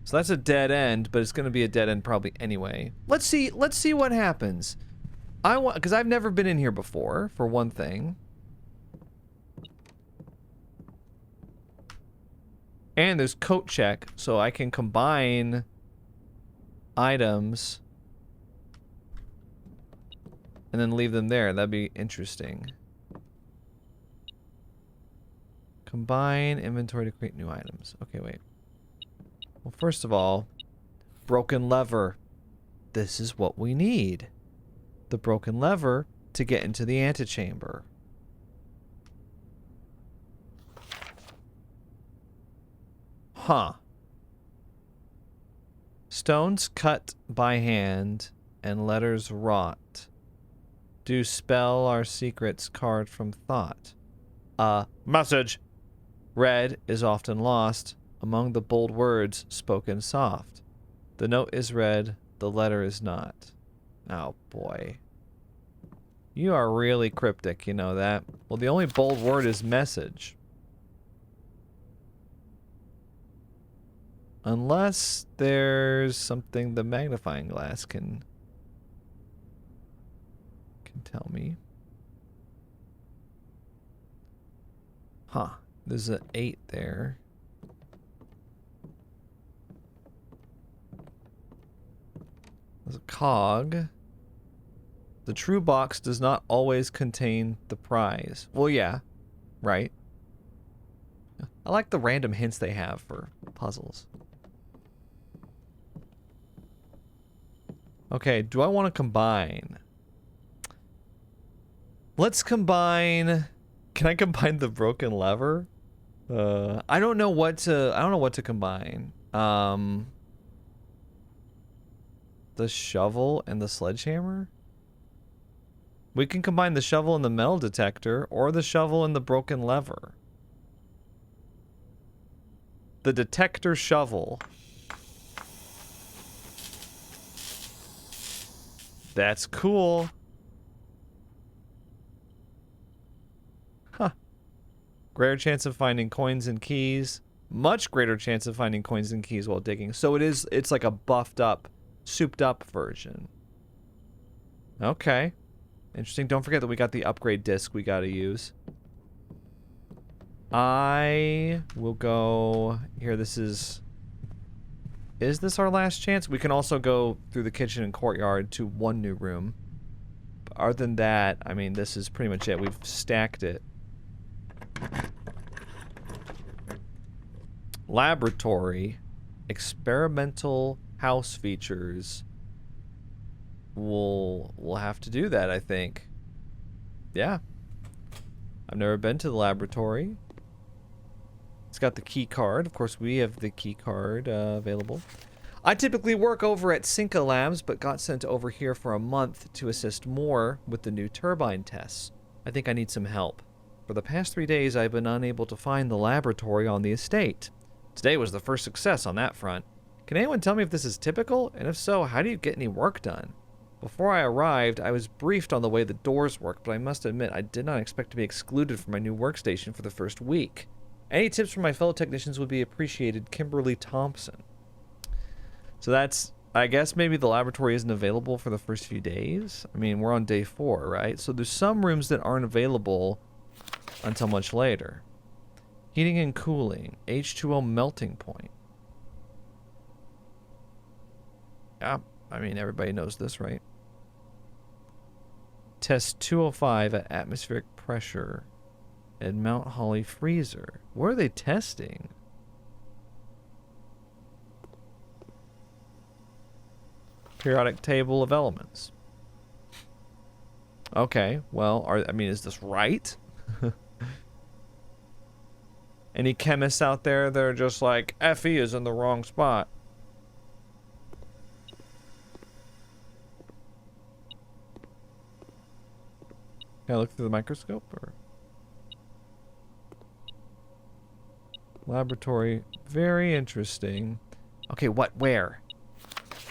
So that's a dead end, but it's going to be a dead end probably anyway. Let's see what happens. I want, because I've never been in here before, for one thing. And there's coat check, so I can combine items and then leave them there. That'd be interesting. Combine inventory to create new items. Okay, wait. Well, first of all, broken lever. This is what we need. the broken lever to get into the antechamber. Huh. Stones cut by hand and letters wrought do spell our secrets carved from thought. Message. Read is often lost among the bold words spoken soft. The note is read, the letter is not. Oh boy. You are really cryptic, you know that. Well, the only bold word is message. Unless there's something the magnifying glass can tell me. Huh. There's an 8 there. There's a cog. The true box does not always contain the prize. Well, yeah. Right. I like the random hints they have for puzzles. Okay, do I want to combine? Let's combine. Can I combine the broken lever? I don't know what to combine. The shovel and the sledgehammer? We can combine the shovel and the metal detector, or the shovel and the broken lever. The detector shovel. That's cool. Huh. Greater chance of finding coins and keys. Much greater chance of finding coins and keys while digging. So it's like a buffed up, souped up version. Okay. Interesting. Don't forget that we got the upgrade disc we gotta use. I will go here. This is this our last chance? We can also go through the kitchen and courtyard to one new room. But other than that, I mean, this is pretty much it. We've stacked it. Laboratory. Experimental house features. We'll have to do that, I think. Yeah. I've never been to the laboratory. It's got the key card. Of course, we have the key card available. I typically work over at Cinca Labs, but got sent over here for a month to assist more with the new turbine tests. I think I need some help. For the past 3 days, I've been unable to find the laboratory on the estate. Today was the first success on that front. Can anyone tell me if this is typical? And if so, how do you get any work done? Before I arrived, I was briefed on the way the doors work, but I must admit I did not expect to be excluded from my new workstation for the first week. Any tips from my fellow technicians would be appreciated. Kimberly Thompson. So that's, I guess maybe the laboratory isn't available for the first few days. I mean, we're on day 4, right? So there's some rooms that aren't available until much later. Heating and cooling. H2O melting point. Yeah, I mean, everybody knows this, right? Test 205 at atmospheric pressure at Mount Holly freezer. What are they testing? Periodic table of elements. Okay, well, I mean, is this right? Any chemists out there that are just like, Fe is in the wrong spot? Can I look through the microscope, or? Laboratory, very interesting. Okay, what, where?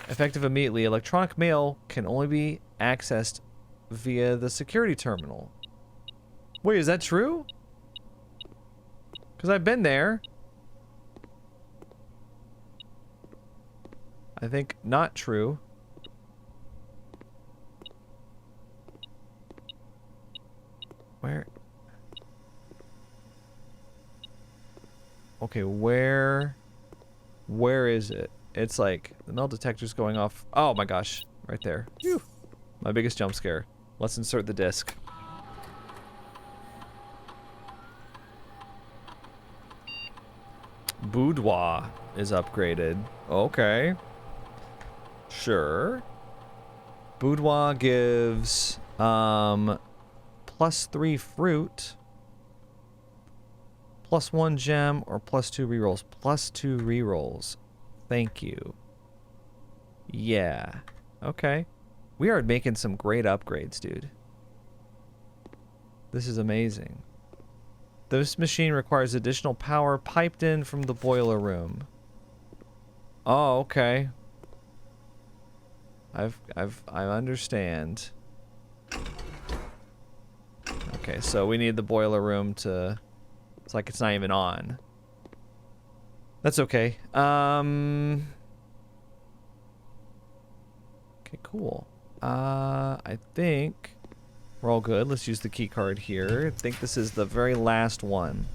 Effective immediately. Electronic mail can only be accessed via the security terminal. Wait, is that true? Because I've been there. I think not true. Where? Okay, where is it? It's like the metal detector's going off. Oh my gosh, right there. Phew. My biggest jump scare. Let's insert the disc. Boudoir is upgraded. Okay. Sure. Boudoir gives +3 fruit, +1 gem, or +2 rerolls. +2 rerolls. Thank you. Yeah. Okay. We are making some great upgrades, dude. This is amazing. This machine requires additional power piped in from the boiler room. Oh, okay. I understand. Okay, so we need the boiler room to... It's like it's not even on. That's okay. Okay, cool. I think we're all good. Let's use the key card here. I think this is the very last one.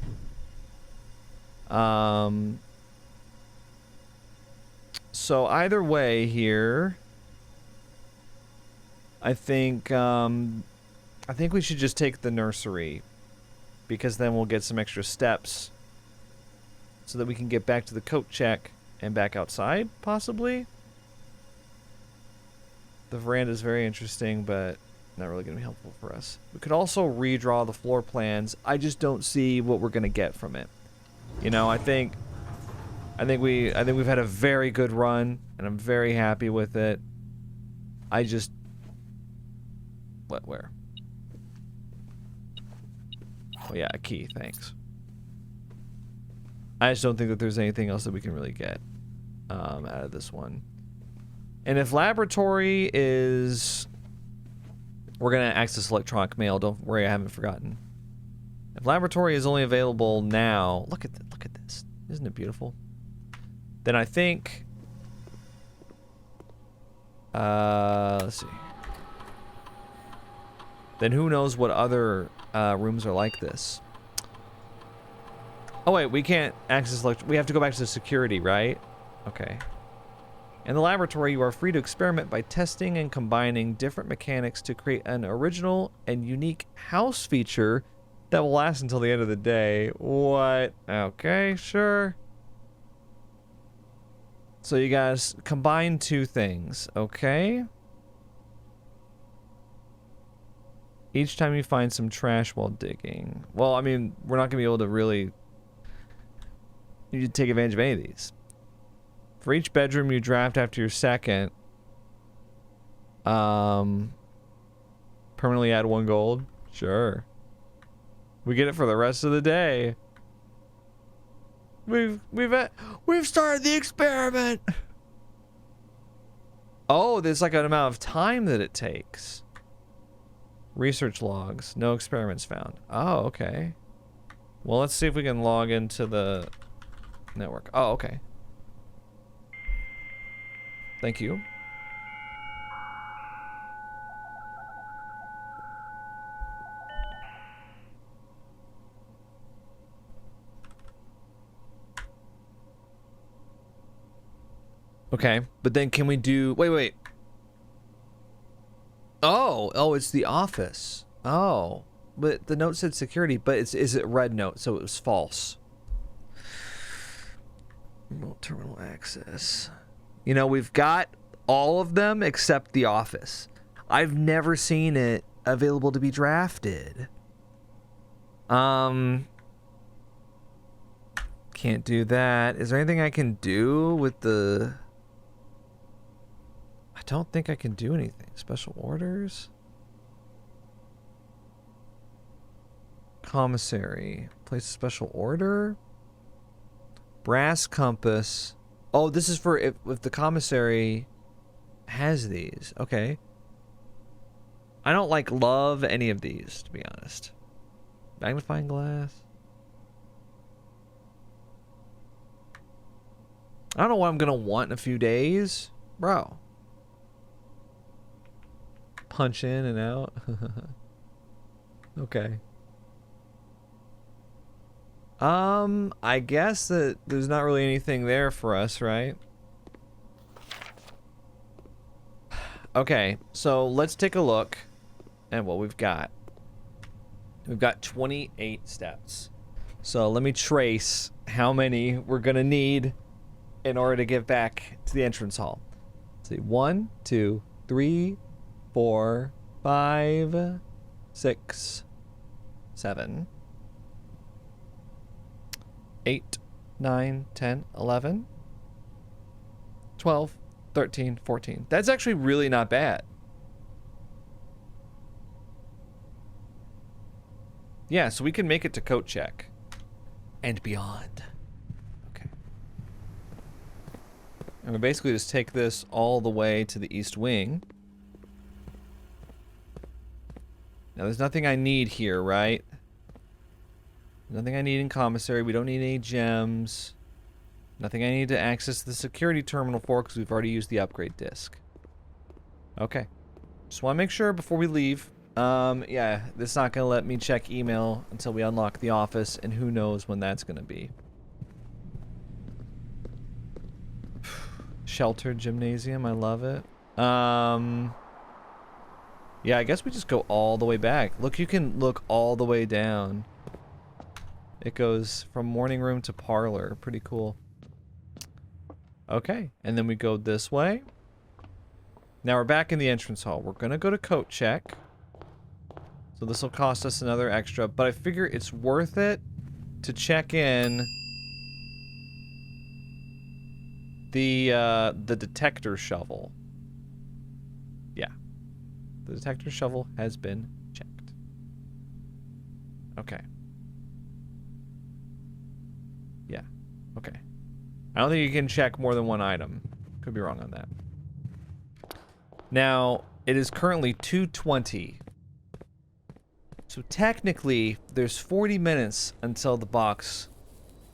So either way here, I think we should just take the nursery, because then we'll get some extra steps so that we can get back to the coat check and back outside, possibly. The veranda is very interesting, but not really going to be helpful for us. We could also redraw the floor plans. I just don't see what we're going to get from it. You know, I think we've had a very good run, and I'm very happy with it. I just... Where? Oh yeah, a key, thanks. I just don't think that there's anything else that we can really get out of this one. And if laboratory is... We're going to access electronic mail. Don't worry, I haven't forgotten. If laboratory is only available now... Look at this. Isn't it beautiful? Then I think... let's see. Then who knows what other rooms are like this. Oh wait, we can't access we have to go back to the security, right? Okay. In the laboratory, you are free to experiment by testing and combining different mechanics to create an original and unique house feature that will last until the end of the day. What? Okay, sure. So you guys combine two things, okay? Each time you find some trash while digging. Well, I mean, we're not going to be able to really... You should take advantage of any of these. For each bedroom you draft after your second, permanently add 1 gold. Sure. We get it for the rest of the day. We've started the experiment. Oh, there's like an amount of time that it takes. Research logs. No experiments found. Oh, okay. Well, let's see if we can log into the network. Oh, okay. Thank you. Okay, but then can we do... Wait. Oh, it's the office. Oh, but the note said security, but is it red note, so it was false. Remote terminal access. You know, we've got all of them except the office. I've never seen it available to be drafted. Can't do that. Is there anything I can do with the... I don't think I can do anything. Special orders? Commissary. Place a special order? Brass compass. Oh, this is for if the commissary has these. Okay. I don't love any of these, to be honest. Magnifying glass. I don't know what I'm gonna want in a few days. Bro. Punch in and out. Okay. I guess that there's not really anything there for us, right? Okay, so let's take a look at what we've got. We've got 28 steps. So let me trace how many we're gonna need in order to get back to the entrance hall. Let's see, 1, 2, 3, 4, 5, 6, 7, 8, 9, 10, 11, 12, 13, 14. That's actually really not bad. Yeah, so we can make it to coat check and beyond. Okay. And we basically just take this all the way to the east wing. Now, there's nothing I need here, right? Nothing I need in commissary. We don't need any gems. Nothing I need to access the security terminal for because we've already used the upgrade disc. Okay. Just want to make sure before we leave. Yeah, this is not going to let me check email until we unlock the office, and who knows when that's going to be. Sheltered gymnasium, I love it. Yeah, I guess we just go all the way back. Look, you can look all the way down. It goes from morning room to parlor. Pretty cool. Okay, and then we go this way. Now we're back in the entrance hall. We're gonna go to coat check. So this will cost us another extra, but I figure it's worth it to check in the detector shovel. Yeah. The detector shovel has been checked. Okay. Yeah. Okay. I don't think you can check more than one item. Could be wrong on that. Now, it is currently 2:20. So technically, there's 40 minutes until the box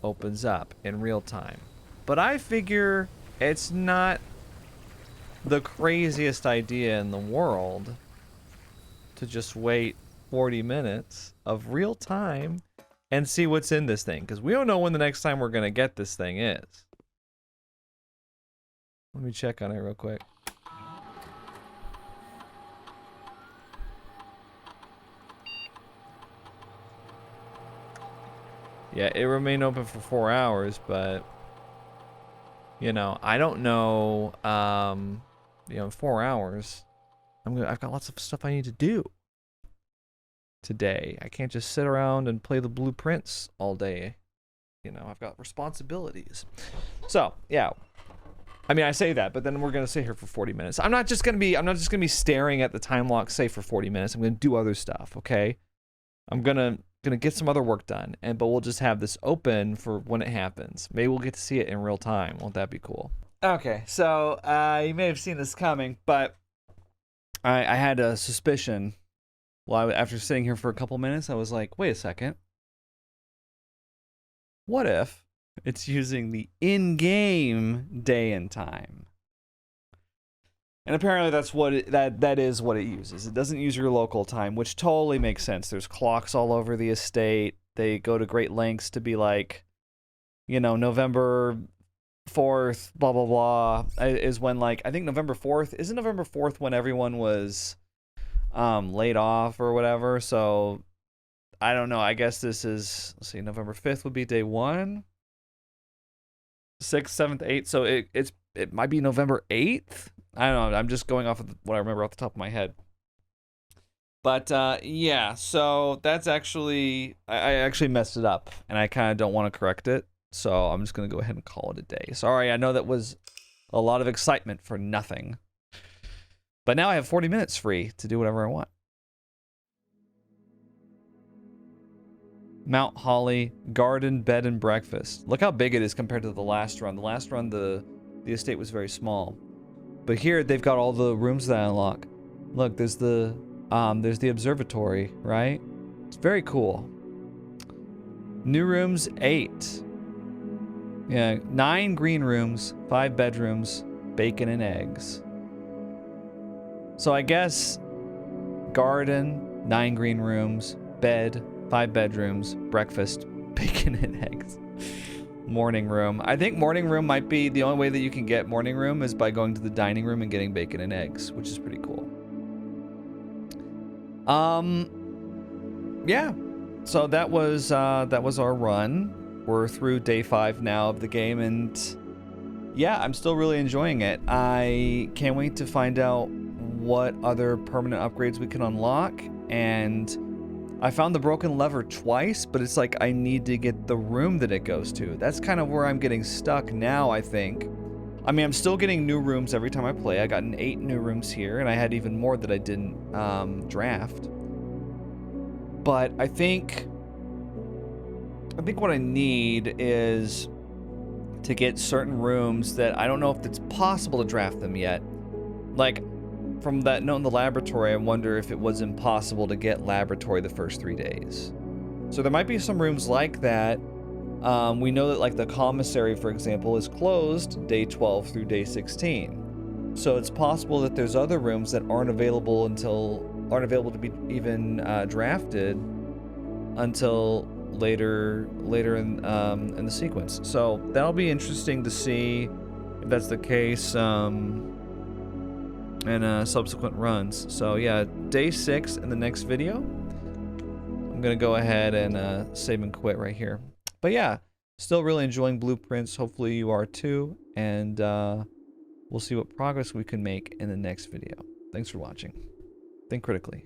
opens up in real time. But I figure it's not the craziest idea in the world to just wait 40 minutes of real time and see what's in this thing. Because we don't know when the next time we're going to get this thing is. Let me check on it real quick. Yeah, it remained open for 4 hours, but you know, I don't know. You know, 4 hours. I've got lots of stuff I need to do today. I can't just sit around and play the blueprints all day. You know, I've got responsibilities. So yeah, I mean, I say that, but then we're gonna sit here for 40 minutes. I'm not just gonna be staring at the time lock safe for 40 minutes. I'm gonna do other stuff. Okay, I'm gonna get some other work done, but we'll just have this open for when it happens. Maybe we'll get to see it in real time. Won't that be cool? Okay, so you may have seen this coming, but I had a suspicion. Well, after sitting here for a couple minutes, I was like, wait a second. What if it's using the in-game day and time? And apparently that's what that is what it uses. It doesn't use your local time, which totally makes sense. There's clocks all over the estate. They go to great lengths to be like, you know, November 4th, blah, blah, blah, is when, like, I think November 4th, isn't November 4th when everyone was laid off or whatever? So, I don't know. I guess this is, let's see, November 5th would be day 1. 6th, 7th, 8th. So it might be November 8th. I don't know. I'm just going off of what I remember off the top of my head. But yeah, so that's actually, I actually messed it up, and I kind of don't want to correct it. So I'm just going to go ahead and call it a day. Sorry, I know that was a lot of excitement for nothing. But now I have 40 minutes free to do whatever I want. Mount Holly Garden Bed and Breakfast. Look how big it is compared to the last run. The last run, the estate was very small. But here they've got all the rooms that I unlock. Look, there's the observatory, right? It's very cool. New rooms 8. Yeah, 9 green rooms, 5 bedrooms, bacon and eggs. So I guess garden, 9 green rooms, bed, 5 bedrooms, breakfast, bacon and eggs. Morning room. I think morning room might be the only way that you can get morning room is by going to the dining room and getting bacon and eggs, which is pretty cool. Yeah. So that was our run. We're through day 5 now of the game, and yeah, I'm still really enjoying it. I can't wait to find out what other permanent upgrades we can unlock, and I found the broken lever twice, but it's like I need to get the room that it goes to. That's kind of where I'm getting stuck now, I think. I mean, I'm still getting new rooms every time I play. I got 8 new rooms here, and I had even more that I didn't draft. But I think what I need is to get certain rooms that I don't know if it's possible to draft them yet. Like, from that note in the laboratory, I wonder if it was impossible to get laboratory the first 3 days. So there might be some rooms like that. We know that, like, the commissary, for example, is closed day 12 through day 16. So it's possible that there's other rooms that aren't available to be even drafted until later in the sequence. So that'll be interesting to see if that's the case in subsequent runs. So yeah, day 6 in the next video. I'm gonna go ahead and save and quit right here. But yeah, still really enjoying Blueprints. Hopefully you are too, and we'll see what progress we can make in the next video. Thanks for watching. Think critically.